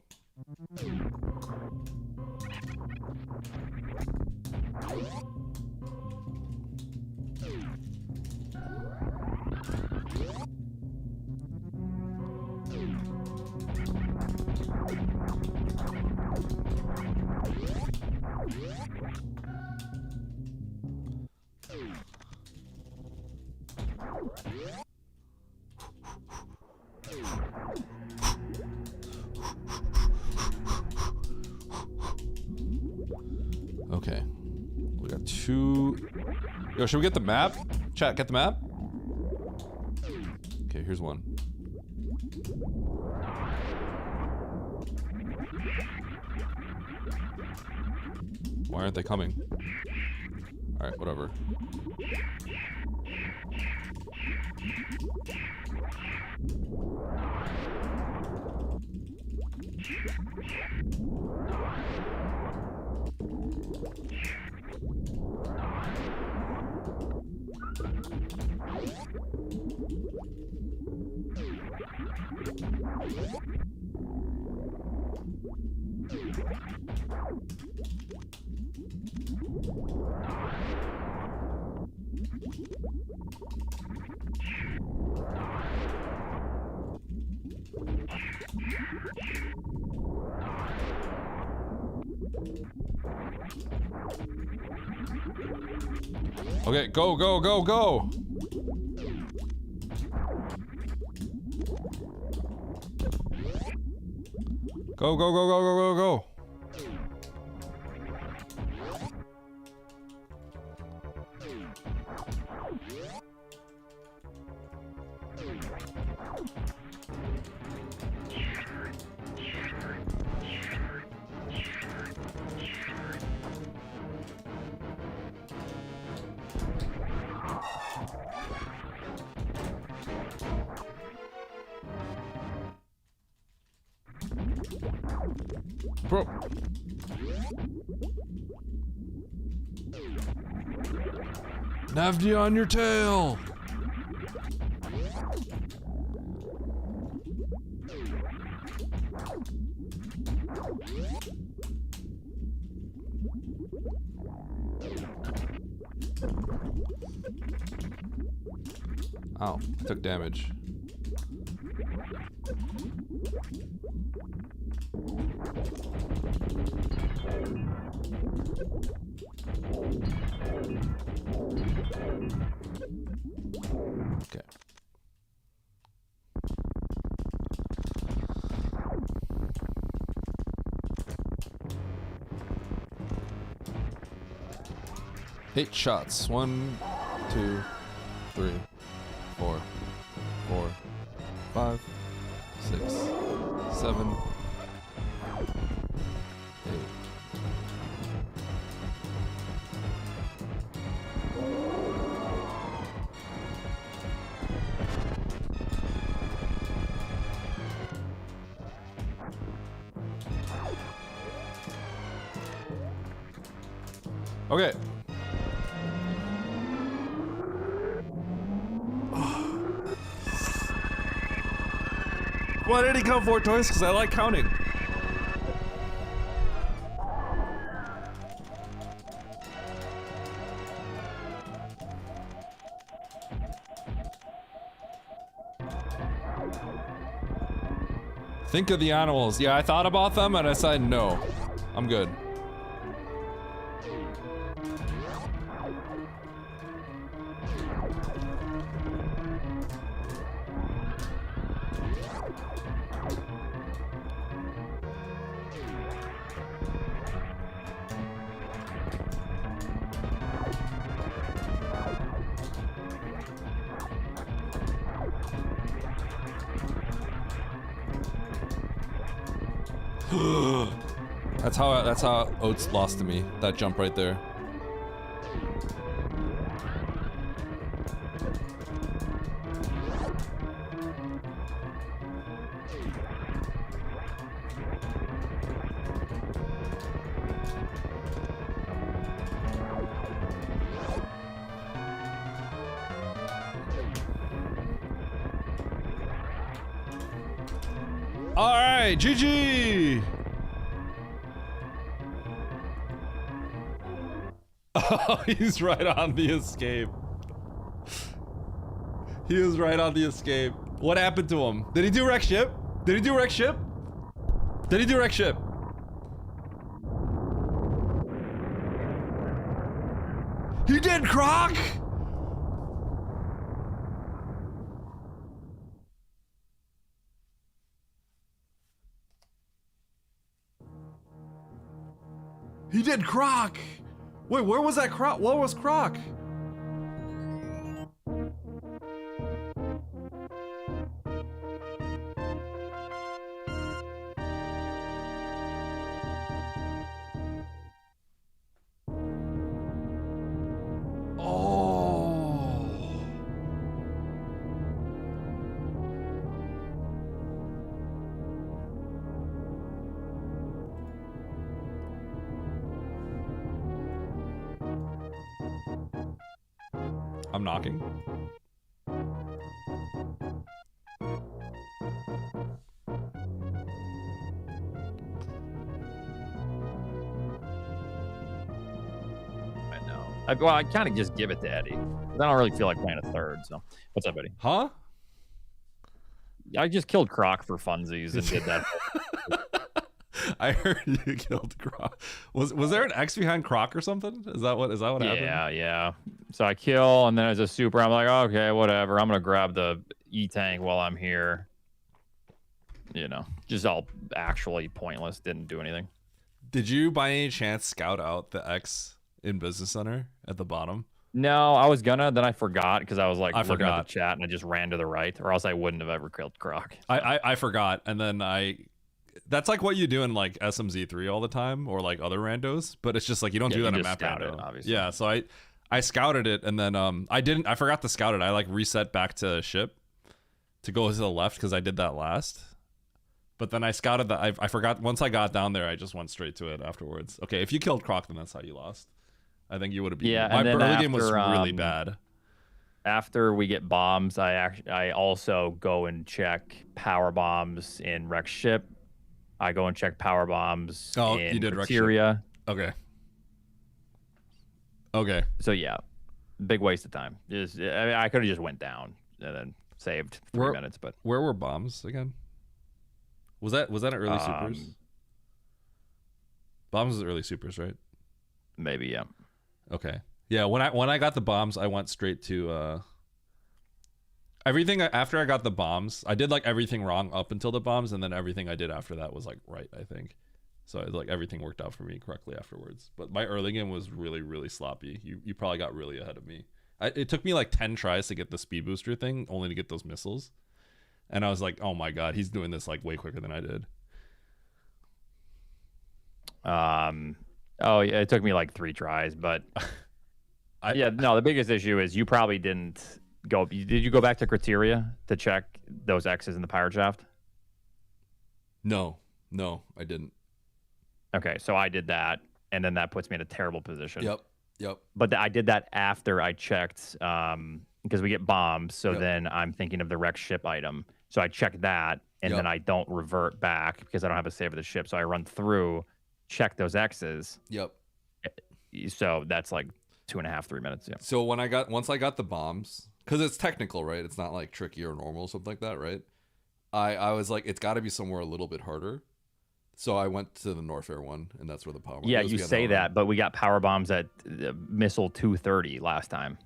Okay. We got 2. Yo, should we get the map? Chat, get the map? Okay, here's one. Why aren't they coming? Alright, whatever. Okay, go, go, go, go! Go, go, go, go, go, go, go! Bro. Navdi on your tail. Ow, I took damage. Okay. Eight shots. 1, 2, 3, 4, 4, 5, 6, 7, 8. Okay. Why did he count 4 toys? Because I like counting. Think of the animals. Yeah, I thought about them and I said no. I'm good. That's how Oats lost to me. That jump right there. All right, GG. Oh, he's right on the escape. He was right on the escape. What happened to him? Did he do wreck ship? Did he do wreck ship? Did he do wreck ship? He did, Croc! He did, Croc! Wait, where was that Croc? What was Croc? I'm knocking. I know. Well, I kind of just give it to Eddie. I don't really feel like playing a third. So, what's up, Eddie? Huh? I just killed Croc for funsies and did that. I heard you killed Croc. Was there an X behind Croc or something? Is that what happened? Yeah. So I kill, and then as a super, I'm like, okay, whatever. I'm gonna grab the E-tank while I'm here. You know, just all actually pointless. Didn't do anything. Did you by any chance scout out the X in Business Center at the bottom? No, I was gonna, then I forgot because I was like looking forgot. at the chat and I just ran to the right, or else I wouldn't have ever killed Croc. I forgot, and then that's like what you do in like SMZ3 all the time, or like other randos, but it's just like you don't do that in map rando. Obviously. Yeah, so I scouted it, and then I forgot to scout it. I like reset back to ship to go to the left because I did that last. But then I scouted that. I forgot. Once I got down there, I just went straight to it afterwards. Okay, if you killed Croc, then that's how you lost. I think you would have beaten. Yeah, My and then early game was really after, bad. After we get bombs, I also go and check power bombs in Rex ship. I go and check power bombs in you did Rex ship. Criteria. Okay. So yeah, big waste of time. I could have just went down and then saved 3 minutes. But where were bombs again? Was that an early supers? Bombs was early supers, right? Maybe, yeah. Okay. Yeah, when I got the bombs, I went straight to everything after I got the bombs. I did like everything wrong up until the bombs, and then everything I did after that was like right, I think. So like everything worked out for me correctly afterwards. But my early game was really, really sloppy. You probably got really ahead of me. It took me like 10 tries to get the speed booster thing, only to get those missiles. And I was like, oh my god, he's doing this like way quicker than I did. Oh yeah, it took me like 3 tries, but the biggest issue is you probably didn't go. Did you go back to Criteria to check those X's in the pirate shaft? No, I didn't. Okay, so I did that, and then that puts me in a terrible position. Yep. But I did that after I checked, because we get bombs. So then I'm thinking of the Rex ship item. So I check that, and then I don't revert back because I don't have a save of the ship. So I run through, check those X's. Yep. So that's like 2.5, 3 minutes. Yeah. So once I got the bombs, because it's technical, right? It's not like tricky or normal or something like that, right? I was like, it's got to be somewhere a little bit harder. So I went to the Norfair one, and that's where the power. Yeah, you say that, but we got power bombs at missile 230 last time,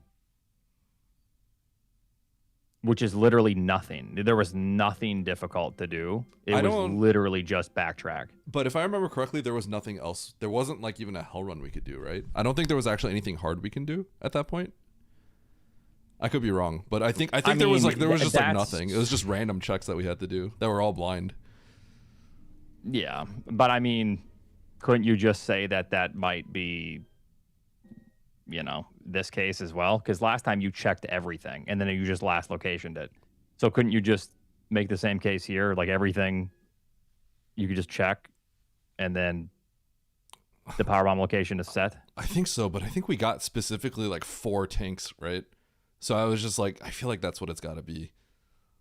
which is literally nothing. There was nothing difficult to do. It was literally just backtrack. But if I remember correctly, there was nothing else. There wasn't like even a hell run we could do, right? I don't think there was actually anything hard we can do at that point. I could be wrong, but I think there was just like nothing. It was just random checks that we had to do that were all blind. Yeah, but I mean, couldn't you just say that might be, this case as well? Because last time you checked everything, and then you just last locationed it. So couldn't you just make the same case here? Like everything, you could just check, and then the powerbomb location is set? I think so, but I think we got specifically like 4 tanks, right? So I was just like, I feel like that's what it's got to be.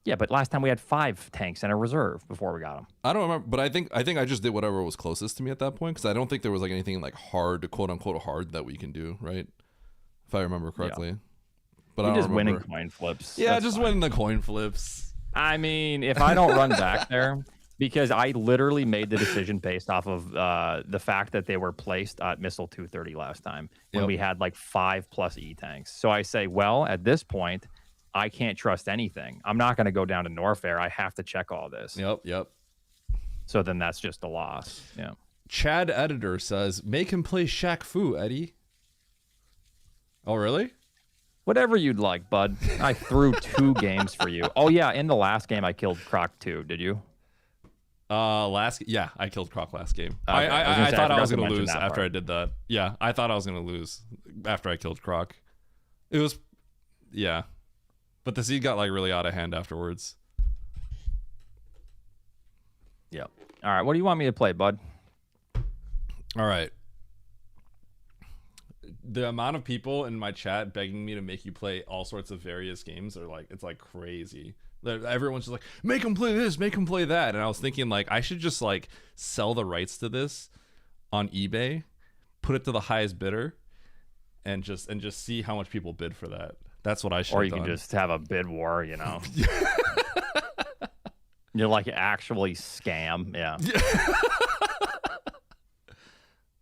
Yeah, but last time we had 5 tanks and a reserve before we got them. I don't remember, but I think I just did whatever was closest to me at that point, because I don't think there was like anything like hard, quote unquote hard, that we can do, right? If I remember correctly. Yeah. But I don't just remember. Winning coin flips. Yeah, just winning the coin flips. I mean, if I don't run back there, because I literally made the decision based off of the fact that they were placed at missile 230 last time when we had like 5+ E-tanks. So I say, well, at this point, I can't trust anything. I'm not going to go down to Norfair. I have to check all this. Yep. So then that's just a loss. Yeah. Chad Editor says, make him play Shaq Fu, Eddie. Oh, really? Whatever you'd like, bud. I threw 2 games for you. Oh yeah, in the last game I killed Croc too. Did you? Yeah, I killed Croc last game. Okay, I thought I was gonna mention lose that after part. I did that. Yeah, I thought I was gonna lose after I killed Croc. It was, yeah, but the seed got like really out of hand afterwards. Yep. All right. What do you want me to play, bud? All right. The amount of people in my chat begging me to make you play all sorts of various games are like, it's like crazy. Everyone's just like, make him play this, make him play that. And I was thinking like, I should just like sell the rights to this on eBay, put it to the highest bidder, and just see how much people bid for that. That's what I should. Or you can just have a bid war, you know. You're like actually scam, yeah.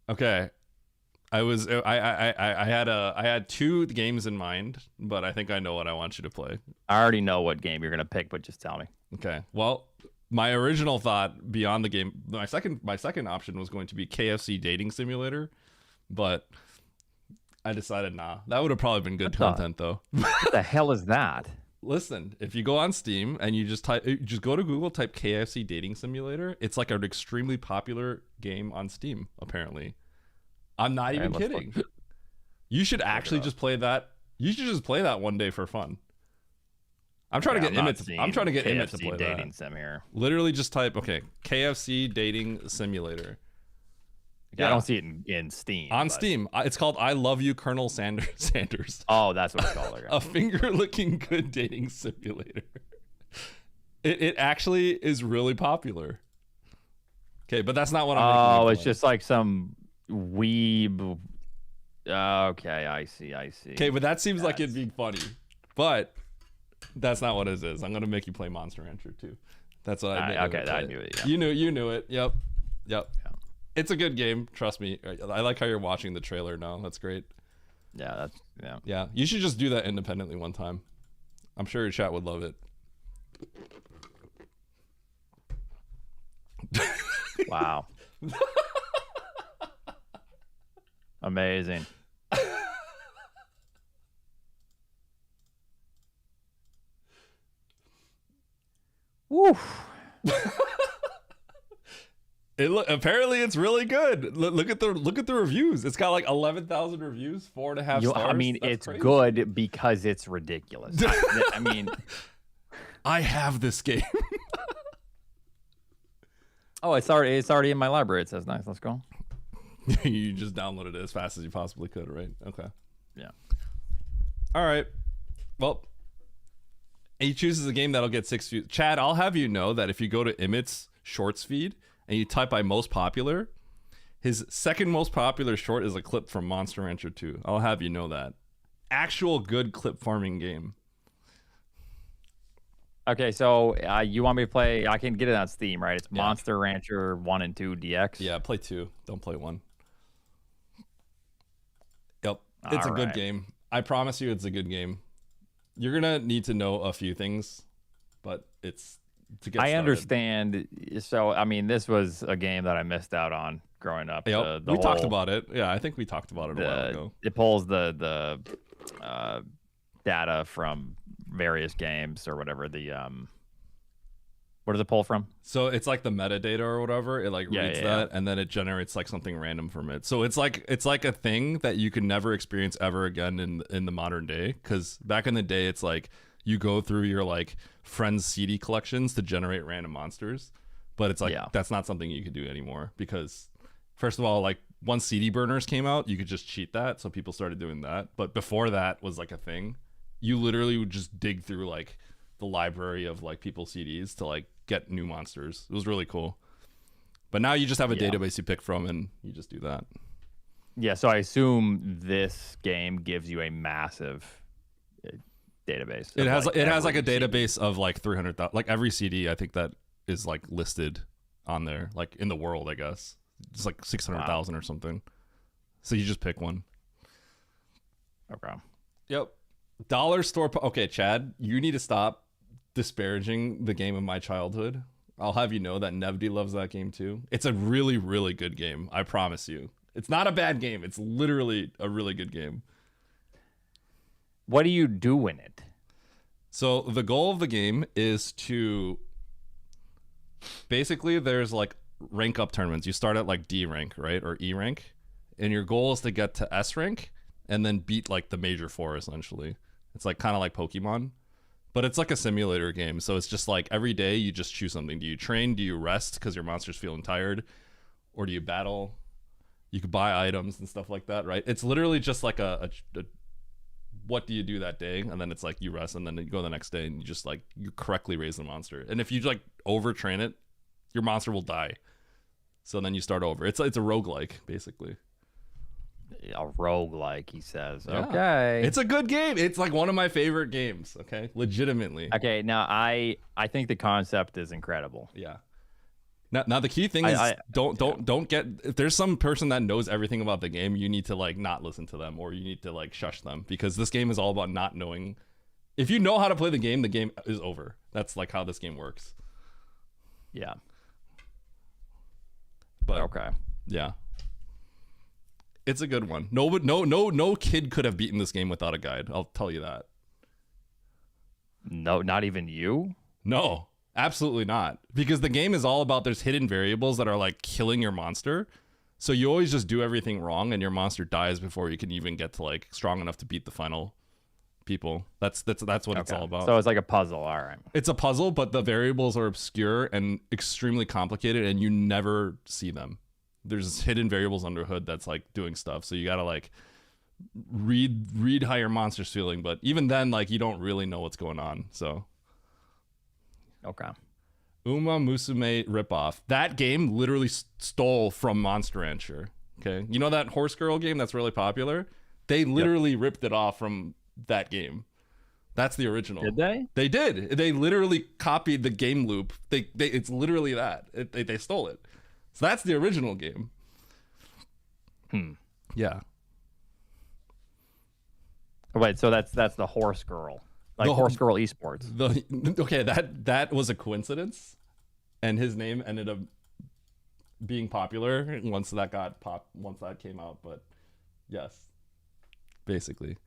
Okay. I had 2 games in mind, but I think I know what I want you to play. I already know what game you're gonna pick, but just tell me. Okay. Well, my original thought beyond the game, my second option was going to be KFC Dating Simulator, but I decided nah. That would have probably been good content though. What the hell is that? Listen, if you go on Steam and you just go to Google, type KFC Dating Simulator, it's like an extremely popular game on Steam, apparently. I'm not even kidding. You should actually just play that. You should just play that one day for fun. I'm trying to get Emmett. I'm trying to get Emmett to play dating that. sim here. Literally, just type KFC Dating Simulator. Yeah. I don't see it in Steam. On Steam, it's called "I Love You, Colonel Sanders." Oh, that's what it's called. A finger-licking good dating simulator. It actually is really popular. Okay, but that's not what I'm. Oh, it's just like some weeb. Okay, I see. Okay, but that seems like it'd be funny. But that's not what it is. I'm gonna make you play Monster Rancher too. That's what I did. Okay, I knew it. Yeah. You knew it. Yep. Yeah. It's a good game. Trust me. I like how you're watching the trailer now. That's great. Yeah, Yeah. You should just do that independently one time. I'm sure your chat would love it. Wow. Amazing. Woof. Apparently it's really good. Look at the reviews. It's got like 11,000 reviews, 4.5 stars. I mean, That's it's crazy. good because it's ridiculous. I mean, I have this game. oh, it's already in my library. It says nice. Let's go. You just downloaded it as fast as you possibly could, right? Okay. Yeah. All right. Well, he chooses a game that'll get 6 views. Chad, I'll have you know that if you go to Emmett's shorts feed and you type by most popular, his second most popular short is a clip from Monster Rancher 2. I'll have you know that. Actual good clip farming game. Okay, so you want me to play? I can get it on Steam, right? It's Monster Rancher 1 and 2 DX. Yeah, play 2. Don't play 1. Yep. It's a good game. I promise you it's a good game. You're going to need to know a few things, but it's to get started. I understand. So, I mean, this was a game that I missed out on growing up. Yep. We talked about it. Yeah, I think we talked about it a while ago. It pulls the data from various games or whatever. What does it pull from? So it's like the metadata or whatever. It like reads that and then it generates like something random from it. So it's like a thing that you can never experience ever again in the modern day. Because back in the day, it's like you go through your like friends' CD collections to generate random monsters, but it's like that's not something you could do anymore because first of all, like once CD burners came out, you could just cheat that. So people started doing that. But before that was like a thing. You literally would just dig through like the library of like people's CDs to like get new monsters. It was really cool. But now you just have a database you pick from and you just do that. Yeah, so I assume this game gives you a massive database. It has like a database of like 300,000, like every CD I think that is like listed on there, like in the world, I guess. It's like 600,000 or something. So you just pick one. Okay. Yep. Dollar store. Okay, Chad, you need to stop disparaging the game of my childhood. I'll have you know that Nevdy loves that game too. It's a really, really good game. I promise you. It's not a bad game. It's literally a really good game. What do you do in it? So the goal of the game is to basically there's like rank up tournaments. You start at like D rank, right? Or E rank. And your goal is to get to S rank and then beat like the major four essentially. It's like kind of like Pokemon. But it's like a simulator game. So it's just like every day you just choose something. Do you train? Do you rest because your monster's feeling tired? Or do you battle? You could buy items and stuff like that, right? It's literally just like a what do you do that day? And then it's like you rest and then you go the next day and you just like you correctly raise the monster. And if you like overtrain it, your monster will die. So then you start over. It's a roguelike, basically. A roguelike, he says. Yeah. Okay. It's a good game. It's like one of my favorite games, okay? Legitimately. Okay, now I think the concept is incredible. Yeah. Now the key thing is don't get if there's some person that knows everything about the game, you need to like not listen to them or you need to like shush them because this game is all about not knowing. If you know how to play the game is over. That's like how this game works. Yeah. But okay. Yeah. It's a good one. No kid could have beaten this game without a guide. I'll tell you that. No, not even you? No. Absolutely not. Because the game is all about there's hidden variables that are like killing your monster. So you always just do everything wrong and your monster dies before you can even get to like strong enough to beat the final people. That's what it's all about. So it's like a puzzle, all right. It's a puzzle, but the variables are obscure and extremely complicated and you never see them. There's hidden variables under hood that's like doing stuff. So you got to like read how your monster's feeling, but even then like you don't really know what's going on. So okay. Uma Musume ripoff. That game literally stole from Monster Rancher. Okay. You know that horse girl game that's really popular? They literally ripped it off from that game. That's the original. Did they? They did. They literally copied the game loop. It's literally that. They stole it. So that's the original game. Yeah. Wait, so that's the horse girl. Like horse girl esports. Okay, that was a coincidence, and his name ended up being popular once that came out. But yes, basically,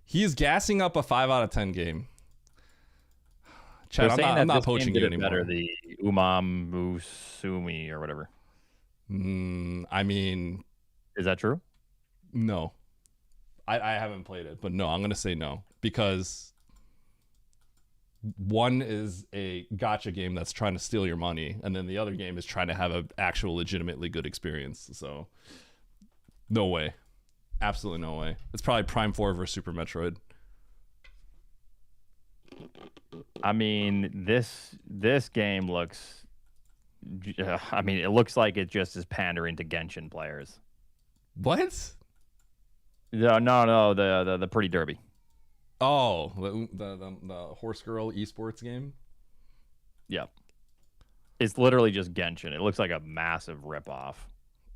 he's gassing up a 5 out of 10 game. Chad, I'm not poaching you anymore. Better the Umam Musumi or whatever. I mean, is that true? No, I haven't played it, but no, I'm gonna say no because. One is a gacha game that's trying to steal your money, and then the other game is trying to have an actual legitimately good experience. So, no way. Absolutely no way. It's probably Prime 4 versus Super Metroid. I mean, this game looks... I mean, it looks like it just is pandering to Genshin players. What? No, the Pretty Derby. Oh, the horse girl esports game? Yeah. It's literally just Genshin. It looks like a massive ripoff.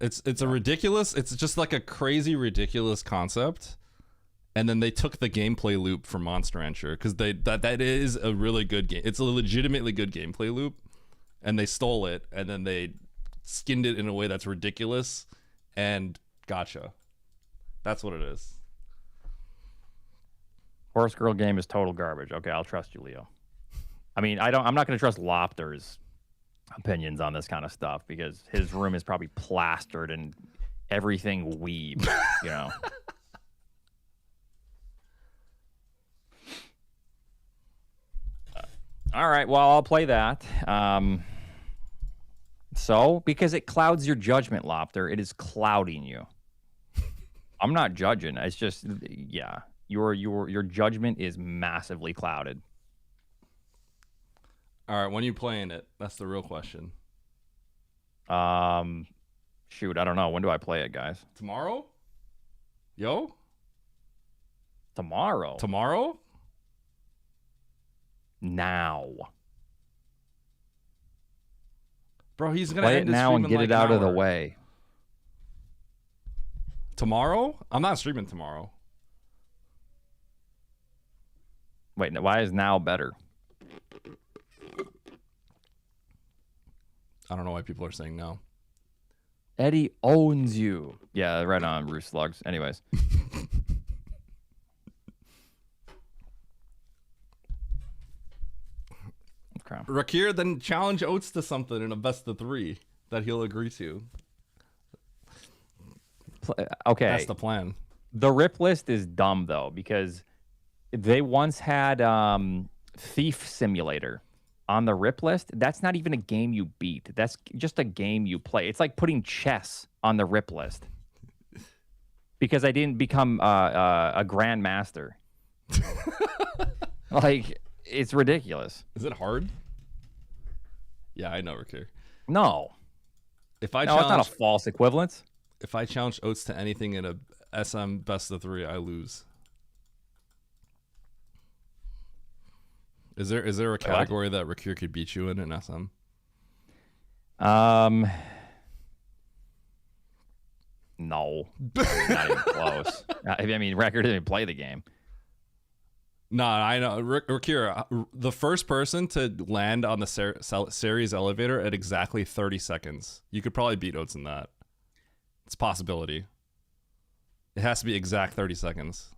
It's just like a crazy ridiculous concept. And then they took the gameplay loop from Monster Rancher because that is a really good game. It's a legitimately good gameplay loop. And they stole it and then they skinned it in a way that's ridiculous and gotcha. That's what it is. Horse girl game is total garbage. Okay, I'll trust you, Leo. I mean, I'm not going to trust Lopter's opinions on this kind of stuff because his room is probably plastered and everything weeb, you know. All right, well, I'll play that. So, because it clouds your judgment, Lopter, it is clouding you. I'm not judging. It's just, yeah. Your judgment is massively clouded. All right, when are you playing it? That's the real question. Shoot, I don't know. When do I play it, guys? Tomorrow? Yo? Tomorrow? Tomorrow? Now. Bro, he's gonna play end it now and get like it out of the way. Tomorrow? I'm not streaming tomorrow. Wait, why is now better? I don't know why people are saying no. Eddie owns you. Yeah, right on, Roost Slugs. Anyways. Yeah. Rakir, then challenge Oats to something in a best of 3 that he'll agree to. Okay. That's the plan. The rip list is dumb though, because they once had Thief Simulator on the rip list. That's not even a game you beat. That's just a game you play. It's like putting chess on the rip list. Because I didn't become a grandmaster. Like, it's ridiculous. Is it hard? Yeah, I know, Rakir. No. If I No, it's not a false equivalence. If I challenge Oats to anything in a SM best of 3, I lose. Is there a category that Rakir could beat you in SM? No. Not even close. I mean, Record didn't even play the game. No, I know. Rakir, the first person to land on the series elevator at exactly 30 seconds. You could probably beat Oats in that. It's a possibility. It has to be exact 30 seconds.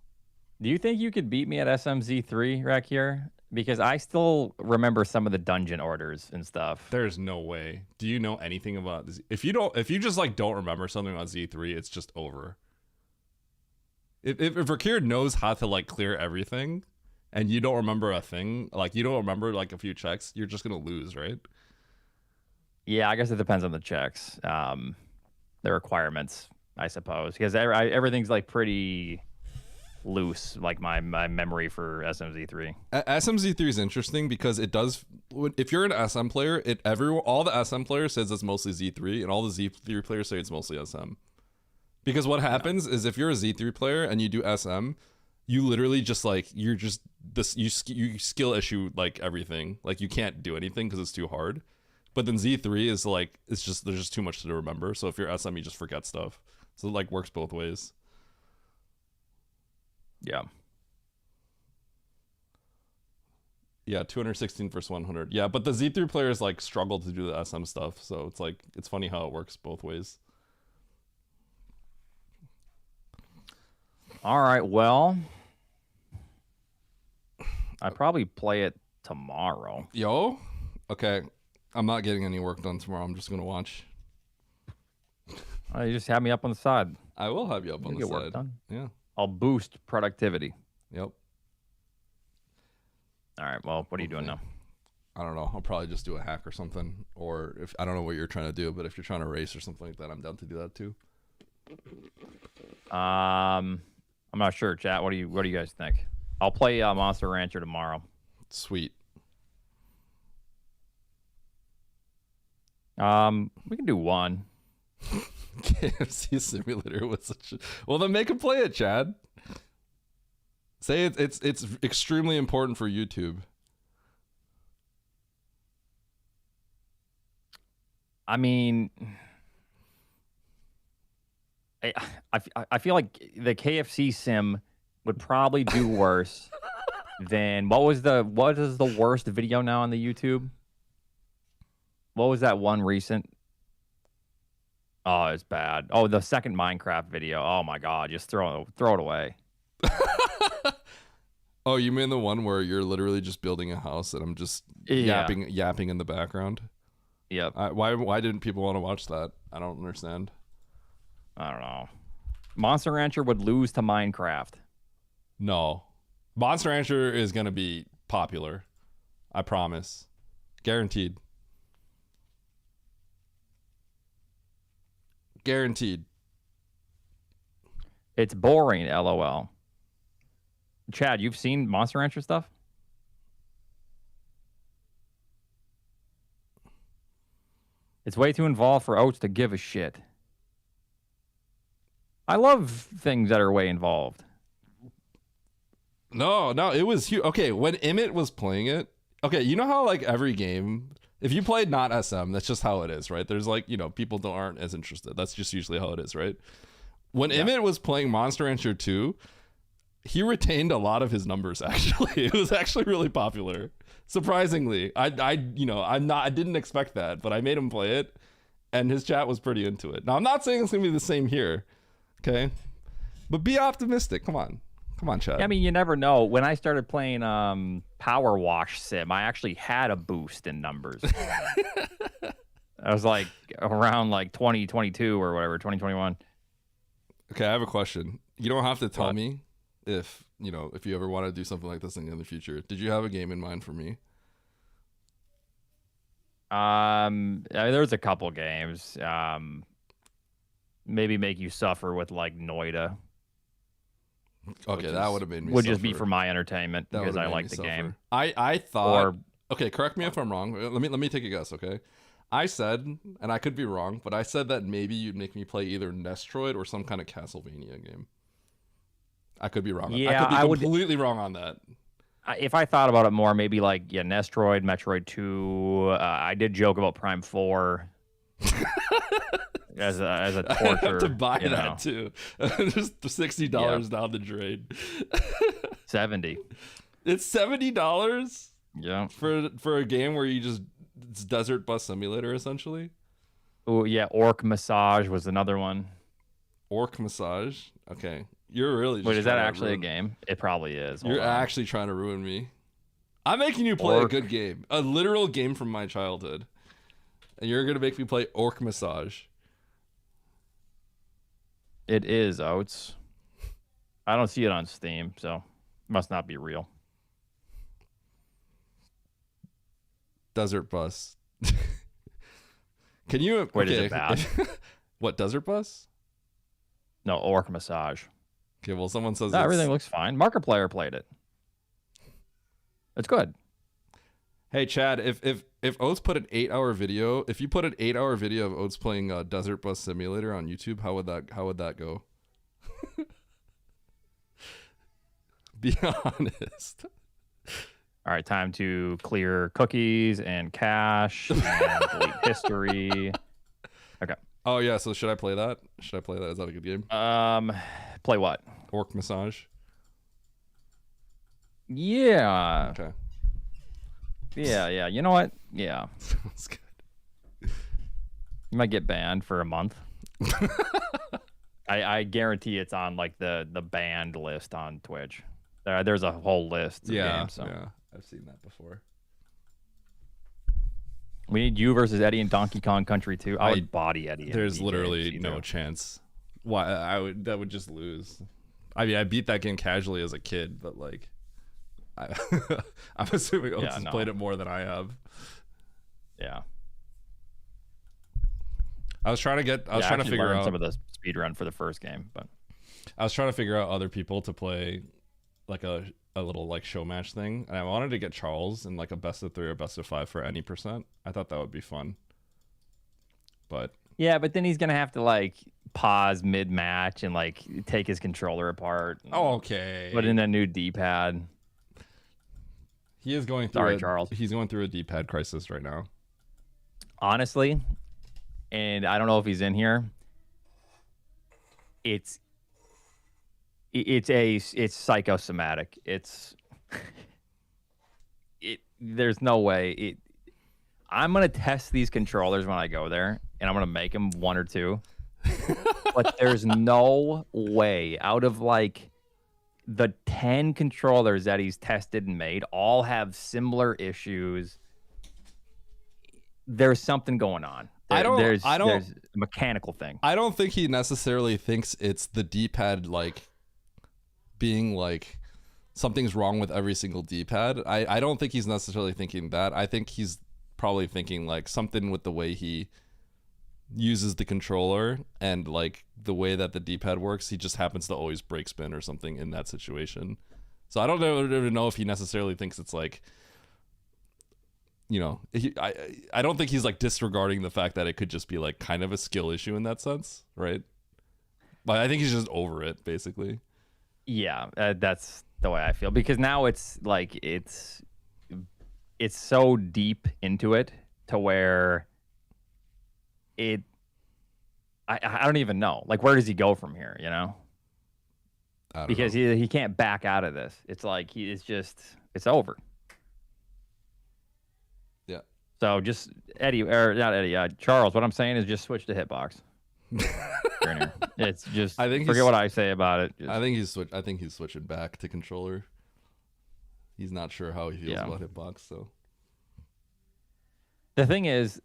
Do you think you could beat me at SMZ3, Rakir? Because I still remember some of the dungeon orders and stuff. There's no way. Do you know anything about this? If you just like don't remember something on Z3, it's just over. If Rakir knows how to like clear everything, and you don't remember a thing, like you don't remember like a few checks, you're just gonna lose, right? Yeah, I guess it depends on the checks, the requirements, I suppose, because everything's like pretty loose, like my memory for SMZ3. SMZ3 is interesting because it does. If you're an SM player, all the SM players says it's mostly Z3, and all the Z3 players say it's mostly SM. Because what happens is if you're a Z3 player and you do SM, you literally just like you skill issue like everything. Like you can't do anything because it's too hard. But then Z3 is like there's just too much to remember. So if you're SM, you just forget stuff. So it like works both ways. Yeah. Yeah, 216 versus 100. Yeah, but the Z3 players like struggle to do the SM stuff. So it's like it's funny how it works both ways. All right, well, I probably play it tomorrow. Yo, okay, I'm not getting any work done tomorrow. I'm just gonna watch. You just have me up on the side. I will have you up on the get side. work done. Yeah. I'll boost productivity. Yep. All right, well, what are you doing now? I don't know. I'll probably just do a hack or something. Or if I don't know what you're trying to do, but if you're trying to race or something like that, I'm down to do that too. I'm not sure, chat. What do you guys think? I'll play Monster Rancher tomorrow. Sweet. We can do one. KFC Simulator was such a... Well, then make him play it, Chad. Say it's extremely important for YouTube. I mean, I feel like the KFC sim would probably do worse than what is the worst video now on the YouTube? What was that one recent? Oh, it's bad. Oh, the second Minecraft video. Oh my god, just throw it away. Oh, you mean the one where you're literally just building a house and I'm just yapping in the background? Yep. Why didn't people want to watch that? I don't understand. I don't know. Monster Rancher would lose to Minecraft. No. Monster Rancher is going to be popular. I promise. Guaranteed. Guaranteed. It's boring, LOL. Chad, you've seen Monster Rancher stuff? It's way too involved for Oats to give a shit. I love things that are way involved. No, it was huge. Okay, when Emmett was playing it, okay, you know how like every game, if you played not SM, that's just how it is, right? There's like, people aren't as interested. That's just usually how it is, right? When Emmett was playing Monster Rancher 2, he retained a lot of his numbers, actually. It was actually really popular. Surprisingly. I didn't expect that, but I made him play it, and his chat was pretty into it. Now, I'm not saying it's going to be the same here, okay? But be optimistic. Come on. Come on, Chad. I mean, you never know. When I started playing Power Wash Sim, I actually had a boost in numbers. I was like around like 2022 or whatever, 2021. Okay, I have a question. You don't have to tell What? me if you ever want to do something like this in the future. Did you have a game in mind for me? There's a couple games. Maybe make you suffer with like Noida. Okay, that would have made me Would suffer. just be for my entertainment That because would've I made like me the suffer. game. I thought. Or- Okay, correct me if I'm wrong. Let me take a guess. Okay, I said, and I could be wrong, but I said that maybe you'd make me play either Nestroid or some kind of Castlevania game. I could be wrong. Yeah, I I could would- be completely wrong on that. If I thought about it more, maybe like Nestroid, Metroid 2. I did joke about Prime 4 as a I torture. have to buy you that know. too. Just $60 down the drain. 70. It's $70 Yeah. for a game where it's Desert Bus Simulator essentially. Oh yeah, Orc Massage was another one. Orc Massage. Okay, you're really. Just Wait, is that trying to actually a ruin- game? It probably is. Hold You're on. actually trying to ruin me. I'm making you play a Orc. good game, a literal game from my childhood, and you're gonna make me play Orc Massage. It is Oats. I don't see it on Steam, so must not be real. Desert Bus. Can you? Wait, is okay. it bad? What, Desert Bus? No, Orc Massage. Okay, well, someone says No, it's- everything looks fine. Markiplier played it. It's good. Hey, Chad, if Oates put an 8-hour video, if you put an 8-hour video of Oates playing Desert Bus Simulator on YouTube, how would that go? Be honest. All right, time to clear cookies and cache and delete history. Okay. Oh yeah, so should I play that? Should I play that? Is that a good game? Play what? Orc Massage. Yeah. Okay. Yeah. You know what? Yeah. Sounds good. You might get banned for a month. I guarantee it's on like the banned list on Twitch. There's a whole list of games. So. Yeah, I've seen that before. We need you versus Eddie in Donkey Kong Country 2. I would body Eddie. in There's DK literally if no you do. chance. Why that would just lose. I mean, I beat that game casually as a kid, but like, I'm assuming Oates has no. played it more than I have. Yeah. I was trying to actually figure learned out some of the speed run for the first game, but I was trying to figure out other people to play like a little like show match thing, and I wanted to get Charles in like a best of 3 or best of 5 for any percent. I thought that would be fun, but yeah, but then he's gonna have to like pause mid match and like take his controller apart. And okay. put in a new D-pad. He is going through. Sorry, Charles. He's going through a D-pad crisis right now. Honestly, and I don't know if he's in here. It's psychosomatic. There's no way I'm gonna test these controllers when I go there, and I'm gonna make them 1 or 2. But there's no way out of like the 10 controllers that he's tested and made, all have similar issues. There's something going on. There's a mechanical thing. I don't think he necessarily thinks it's the D-pad like being like something's wrong with every single D-pad. I don't think he's necessarily thinking that. I think he's probably thinking like something with the way he uses the controller and like the way that the D-pad works. He just happens to always break spin or something in that situation. So I don't even know if he necessarily thinks it's like, you know, I don't think he's like disregarding the fact that it could just be like kind of a skill issue in that sense, right? But I think he's just over it, basically. Yeah, that's the way I feel, because now it's like it's so deep into it to where I don't even know. Like, where does he go from here, you know? I don't Because know. he can't back out of this. It's like it's over. Yeah. So just Charles, what I'm saying is just switch to Hitbox. screen here. It's just I think forget he's- what I say about it. Just, I think he's switching back to controller. He's not sure how he feels about hitbox. So the thing is,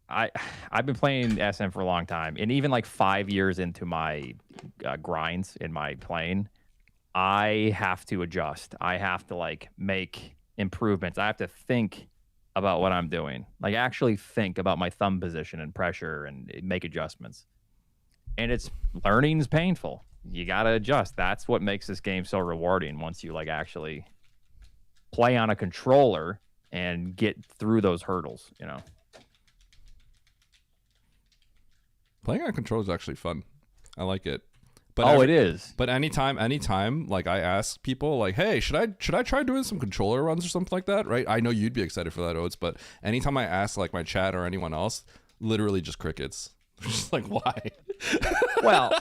I've been playing SM for a long time, and even like 5 years into my grinds in my playing, I have to adjust. I have to like make improvements. I have to think about what I'm doing. Like actually think about my thumb position and pressure and make adjustments. And learning's painful. You gotta adjust. That's what makes this game so rewarding once you like actually play on a controller and get through those hurdles, you know. playing on controller is actually fun. I like it. But it is. But anytime, like I ask people, like, hey, should I try doing some controller runs or something like that? Right? I know you'd be excited for that, Oats. But anytime I ask, like my chat or anyone else, literally just crickets. Just like, why? Well,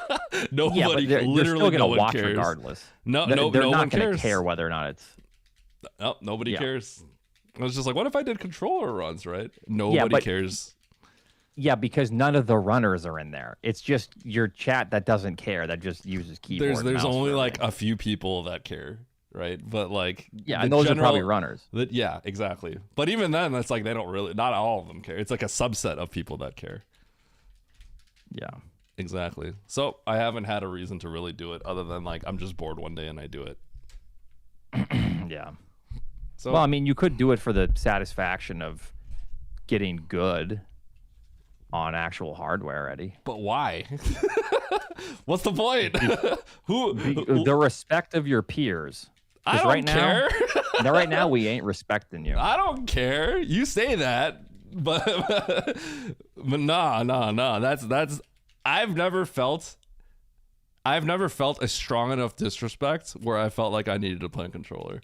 nobody, yeah, but they're literally still gonna no one watch cares. regardless. No, they're no not one gonna cares. care whether or not it's. No, nobody Yeah. cares. I was just like, what if I did controller runs? Right? Nobody but- cares. Yeah, because none of the runners are in there. It's just your chat that doesn't care. That just uses keyboard. There's and mouse only for like everything. a few people that care, right? But like, Yeah, the and those are probably general- runners. Yeah, exactly. But even then, that's like they don't really. Not all of them care. It's like a subset of people that care. Yeah. Exactly. So I haven't had a reason to really do it, other than like I'm just bored one day and I do it. Yeah. So Well, I mean, you could do it for the satisfaction of getting good on actual hardware, Eddie. but why? What's the point? Who? The respect of your peers. I 'Cause don't right care. Now, right now, we ain't respecting you. I don't care. You say that, but nah. That's. I've never felt a strong enough disrespect where I felt like I needed to play a controller,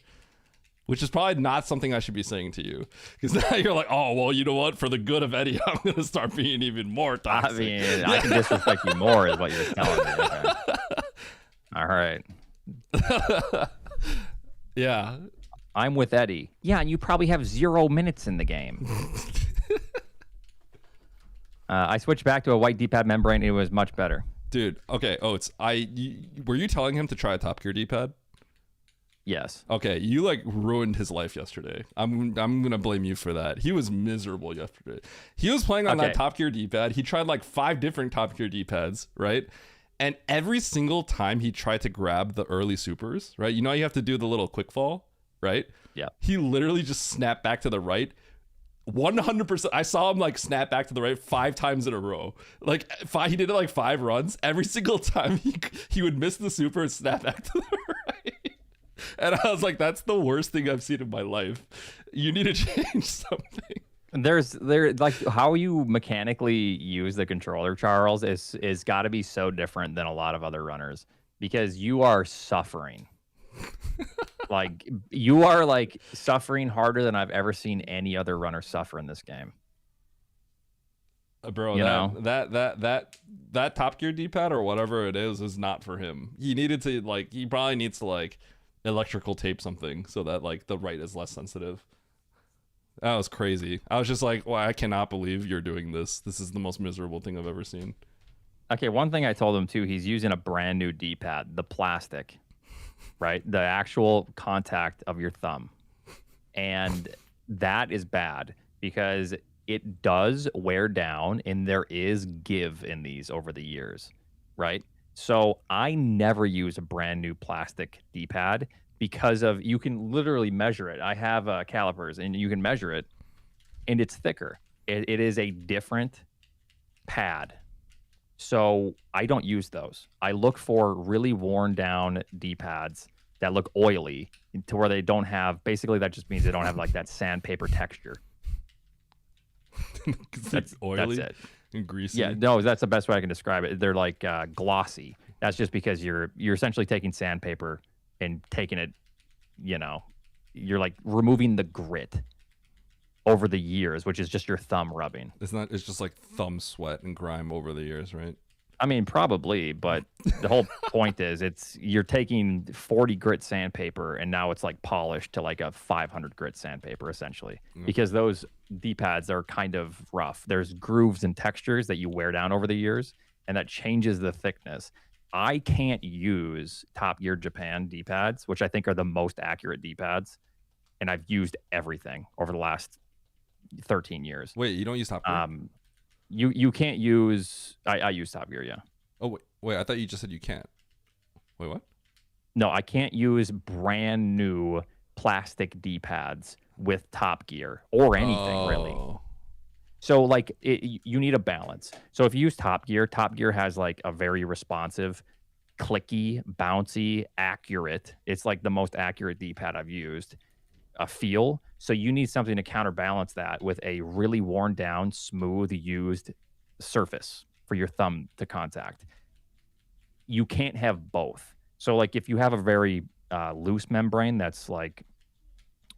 which is probably not something I should be saying to you, because now you're like, oh well, you know what? For the good of Eddie, I'm gonna start being even more I toxic. mean, I can disrespect you more, is what you're telling me. Okay. All right. Yeah. I'm with Eddie. Yeah, and you probably have 0 minutes in the game. I switched back to a white D-pad membrane. It was much better. Dude, okay, Oats, were you telling him to try a Top Gear D-pad? Yes. Okay, you like ruined his life yesterday. I'm gonna blame you for that. He was miserable yesterday. He was playing on that Okay. Top Gear D-pad. He tried like 5 different Top Gear D-pads, right? And every single time he tried to grab the early supers, right? You know you have to do the little quick fall, right? Yeah. He literally just snapped back to the right. 100%. I saw him like snap back to the right 5 times in a row. Like he did it like 5 runs. Every single time he would miss the super and snap back to the right. And I was like, that's the worst thing I've seen in my life. You need to change something. There like how you mechanically use the controller, Charles, is got to be so different than a lot of other runners, because you are suffering. Like you are like suffering harder than I've ever seen any other runner suffer in this game. Bro, You know? that Top Gear D-pad or whatever it is not for him. He probably needs to like electrical tape something so that like the right is less sensitive. That was crazy. I was just like, well, I cannot believe you're doing this. This is the most miserable thing I've ever seen. Okay, one thing I told him too, he's using a brand new D-pad, the plastic, right? The actual contact of your thumb. And that is bad because it does wear down and there is give in these over the years, right? So I never use a brand new plastic D-pad because of, you can literally measure it. I have calipers and you can measure it and it's thicker. It is a different pad. So I don't use those. I look for really worn down D-pads that look oily to where they don't have, basically that just means they don't have like that sandpaper texture. It's oily That's it. and greasy. Yeah, no, that's the best way I can describe it. They're like glossy. That's just because you're essentially taking sandpaper and taking it, you're like removing the grit over the years, which is just your thumb rubbing. It's just like thumb sweat and grime over the years, right? I mean, probably, but the whole point is you're taking 40 grit sandpaper and now it's like polished to like a 500 grit sandpaper essentially, because those D-pads are kind of rough. There's grooves and textures that you wear down over the years, and that changes the thickness. I can't use Top Gear Japan D-pads, which I think are the most accurate D-pads, and I've used everything over the last 13 years. Wait, you don't use Top Gear? You can't use. I use Top Gear, yeah. Oh wait, I thought you just said you can't. Wait, what? No, I can't use brand new plastic D-pads with Top Gear or anything really. So like you need a balance. So if you use Top Gear has like a very responsive, clicky, bouncy, accurate. It's like the most accurate D-pad I've used. A feel. So you need something to counterbalance that with a really worn down, smooth, used surface for your thumb to contact. You can't have both. So like if you have a very loose membrane that's like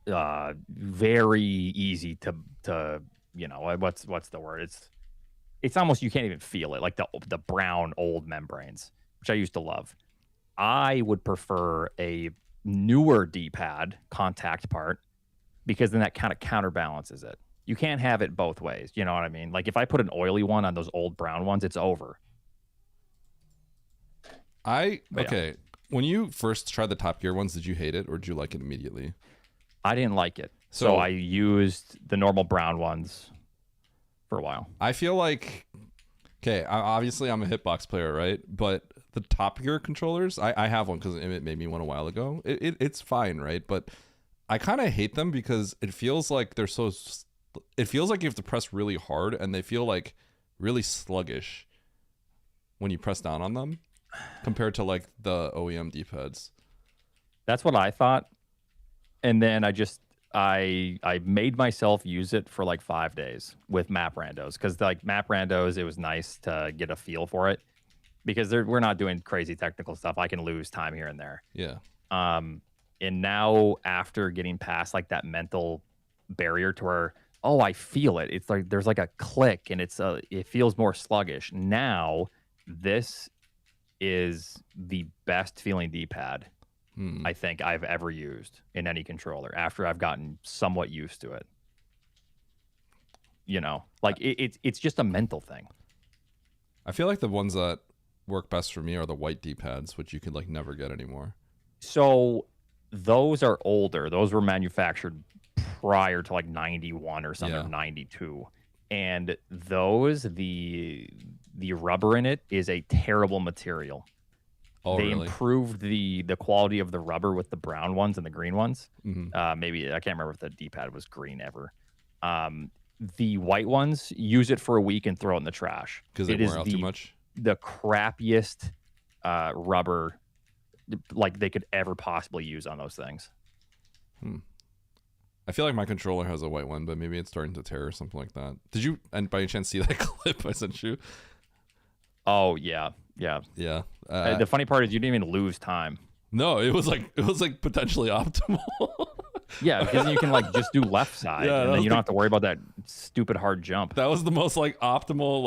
very easy to you know, what's the word? It's almost, you can't even feel it, like the brown old membranes, which I used to love. I would prefer a newer D-pad contact part because then that kind of counterbalances it. You can't have it both ways. You know what I mean? Like if I put an oily one on those old brown ones, it's over. Okay. When you first tried the Top Gear ones, did you hate it or did you like it immediately? I didn't like it. So I used the normal brown ones for a while. I feel like, okay, obviously I'm a hitbox player, right? But the Top Gear controllers, I have one because Emmett made me one a while ago. It's fine, right? But I kind of hate them because it feels like they're so... It feels like you have to press really hard and they feel like really sluggish when you press down on them compared to like the OEM D-pads. That's what I thought. And then I made myself use it for like 5 days with map randos because like map randos, it was nice to get a feel for it because we're not doing crazy technical stuff. I can lose time here and there. Yeah. And now after getting past like that mental barrier to where, oh, I feel it. It's like there's like a click and it feels more sluggish. Now this is the best feeling D-pad I think I've ever used in any controller after I've gotten somewhat used to it. You know, like it's just a mental thing. I feel like the ones that work best for me are the white D-pads, which you could like never get anymore. So those are older. Those were manufactured prior to like 91 or something, 92. And those, the rubber in it is a terrible material. Oh, they really? improved the quality of the rubber with the brown ones and the green ones. Mm-hmm. Maybe I can't remember if the D-pad was green ever. The white ones, use it for a week and throw it in the trash Because they wear out too much. The crappiest rubber like they could ever possibly use on those things. I feel like my controller has a white one, but maybe it's starting to tear or something like that. Did you, and by any chance, see that clip I sent you? Oh yeah. The funny part is you didn't even lose time. No, it was like potentially optimal. Yeah, because you can like just do left side, and then you don't have to worry about that stupid hard jump. That was the most optimal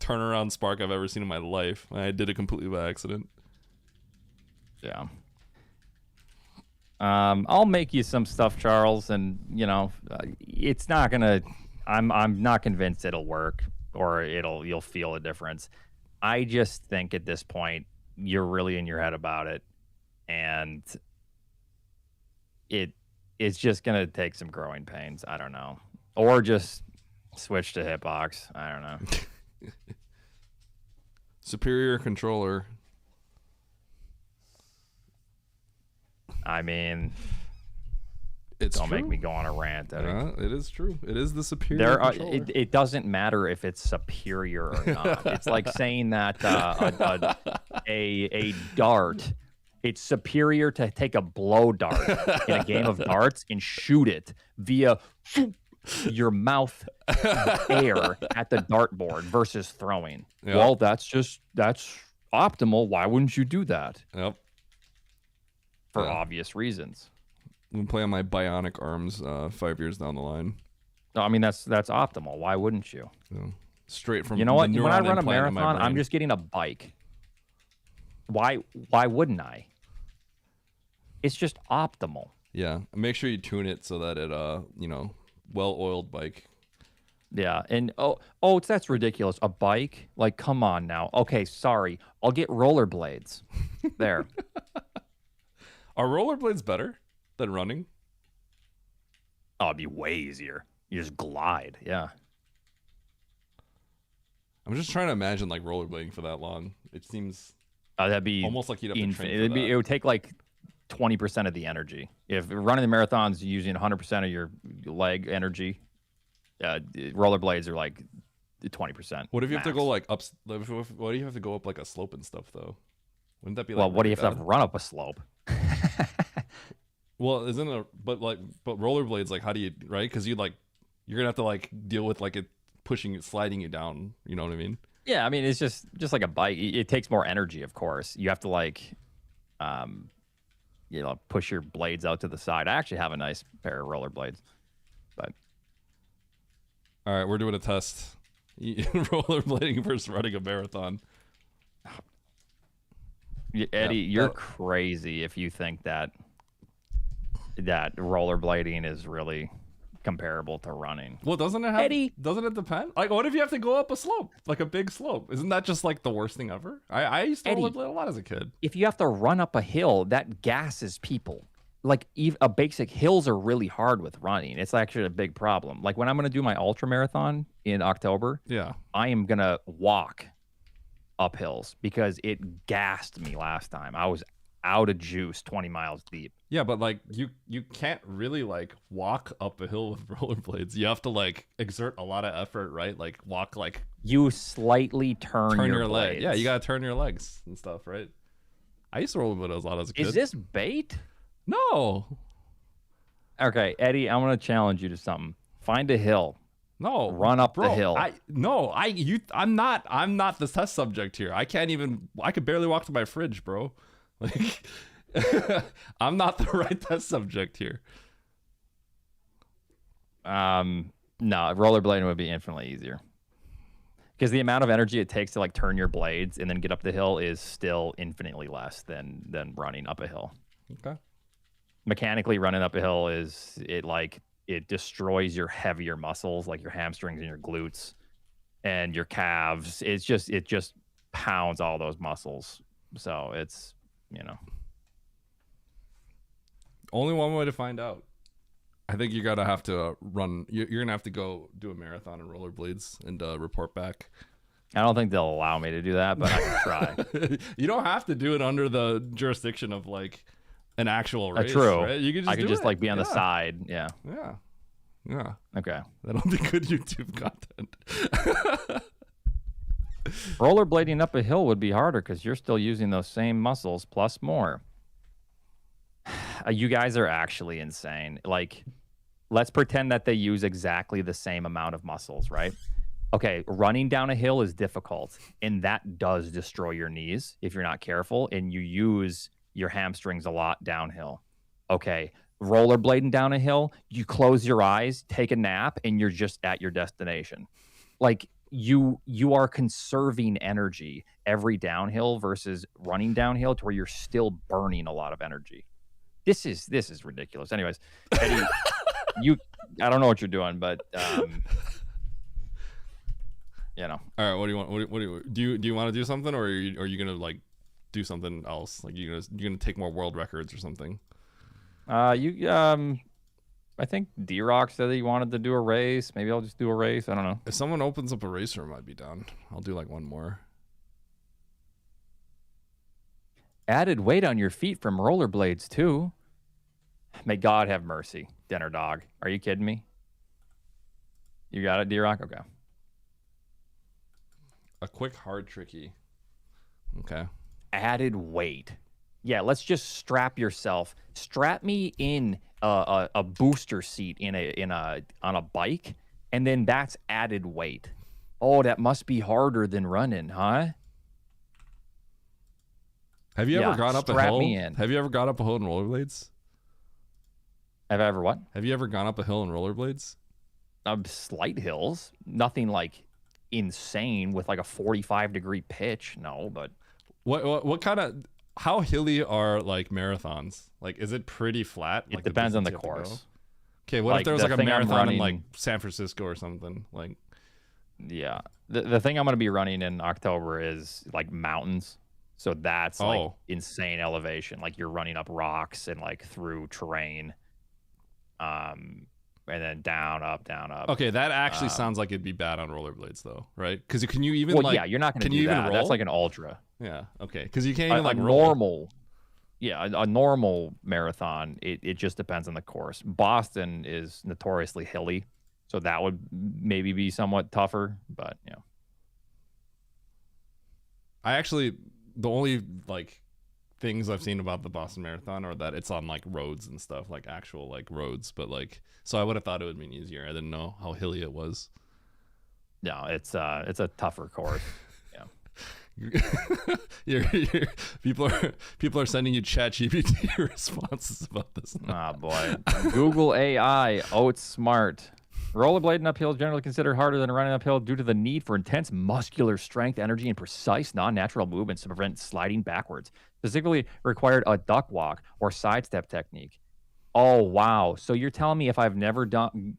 turnaround spark I've ever seen in my life. I did it completely by accident. Yeah. I'll make you some stuff, Charles, and you know, it's not gonna. I'm not convinced it'll work or you'll feel a difference. I just think at this point you're really in your head about it, and it's just gonna take some growing pains. I don't know, or just switch to hitbox. I don't know. Superior controller. I mean, don't make me go on a rant. It is true. It is the superior controller. It doesn't matter if it's superior or not. It's like saying that a dart, it's superior to take a blow dart in a game of darts and shoot it via your mouth air at the dartboard versus throwing. Yep. Well, that's optimal. Why wouldn't you do that? Yep. For obvious reasons. I'm playing on my bionic arms 5 years down the line. No, I mean that's optimal. Why wouldn't you? Yeah. Straight from you know what? The when I run a implant marathon, I'm just getting a bike. Why wouldn't I? It's just optimal. Yeah. Make sure you tune it so that it well-oiled bike. Yeah, and that's ridiculous. A bike? Like, come on now. Okay, sorry. I'll get rollerblades. There. Are rollerblades better than running? Oh, it'd be way easier. You just glide. Yeah. I'm just trying to imagine like rollerblading for that long. It seems That'd be almost like you'd have to train infinite. for that. It would take like 20% of the energy. If running the marathon's using 100% of your leg energy, rollerblades are like 20%. What if you have to max. go like up? What do you have to go up like a slope and stuff though? Wouldn't that be like? Well, what do you really have to run up a slope? Well, isn't it? But rollerblades, like, how do you, right? Because you're gonna have to like deal with like it pushing, sliding you down. You know what I mean? Yeah, I mean it's just like a bike. It takes more energy, of course. You have to like, push your blades out to the side. I actually have a nice pair of rollerblades, but All right, we're doing a test. Rollerblading versus running a marathon. Eddie, you're crazy if you think that rollerblading is really comparable to running. Well, doesn't it have? Eddie. Doesn't it depend? Like, what if you have to go up a slope, like a big slope? Isn't that just like the worst thing ever? I used to Eddie, rollerblade a lot as a kid. If you have to run up a hill, that gasses people. Like a basic hills are really hard with running. It's actually a big problem. Like when I'm going to do my ultra marathon in October, Yeah. I am going to walk up hills because it gassed me last time. I was out of juice 20 miles deep. Yeah, but like you can't really like walk up a hill with rollerblades. You have to like exert a lot of effort, right? Like walk like You slightly turn your leg. blades. Yeah, you gotta turn your legs and stuff, right? I used to rollerblade a lot as a kid. Is this bait? No, Okay, Eddie, I'm going to challenge you to something. Find a hill. no, Run up the bro, hill. I'm not the test subject here. I could barely walk to my fridge, bro. Like, I'm not the right test subject here. No, rollerblading would be infinitely easier. Because the amount of energy it takes to like turn your blades and then get up the hill is still infinitely less than running up a hill. Okay. Mechanically running up a hill it destroys your heavier muscles like your hamstrings and your glutes and your calves. It just pounds all those muscles. So it's, Only one way to find out. I think you're gonna have to run. You're gonna have to go do a marathon in rollerblades and report back. I don't think they'll allow me to do that, but I can try. You don't have to do it under the jurisdiction of like an actual race. True. Right? You can just I could do just it. like be on the Yeah. side. Yeah. Yeah. Yeah. Okay. That'll be good YouTube content. Rollerblading up a hill would be harder because you're still using those same muscles plus more. You guys are actually insane. Like, let's pretend that they use exactly the same amount of muscles, right? Okay, running down a hill is difficult, and that does destroy your knees if you're not careful, and you use your hamstrings a lot downhill. Okay, rollerblading down a hill, you close your eyes, take a nap, and you're just at your destination. Like, you are conserving energy every downhill versus running downhill to where you're still burning a lot of energy. This is ridiculous. Anyways, Eddie, I don't know what you're doing, but All right. What do you want? Do you want to do something, or are you gonna like do something else? Like you're gonna take more world records or something? I think D-Rock said that he wanted to do a race. Maybe I'll just do a race. I don't know. If someone opens up a race room, I'd be down. I'll do like one more. Added weight on your feet from rollerblades too. May God have mercy, dinner dog. Are you kidding me? You got it, D-Rock? Okay. A quick, hard, tricky. Okay. Added weight. Yeah, let's just strap yourself. Strap me in a booster seat on a bike, and then that's added weight. Oh, that must be harder than running, huh? Have you ever gone up a strap hill? me in. Have you ever gone up a hill in rollerblades? Have I ever what? Have you ever gone up a hill in rollerblades? Slight hills. Nothing like insane with like a 45-degree pitch. No, but What kind of, how hilly are like marathons? Like, is it pretty flat? it Like the depends on the distance you have to go? course. Okay, what if there was the like a thing I'm marathon in running- like San Francisco or something? Like, Yeah. The thing I'm going to be running in October is like mountains. So that's like Oh. insane elevation. Like you're running up rocks and like through terrain. And then down, up, down, up. okay, that actually sounds like it'd be bad on rollerblades though, right? Because can you even Well, like? yeah, you're not going to can do you even that. roll? That's like an ultra. Yeah. Okay. Because you can't even like a roll. normal, yeah, a normal marathon. It just depends on the course. Boston is notoriously hilly, so that would maybe be somewhat tougher. But yeah, I actually the only like things I've seen about the Boston Marathon are that it's on like roads and stuff, like actual like roads. But like, so I would have thought it would be easier. I didn't know how hilly it was. no, it's a tougher course. People are sending you ChatGPT responses about this. Ah, boy. Google AI, Oats Smart. Rollerblading uphill is generally considered harder than running uphill due to the need for intense muscular strength, energy, and precise, non-natural movements to prevent sliding backwards. Specifically required a duck walk or sidestep technique. Oh, wow. So you're telling me if I've never done...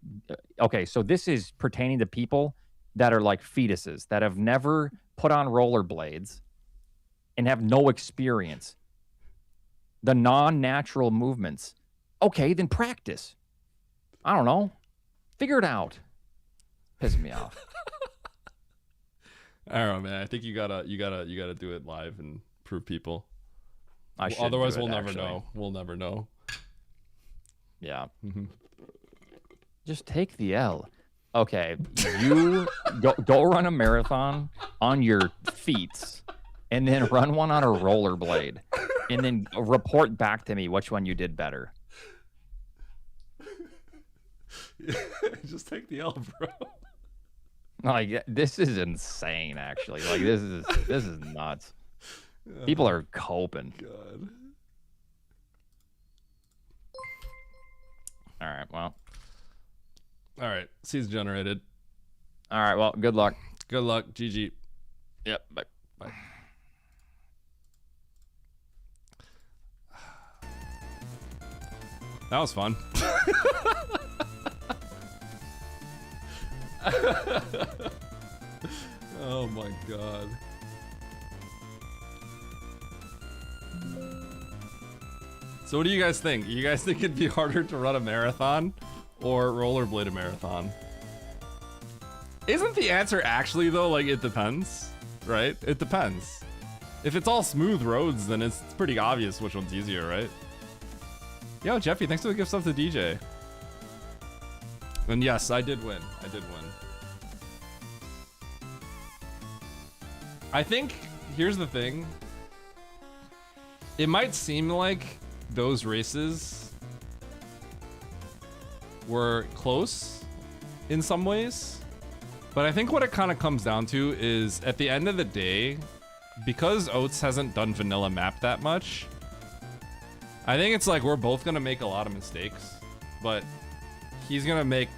Okay, so this is pertaining to people that are like fetuses, that have never put on rollerblades and have no experience. The non-natural movements. Okay, then practice. I don't know. Figure it out. Pissing me off. I don't know, man. I think you gotta do it live and prove people. Otherwise, we'll never know. We'll never know. Yeah. Mm-hmm. Just take the L. Okay, you go run a marathon on your feet, and then run one on a rollerblade, and then report back to me which one you did better. Just take the L, bro. Like, this is insane. Actually, like this is nuts. People are coping. God. All right. Well. All right. Season generated. All right. Well. Good luck. Good luck. GG. Yep. Bye. Bye. That was fun. Oh my god. So what do you guys think? You guys think it'd be harder to run a marathon or rollerblade a marathon? Isn't the answer actually though, like, it depends, right? It depends. If it's all smooth roads, then it's pretty obvious which one's easier, right? Yo, Jeffy, thanks for the gift stuff to DJ. And yes, I did win. I did win. I think, here's the thing. It might seem like those races were close in some ways, but I think what it kind of comes down to is, at the end of the day, because Oats hasn't done vanilla map that much, I think it's like we're both gonna make a lot of mistakes, but he's gonna make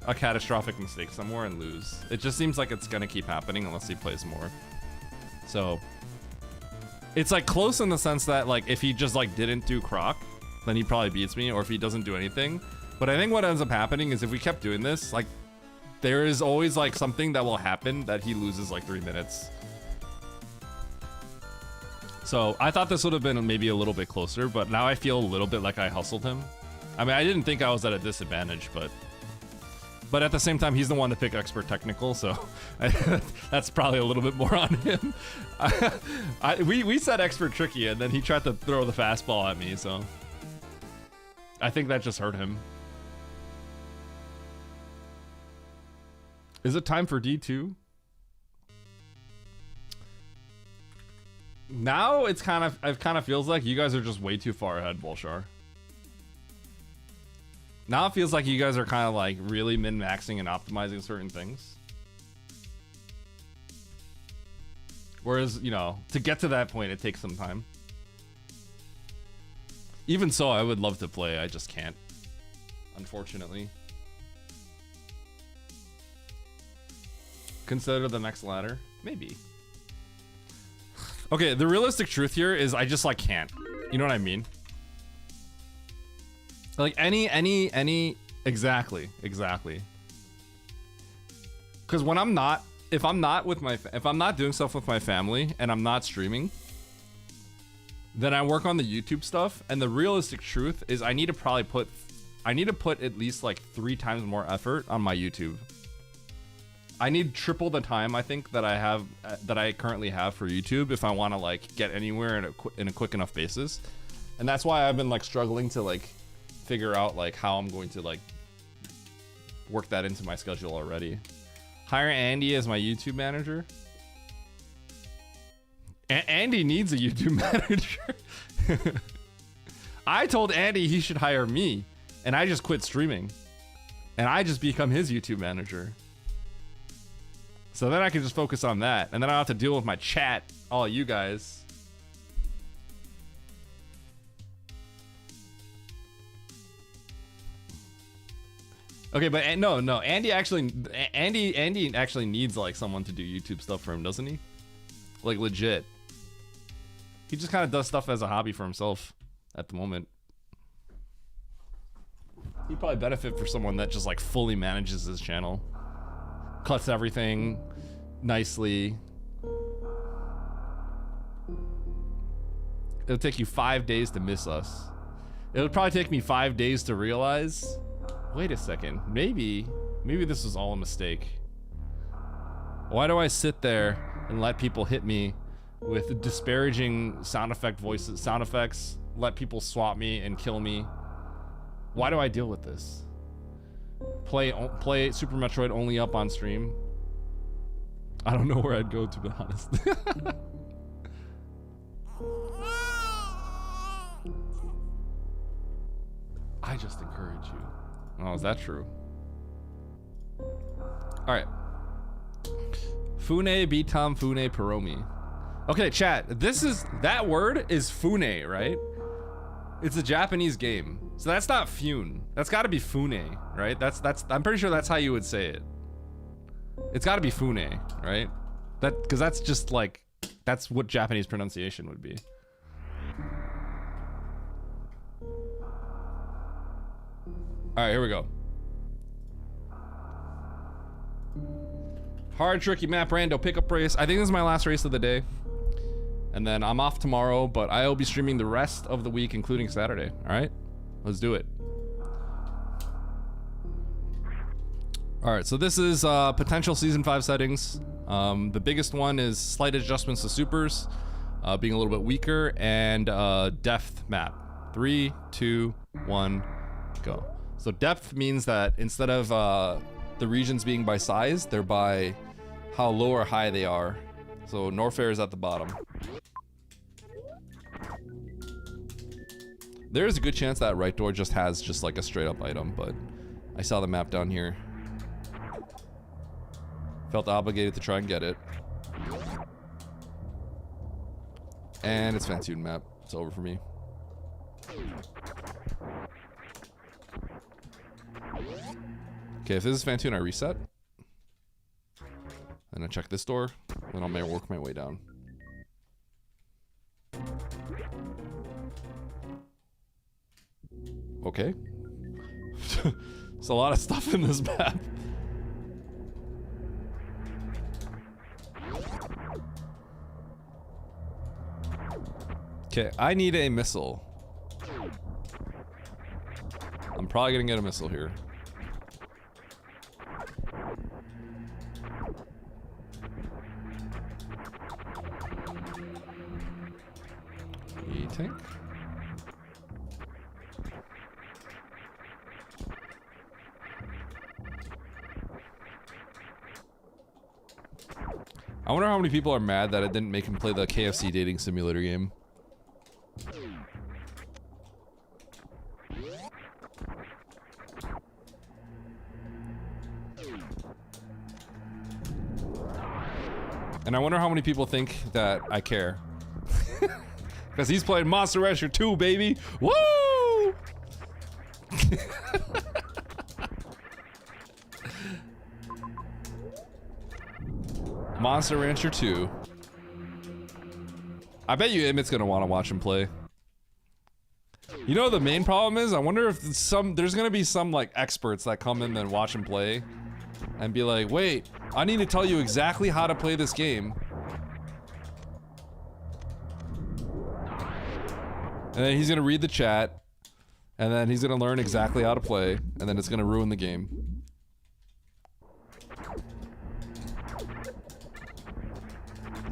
a catastrophic mistake somewhere and lose. It just seems like it's gonna keep happening unless he plays more. So it's like close in the sense that, like, if he just like didn't do Croc, then he probably beats me, or if he doesn't do anything. But I think what ends up happening is if we kept doing this, like, there is always like something that will happen that he loses like 3 minutes. So I thought this would have been maybe a little bit closer, but now I feel a little bit like I hustled him. I mean, I didn't think I was at a disadvantage, but at the same time, he's the one to pick expert technical, so that's probably a little bit more on him. We said expert tricky, and then he tried to throw the fastball at me, so I think that just hurt him. Is it time for D2? Now it kind of feels like you guys are just way too far ahead, Volshar. Now it feels like you guys are kind of like really min-maxing and optimizing certain things. Whereas, you know, to get to that point, it takes some time. Even so, I would love to play. I just can't, unfortunately. Consider the next ladder? Maybe. Okay, the realistic truth here is I just, like, can't. You know what I mean? Like, any Exactly. Because when I'm not, if I'm not doing stuff with my family and I'm not streaming, then I work on the YouTube stuff. And the realistic truth is, I need to put at least like 3 times more effort on my YouTube. I need triple the time, I think, that I currently have for YouTube if I want to like get anywhere in a quick enough basis. And that's why I've been like struggling to like figure out like how I'm going to like work that into my schedule already. Hire Andy as my YouTube manager. Andy needs a YouTube manager. I told Andy he should hire me, and I just quit streaming, and I just become his YouTube manager. So then I can just focus on that, and then I don't have to deal with my chat, all you guys. Okay, but no, Andy actually needs like someone to do YouTube stuff for him, doesn't he? Like legit. He just kind of does stuff as a hobby for himself at the moment. He'd probably benefit for someone that just like fully manages his channel, cuts everything nicely. It'll take you 5 days to miss us. It'll probably take me 5 days to realize, wait a second, maybe this was all a mistake. Why do I sit there and let people hit me with disparaging sound effects, let people swap me and kill me? Why do I deal with this? Play Super Metroid only up on stream? I don't know where I'd go, to be honest. I just encourage you. Oh, is that true? Alright. Fune, Bitam, Fune, Paromi. Okay, chat. That word is Fune, right? It's a Japanese game. So that's not Fune. That's gotta be Fune, right? I'm pretty sure that's how you would say it. It's gotta be Fune, right? Because that's just like, that's what Japanese pronunciation would be. Alright, here we go. Hard, tricky map, rando, pickup race. I think this is my last race of the day. And then I'm off tomorrow, but I'll be streaming the rest of the week, including Saturday. Alright? Let's do it. Alright, so this is potential Season 5 settings. The biggest one is slight adjustments to supers, being a little bit weaker, and depth map. 3, 2, 1, go. So depth means that instead of the regions being by size, they're by how low or high they are. So Norfair is at the bottom. There's a good chance that right door just has just like a straight up item, but I saw the map down here. Felt obligated to try and get it. And it's Fantoon map. It's over for me. Okay, if this is Fantoon, I reset. And I check this door, then I'll work my way down. Okay. There's a lot of stuff in this map. Okay, I need a missile. I'm probably gonna get a missile here. E-tank. I wonder how many people are mad that I didn't make him play the KFC dating simulator game. And I wonder how many people think that I care. Because he's playing Monster Rancher 2, baby! Woo! Monster Rancher 2. I bet you Emmett's gonna want to watch him play. You know the main problem is, I wonder if there's gonna be some like experts that come in and watch him play and be like, wait, I need to tell you exactly how to play this game. And then he's gonna read the chat, and then he's gonna learn exactly how to play, and then it's gonna ruin the game.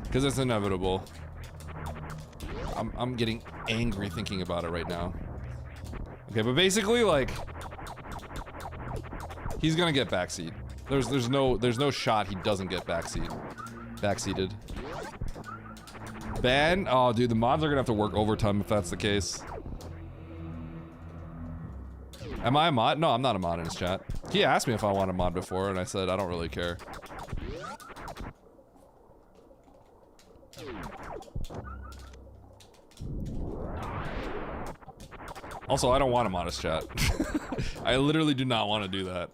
Because it's inevitable. I'm getting angry thinking about it right now. Okay, but basically, like, he's gonna get backseat. There's no shot he doesn't get backseated. Ban? Oh, dude, the mods are gonna have to work overtime if that's the case. Am I a mod? No, I'm not a mod in his chat. He asked me if I want a mod before, and I said I don't really care. Also, I don't want him on his chat. I literally do not want to do that.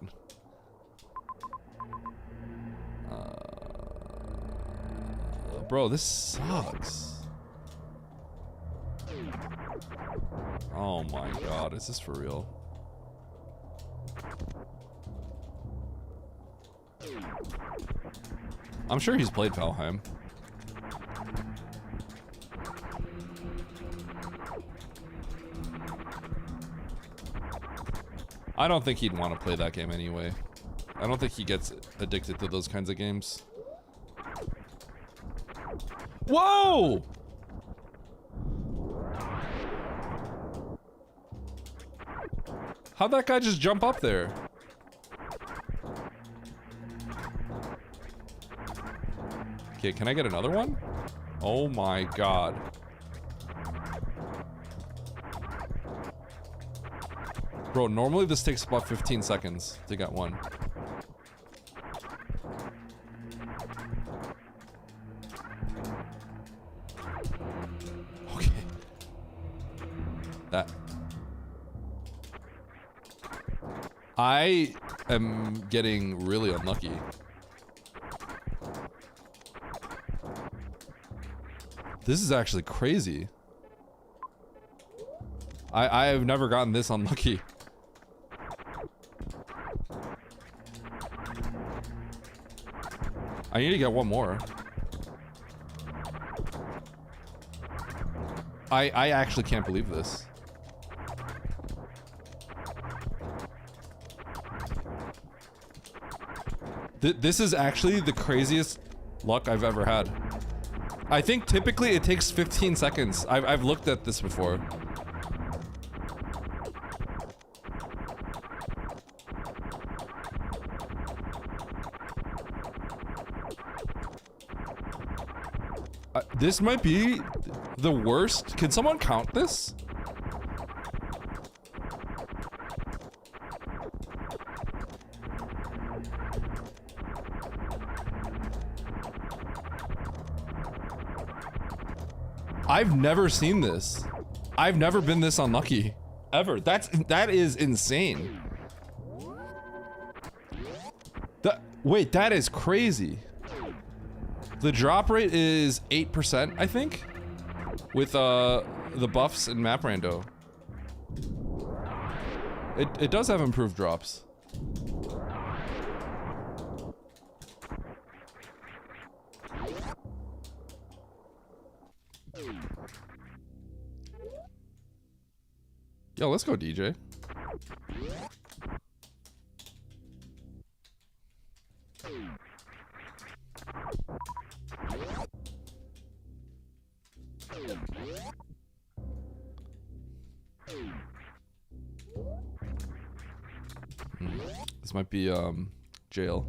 Bro, this sucks. Oh my god, is this for real? I'm sure he's played Valheim. I don't think he'd want to play that game anyway. I don't think he gets addicted to those kinds of games. Whoa! How'd that guy just jump up there? Okay, can I get another one? Oh my god. Bro, normally this takes about 15 seconds to get one. Okay. That. I am getting really unlucky. This is actually crazy. I have never gotten this unlucky. I need to get one more. I actually can't believe this. This is actually the craziest luck I've ever had. I think typically it takes 15 seconds. I've looked at this before. This might be the worst. Can someone count this? I've never seen this. I've never been this unlucky. Ever. That is insane. Wait, that is crazy. The drop rate is 8%, I think, with the buffs and map rando. It does have improved drops. Yo, let's go, DJ. This might be jail.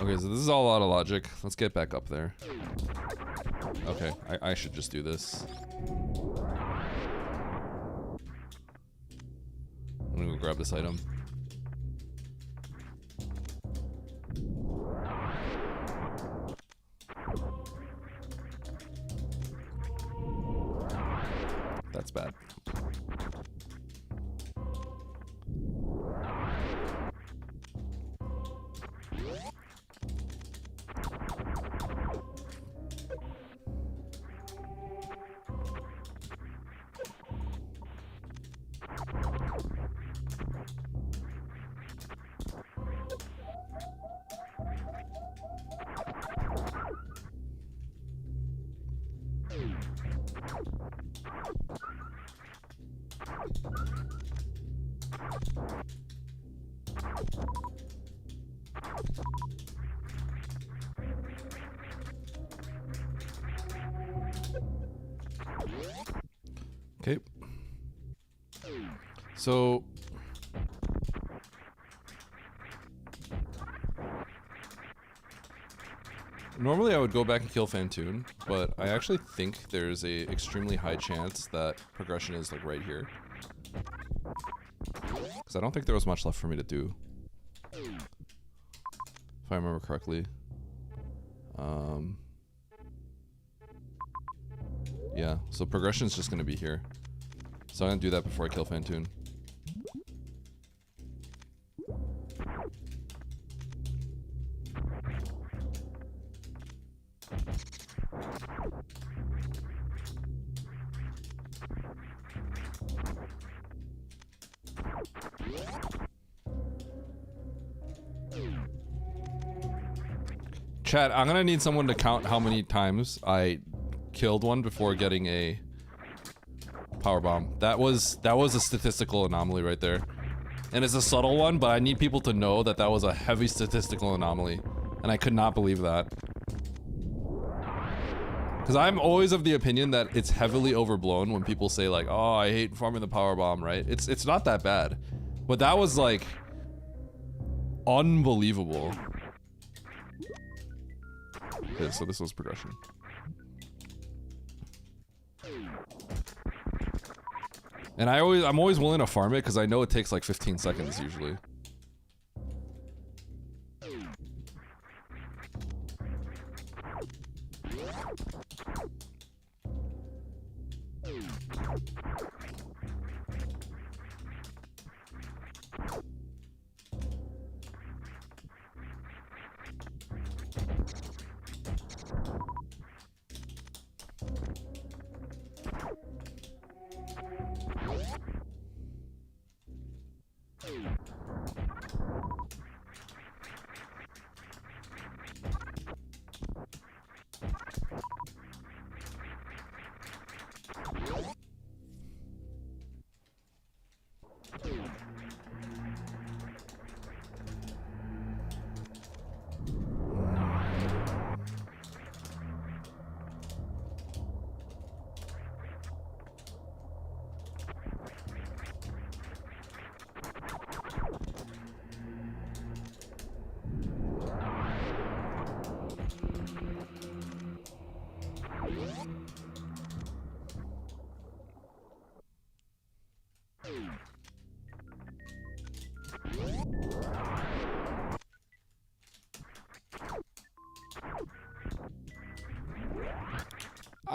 Okay, so this is all out of logic. Let's get back up there. Okay, I should just do this. I'm gonna go grab this item. That's bad. Okay. So normally I would go back and kill Fantoon, but I actually think there's a extremely high chance that progression is like right here. Because I don't think there was much left for me to do. If I remember correctly. Yeah, so progression is just going to be here. So I'm going to do that before I kill Fantoon. Chat, I'm gonna need someone to count how many times I killed one before getting a power bomb. That was a statistical anomaly right there. And it's a subtle one, but I need people to know that that was a heavy statistical anomaly. And I could not believe that. Because I'm always of the opinion that it's heavily overblown when people say like, oh, I hate farming the power bomb, right? It's not that bad. But that was like unbelievable. Okay, so this was progression. And I'm always willing to farm it because I know it takes like 15 seconds usually.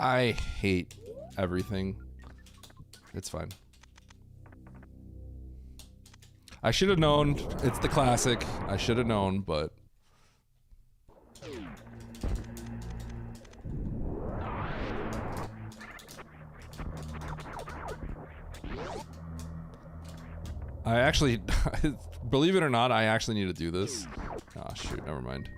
I hate everything. It's fine. I should have known. It's the classic. I should have known, but... I actually... believe it or not, I actually need to do this. Oh, shoot. Never mind.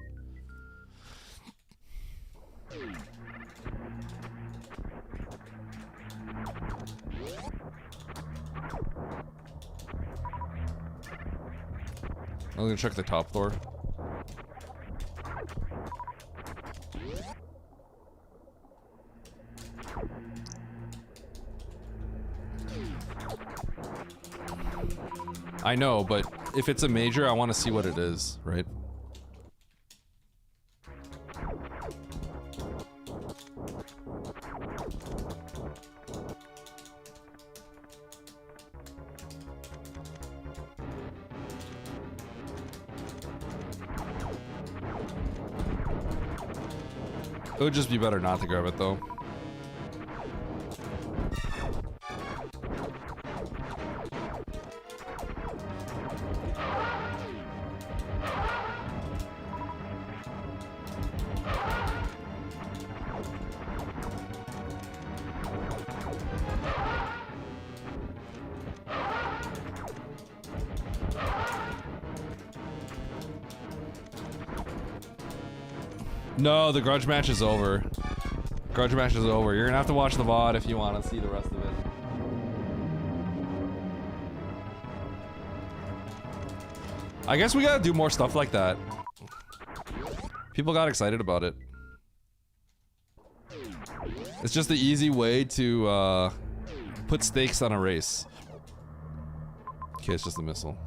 I'm gonna check the top floor. I know, but if it's a major, I want to see what it is, right? It would just be better not to grab it, though. No, the grudge match is over. Grudge match is over. You're gonna have to watch the VOD if you want to see the rest of it. I guess we gotta do more stuff like that. People got excited about it. It's just the easy way to put stakes on a race. Okay, it's just a missile.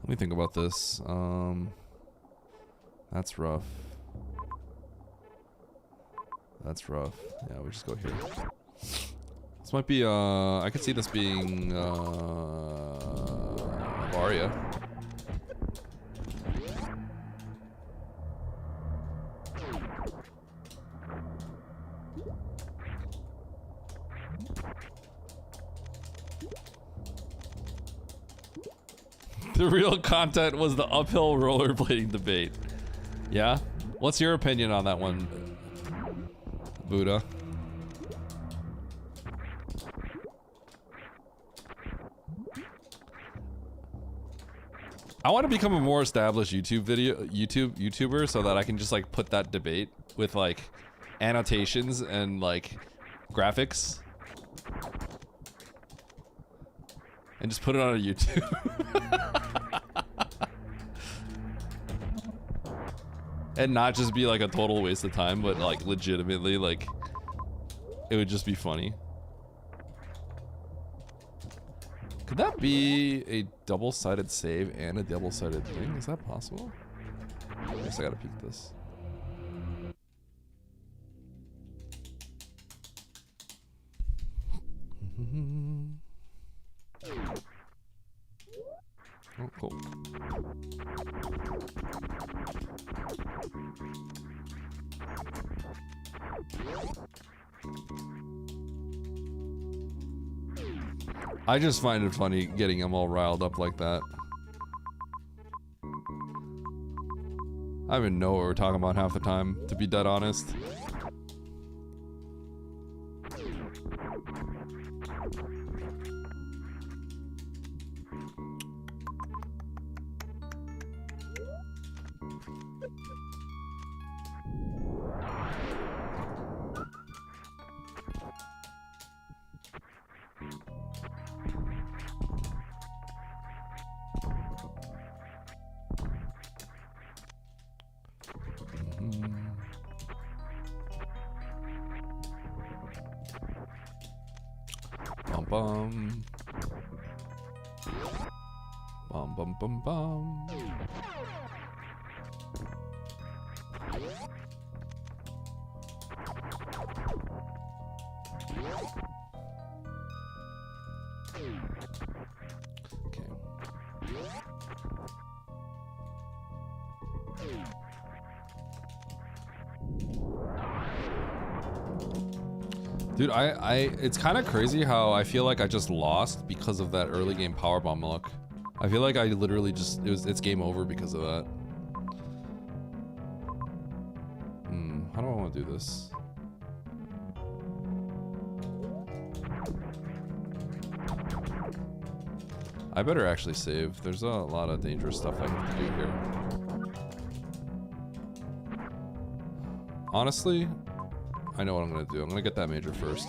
Let me think about this. That's rough. That's rough. Yeah, we just go here. This might be, I could see this being, Varia. The real content was the uphill rollerblading debate. Yeah? What's your opinion on that one, Buddha? I want to become a more established YouTuber so that I can just like put that debate with like annotations and like graphics and just put it on a YouTube. And not just be like a total waste of time, but like legitimately, like it would just be funny. Could that be a double-sided save and a double-sided thing? Is that possible? I guess I gotta peek this. Oh, cool. I just find it funny getting them all riled up like that. I don't even know what we're talking about half the time, to be dead honest. Bum bum. Bum bum bum bum. Okay. Dude, it's kind of crazy how I feel like I just lost because of that early game powerbomb look. I feel like I literally just, it's game over because of that. How do I want to do this? I better actually save. There's a lot of dangerous stuff I have to do here. Honestly, I know what I'm gonna do. I'm gonna get that major first.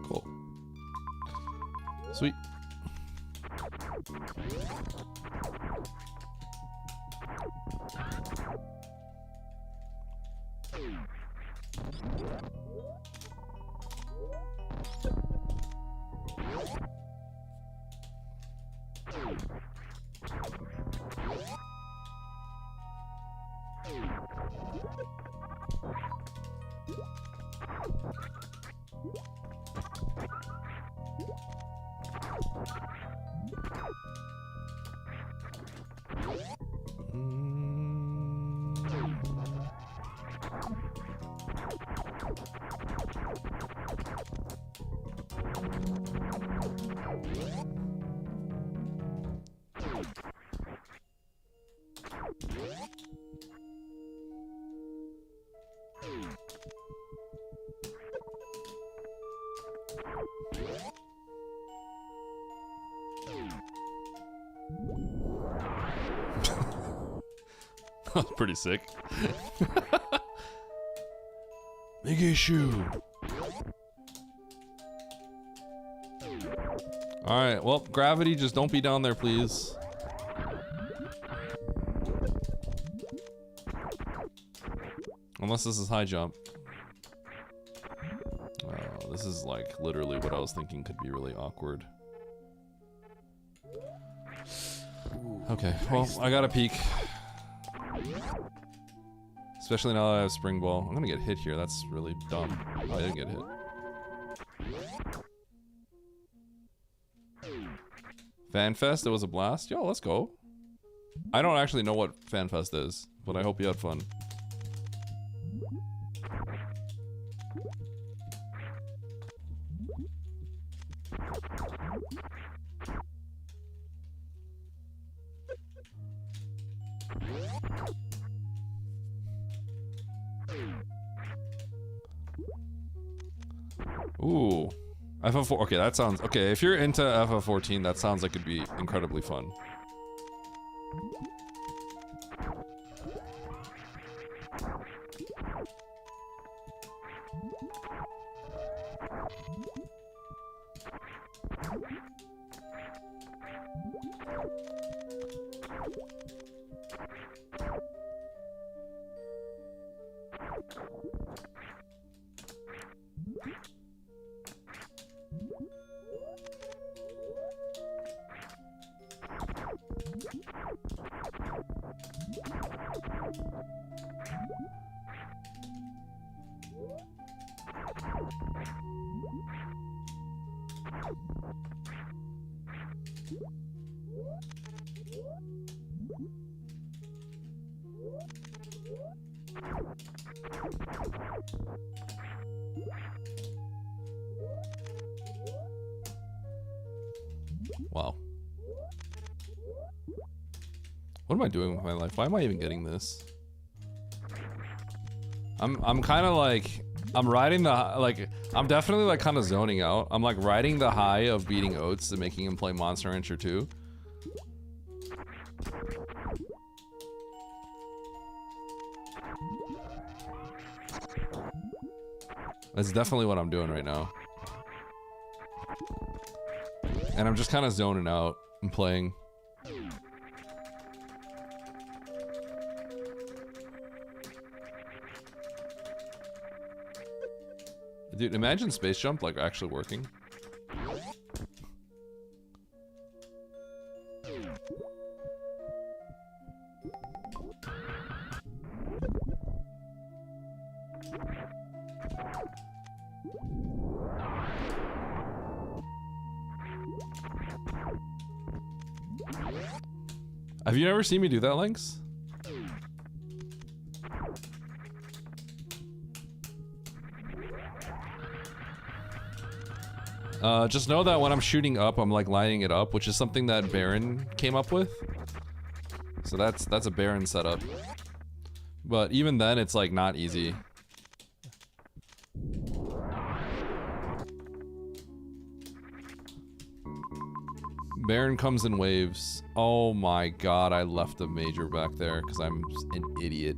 Cool. Sweet. Pretty sick. Big issue. Alright, well, gravity, just don't be down there, please. Unless this is high jump. This is like literally what I was thinking could be really awkward. Okay, well, I gotta peek. Especially now that I have spring ball. I'm gonna get hit here, that's really dumb. Oh, I didn't get hit. FanFest, it was a blast. Yo, let's go. I don't actually know what FanFest is, but I hope you had fun. Ooh. FF4, okay, that sounds, okay, if you're into FF14, that sounds like it'd be incredibly fun. Wow. What am I doing with my life? Why am I even getting this? I'm kind of like, I'm riding the, like, I'm definitely like kind of zoning out. I'm like riding the high of beating Oats and making him play Monster Rancher 2. That's definitely what I'm doing right now. And I'm just kind of zoning out and playing. Dude, imagine Space Jump like actually working. Have you ever seen me do that, Lynx? Just know that when I'm shooting up, I'm like lining it up, which is something that Baron came up with. So that's a Baron setup. But even then, it's like not easy. Baron comes in waves. Oh my god, I left a major back there because I'm an idiot.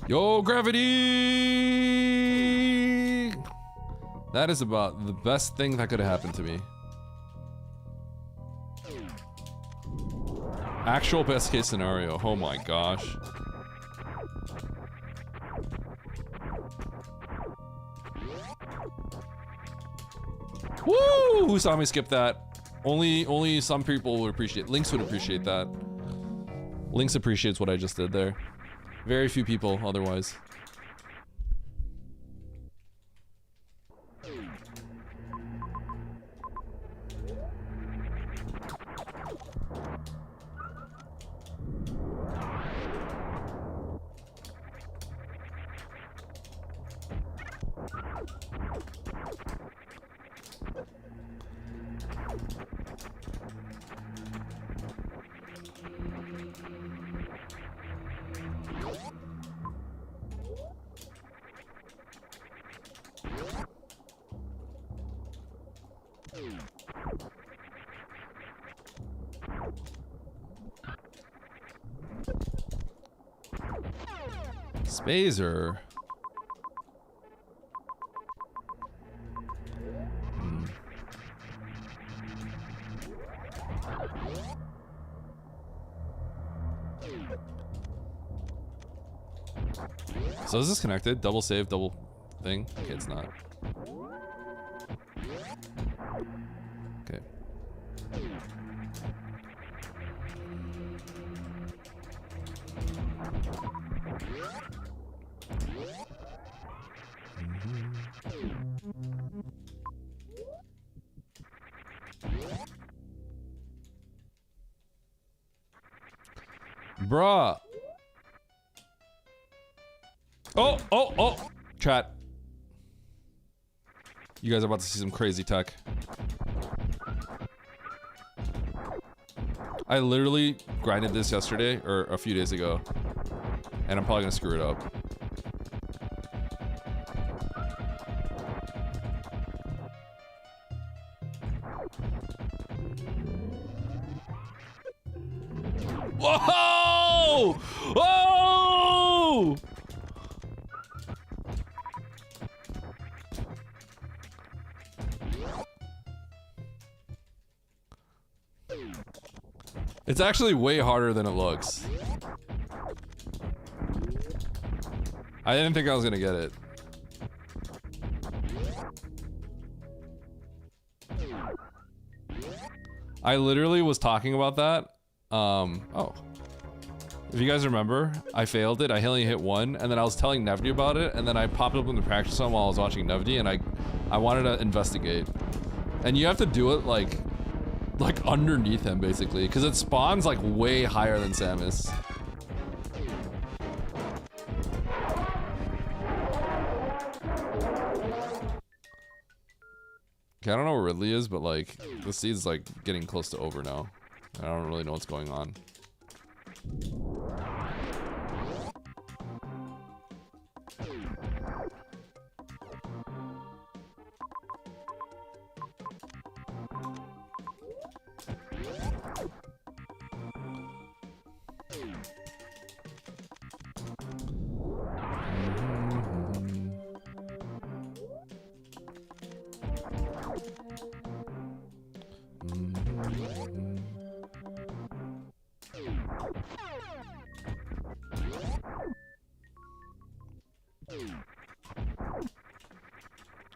Yo, gravity! That is about the best thing that could have happened to me. Actual best case scenario. Oh my gosh. Woo! Who saw me skip that? Only some people would appreciate. Lynx would appreciate that. Lynx appreciates what I just did there. Very few people otherwise. Spazer. So is this connected? Double save, double thing? Okay, it's not. Okay. Bruh. Oh! Chat. You guys are about to see some crazy tech. I literally grinded this yesterday, or a few days ago. And I'm probably gonna screw it up. Whoa! Whoa! It's actually way harder than it looks. I didn't think I was gonna get it. I literally was talking about that. Oh. If you guys remember, I failed it. I only hit one, and then I was telling Nevdi about it, and then I popped up in the practice room while I was watching Nevdi, and I wanted to investigate. And you have to do it like underneath him, basically, because it spawns like way higher than Samus. Okay, I don't know where Ridley is, but like the seed's like getting close to over now. I don't really know what's going on.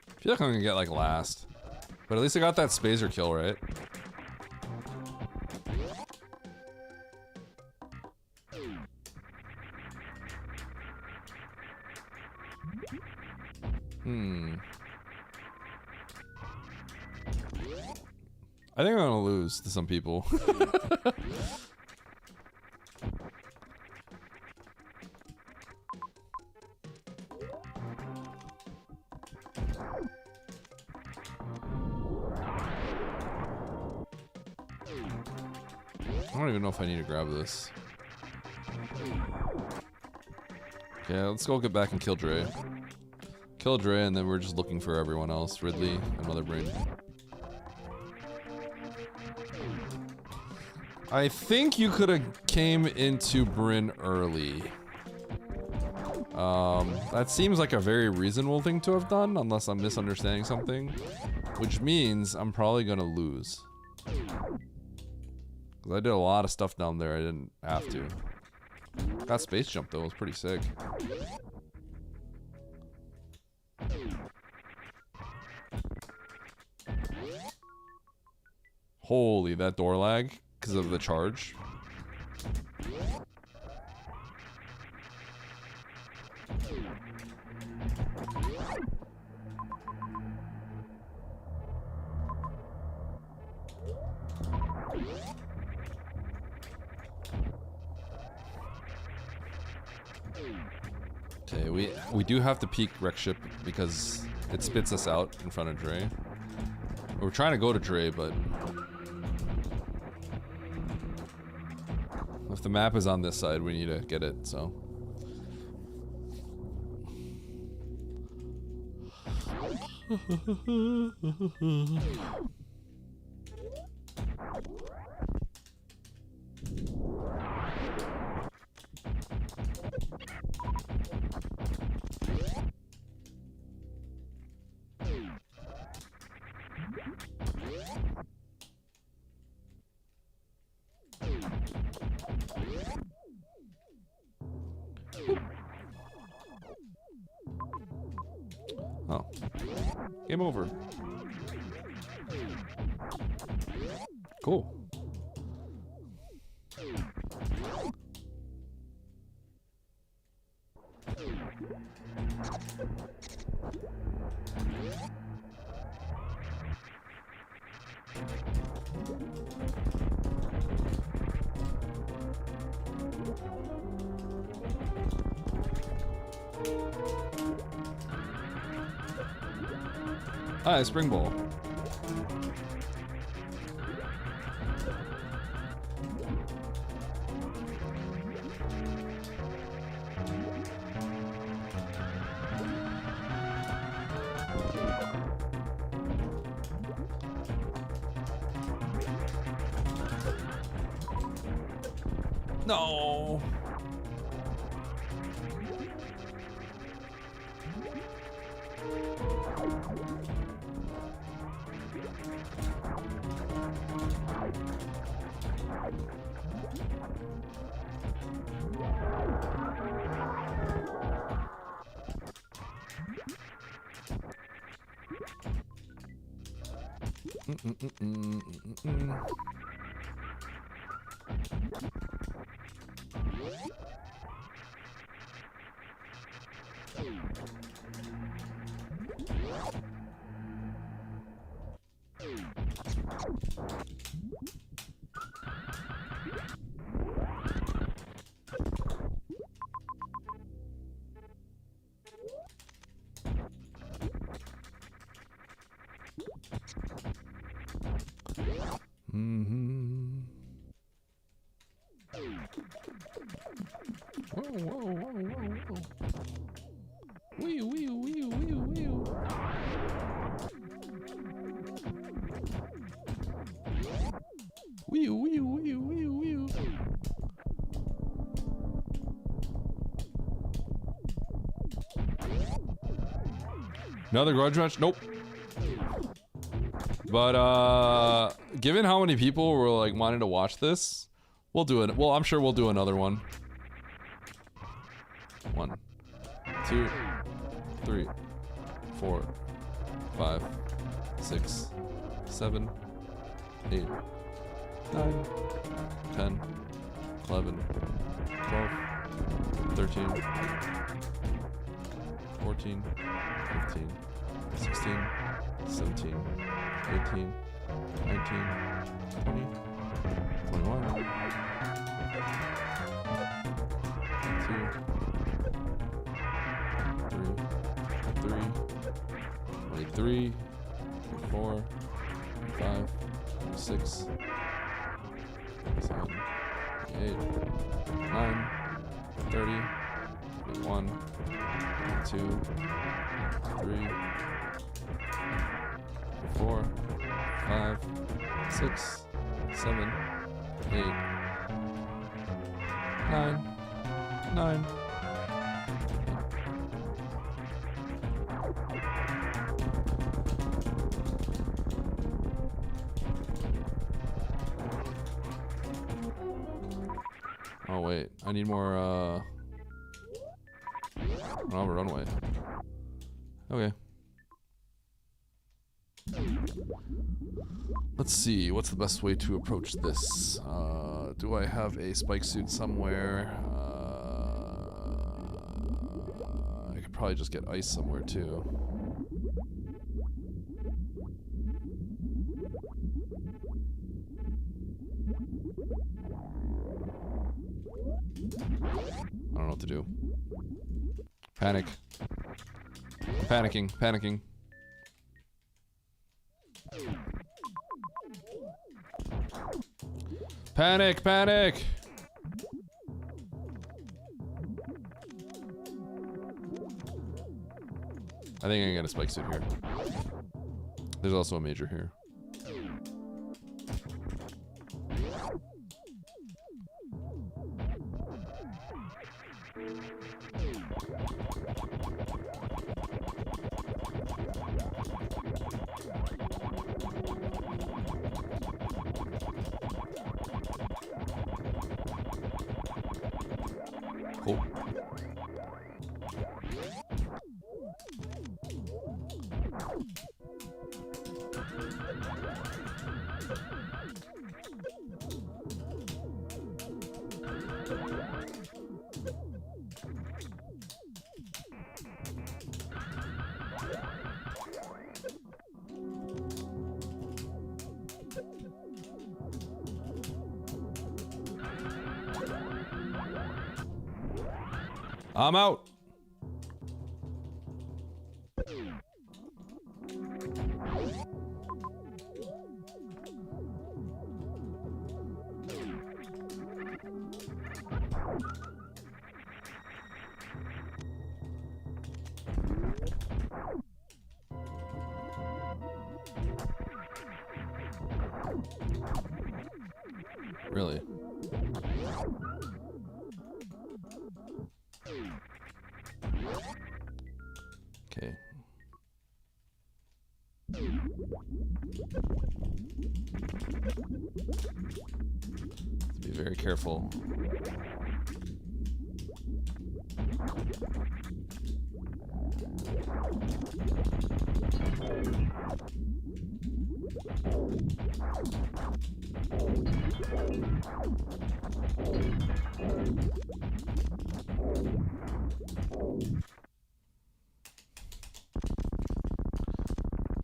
I feel like I'm gonna get like last, but at least I got that Spazer kill, right? I think I'm gonna lose to some people. I don't even know if I need to grab this. Okay, let's go get back and kill Dre. Kill Dre, and then we're just looking for everyone else. Ridley and Mother Brain. I think you could have came into Bryn early. That seems like a very reasonable thing to have done, unless I'm misunderstanding something. Which means I'm probably gonna lose. I did a lot of stuff down there I didn't have to. That space jump though was pretty sick. Holy, that door lag because of the charge. Okay, we do have to peek wreck ship because it spits us out in front of Dre. We're trying to go to Dre, but if the map is on this side, we need to get it, so. Oh. Game over. Cool. Hi, spring ball. No. Another grudge match? Nope. But given how many people were like wanting to watch this, we'll do it. Well, I'm sure we'll do another one. 1, 2, 3, 4, 5, 6, 7, 8, 9, 10, 11, 12, 13, 14, 15, 16, 17, 18, 19, 20, 21, 22, 23, 24, 25, 26, 27, 28, 9, 30, 31, 32, 3, 4, 5, 6, 7, 8, 9. Oh wait, I need more I don't have a runway. Okay. Let's see, what's the best way to approach this? Do I have a spike suit somewhere? I could probably just get ice somewhere too. I don't know what to do. Panic. Panicking, panicking. Panic, panic! I think I can get a spike suit here. There's also a major here. Cool. I'm out. Really? Okay. Let's be very careful.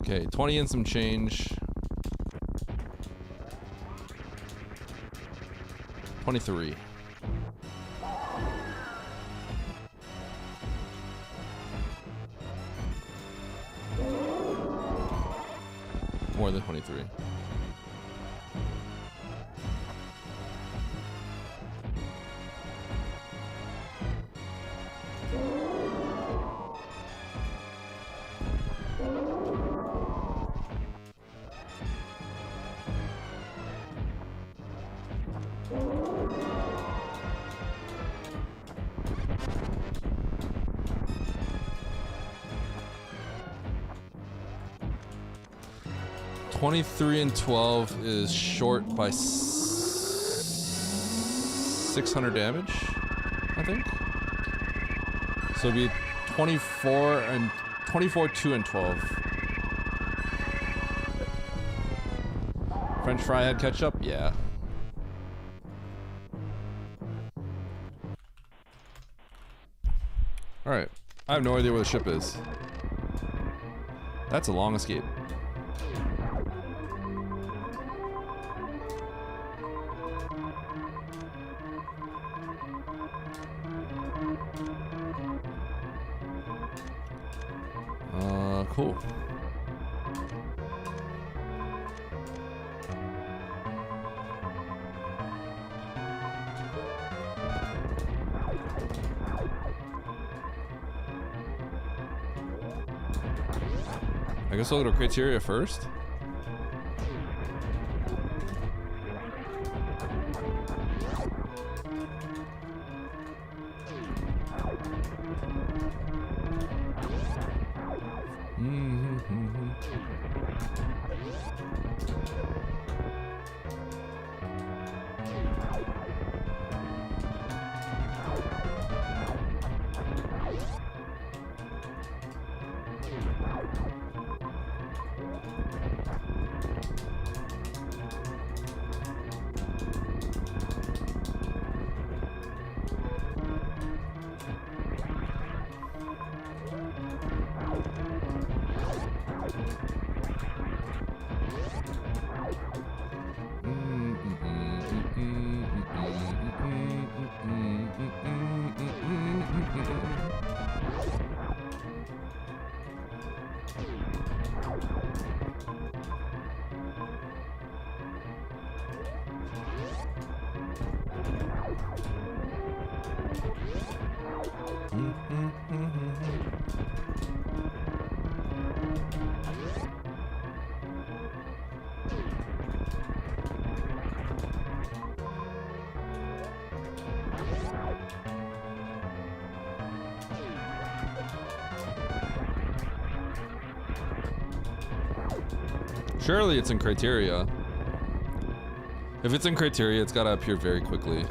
Okay, 20 and some change. 23. More than 23. $23 and 12 is short by 600 damage, I think. So it'd be 24, 2, and 12. French fry head ketchup? Yeah. Alright. I have no idea where the ship is. That's a long escape. Cool. I guess I'll go to criteria first. Surely it's in criteria. If it's in criteria, it's gotta appear very quickly.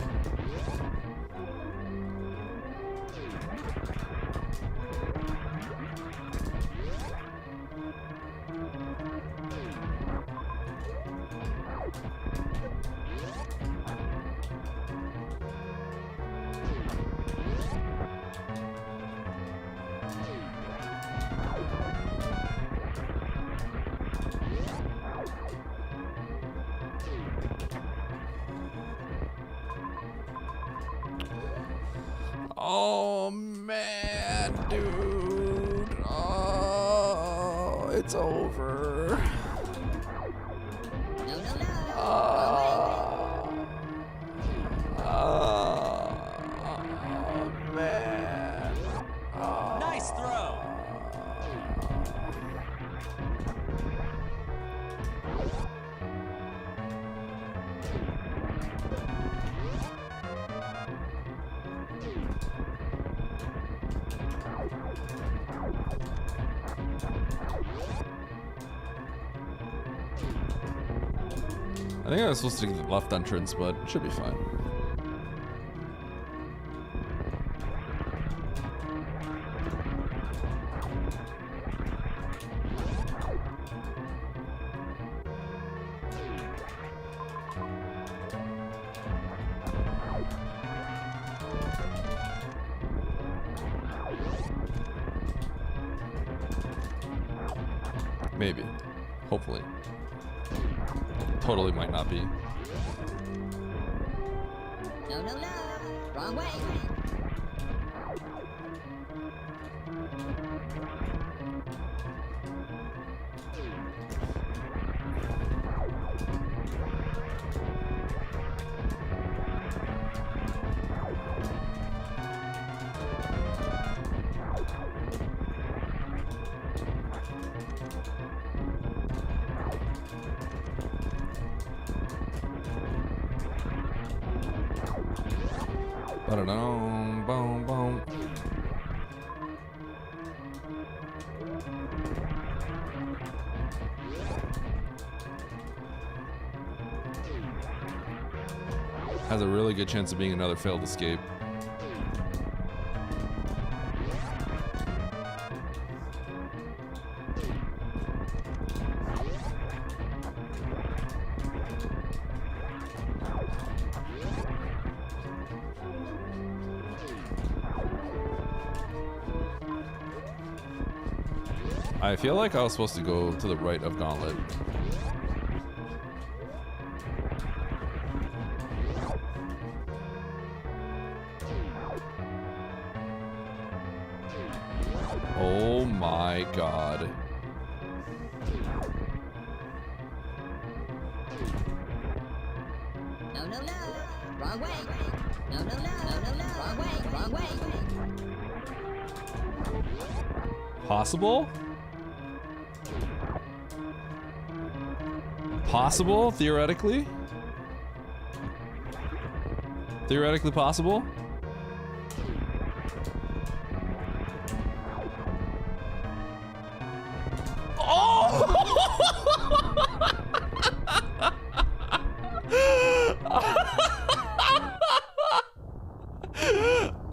Oh man, dude. Oh, it's over. No, no, no. Oh man. Nice throw. I think I was supposed to get the left entrance, but it should be fine. Maybe. Hopefully. Totally might not be. No, no, no. Wrong way. Ba-da-dum, boom, boom. Has a really good chance of being another failed escape. I feel like I was supposed to go to the right of Gauntlet. Oh my god. No, no, no. Wrong way. No, no, no. No, no, no. Wrong way. Wrong way. Possible? Possible, theoretically? Theoretically possible?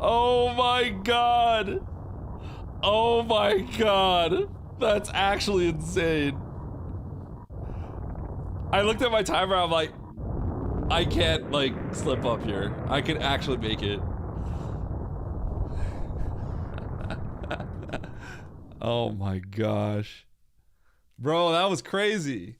Oh my god! Oh my god! That's actually insane. I looked at my timer, I'm like, I can't, like, slip up here. I can actually make it. Oh my gosh. Bro, that was crazy.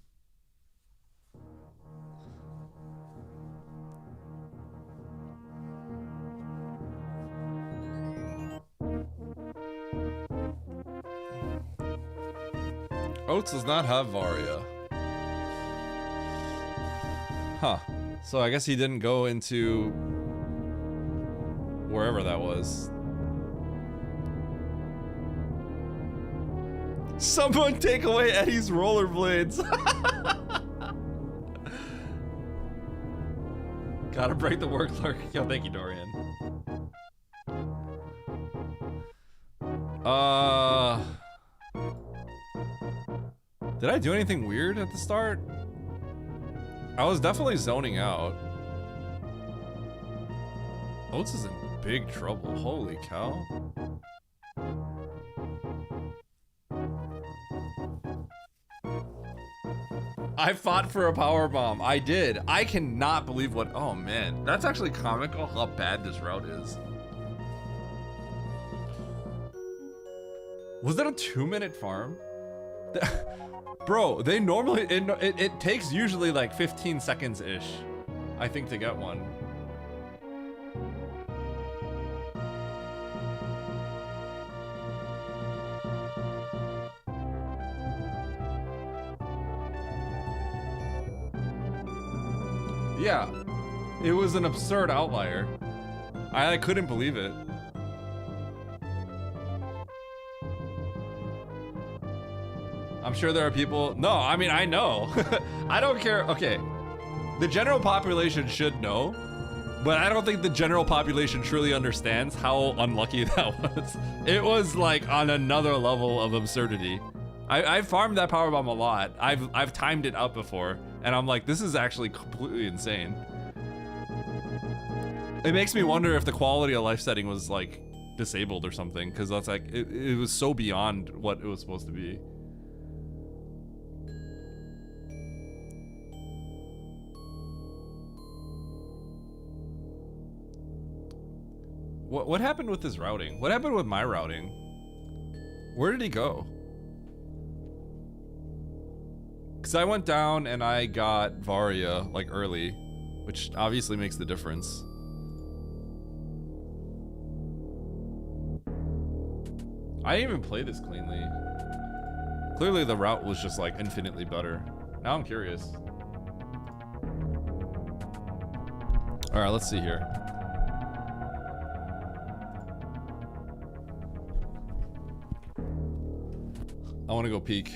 Oats does not have Varia. Huh. So I guess he didn't go into wherever that was. Someone take away Eddie's rollerblades. Gotta break the work clerk. Yo, thank you, Dorian. Did I do anything weird at the start? I was definitely zoning out. Oats is in big trouble. Holy cow. I fought for a power bomb. I did. I cannot believe what. Oh man, that's actually comical how bad this route is. Was that a 2-minute farm? Bro, they normally it takes usually like 15 seconds ish, I think, to get one. Yeah, it was an absurd outlier. I couldn't believe it. I'm sure there are people. No, I mean, I know. I don't care. Okay, the general population should know, but I don't think the general population truly understands how unlucky that was. It was like on another level of absurdity. I've farmed that powerbomb a lot. I've timed it out before, and I'm like, this is actually completely insane. It makes me wonder if the quality of life setting was like disabled or something, because that's like it was so beyond what it was supposed to be. What happened with his routing? What happened with my routing? Where did he go? Because I went down and I got Varia like early, which obviously makes the difference. I didn't even play this cleanly. Clearly the route was just like infinitely better. Now I'm curious. All right, let's see here. I want to go peek.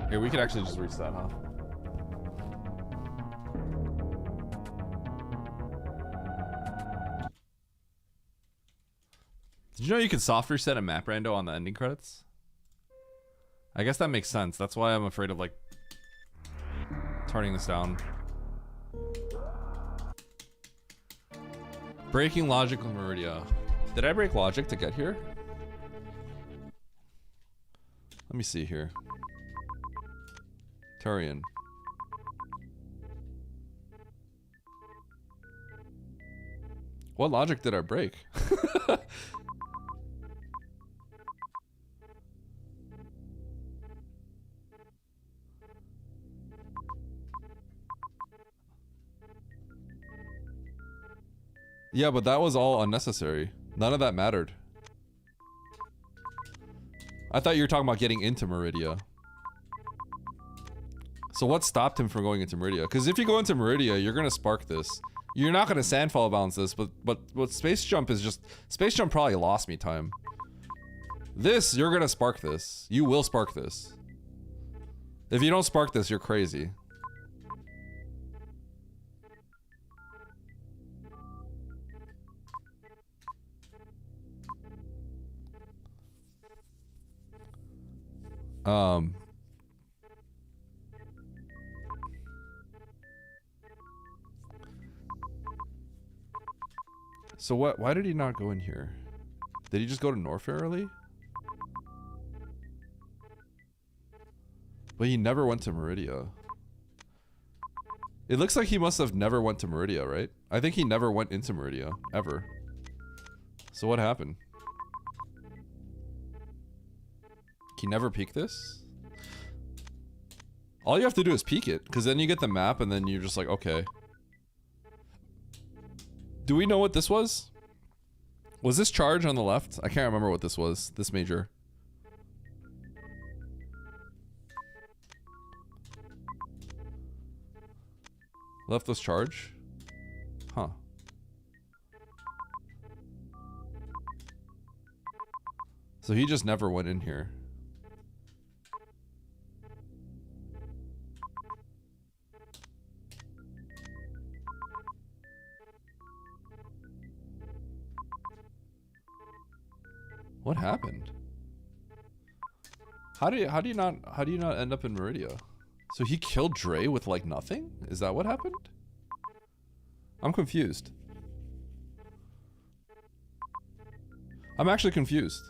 Here, we could actually just reset, huh? Did you know you could soft reset a map rando on the ending credits? I guess that makes sense. That's why I'm afraid of like turning this down. Breaking logic with Meridia. Did I break logic to get here? Let me see here. Turian. What logic did I break? Yeah, but that was all unnecessary. None of that mattered. I thought you were talking about getting into Meridia. So what stopped him from going into Meridia? Because if you go into Meridia, you're gonna spark this. You're not gonna sandfall balance this, but Space Jump is just... Space Jump probably lost me time. This, you're gonna spark this. You will spark this. If you don't spark this, you're crazy. So what? Why did he not go in here? Did he just go to Norfair early? But he never went to Meridia. It looks like he must have never went to Meridia, right? I think he never went into Meridia, ever. So what happened? He never peeked this? All you have to do is peek it, because then you get the map and then you're just like, okay. Do we know what this was? Was this charge on the left? I can't remember what this was. This major. Left was charge? Huh. So he just never went in here. What happened? How do you not end up in Meridia? So he killed Dre with like nothing? Is that what happened? I'm confused. I'm actually confused.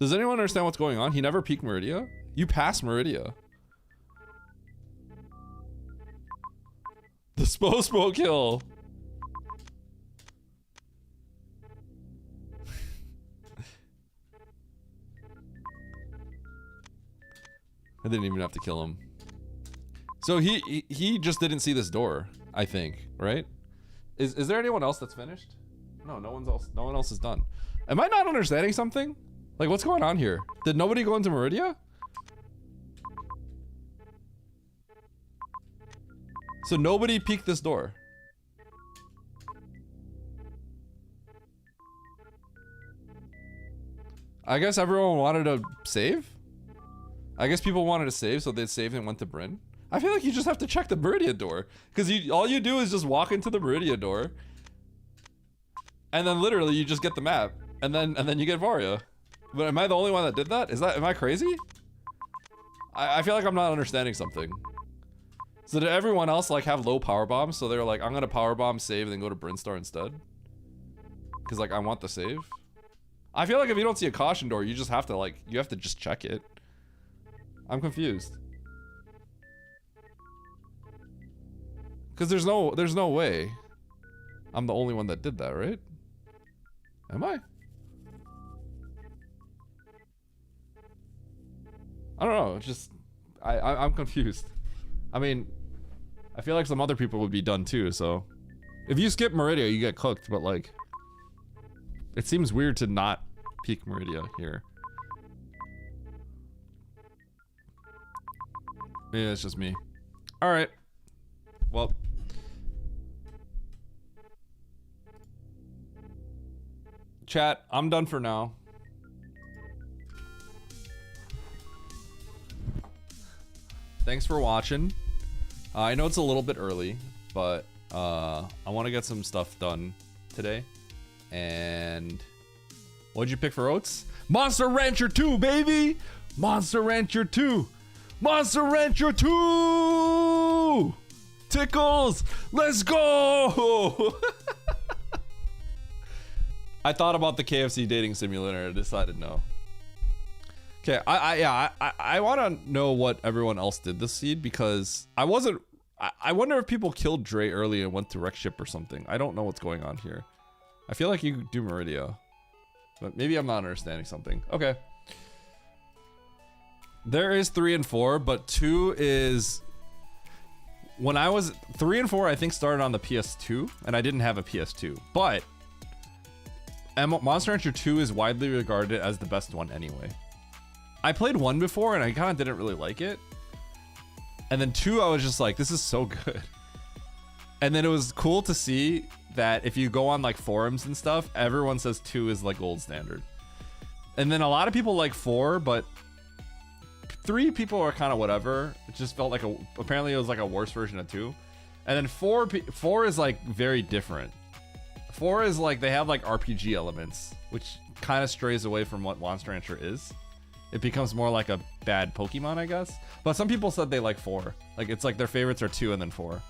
Does anyone understand what's going on? He never peeked Meridia? You passed Meridia. The Spo kill. I didn't even have to kill him. So he just didn't see this door, I think, right? Is there anyone else that's finished? No, no one else is done. Am I not understanding something? Like, what's going on here? Did nobody go into Meridia? So nobody peeked this door. I guess everyone wanted to save? I guess people wanted to save, so they saved and went to Bryn. I feel like you just have to check the Meridia door. Because all you do is just walk into the Meridia door. And then literally you just get the map. And then you get Varia. But am I the only one that did that? Am I crazy? I feel like I'm not understanding something. So did everyone else like have low power bombs? So they were like, I'm gonna power bomb, save, and then go to Brinstar instead? Because like I want the save. I feel like if you don't see a caution door, you just have to like, you have to just check it. I'm confused. Because there's no way I'm the only one that did that, right? Am I? I don't know, it's just I'm confused. I mean, I feel like some other people would be done too, so if you skip Meridia, you get cooked, but like it seems weird to not peek Meridia here. Maybe it's just me. Alright. Well. Chat, I'm done for now. Thanks for watching. I know it's a little bit early, but I want to get some stuff done today. And what'd you pick for Oats? Monster Rancher 2, baby! Monster Rancher 2! Monster Rancher 2! Tickles! Let's go! I thought about the KFC dating simulator and I decided no. Okay, I want to know what everyone else did this seed because I wonder if people killed Dre early and went to wreck ship or something. I don't know what's going on here. I feel like you do Meridia, but maybe I'm not understanding something. Okay. There is 3 and 4, but 2 is... When I was... 3 and 4, I think, started on the PS2, and I didn't have a PS2. But... Monster Rancher 2 is widely regarded as the best one anyway. I played 1 before, and I kind of didn't really like it. And then 2, I was just like, this is so good. And then it was cool to see that if you go on, like, forums and stuff, everyone says 2 is, like, gold standard. And then a lot of people like 4, but... 3 people are kind of whatever. It just felt like apparently it was like a worse version of 2. And then 4 is like very different. 4 is like, they have like RPG elements, which kind of strays away from what Monster Rancher is. It becomes more like a bad Pokemon, I guess. But some people said they like 4. Like, it's like their favorites are 2 and then 4.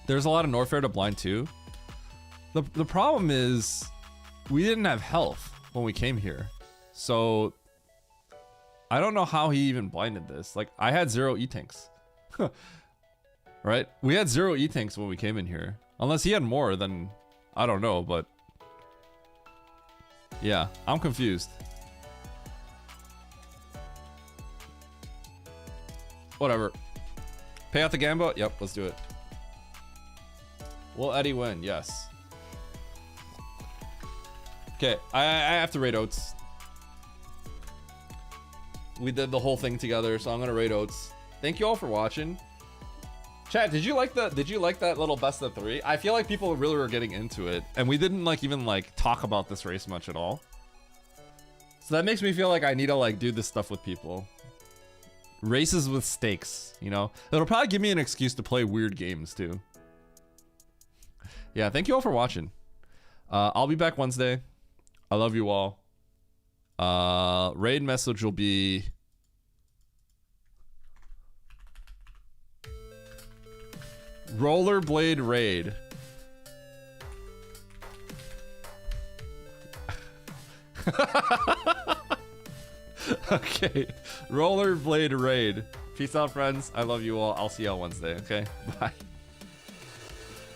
There's a lot of Norfair to blind too. The problem is, we didn't have health when we came here. So... I don't know how he even blinded this. Like, I had 0 E-Tanks. Right? We had 0 E-Tanks when we came in here. Unless he had more, then I don't know, but... Yeah, I'm confused. Whatever. Pay out the Gamba? Yep, let's do it. Will Eddie win? Yes. Okay, I have to raid Oats. We did the whole thing together, so I'm gonna raid Oats. Thank you all for watching. Chat, did you like that little best of 3? I feel like people really were getting into it, and we didn't like even like talk about this race much at all. So that makes me feel like I need to like do this stuff with people. Races with stakes, you know? It'll probably give me an excuse to play weird games too. Yeah, thank you all for watching. I'll be back Wednesday. I love you all. Raid message will be Rollerblade Raid. Okay. Rollerblade Raid. Peace out, friends. I love you all. I'll see you on Wednesday, okay? Bye.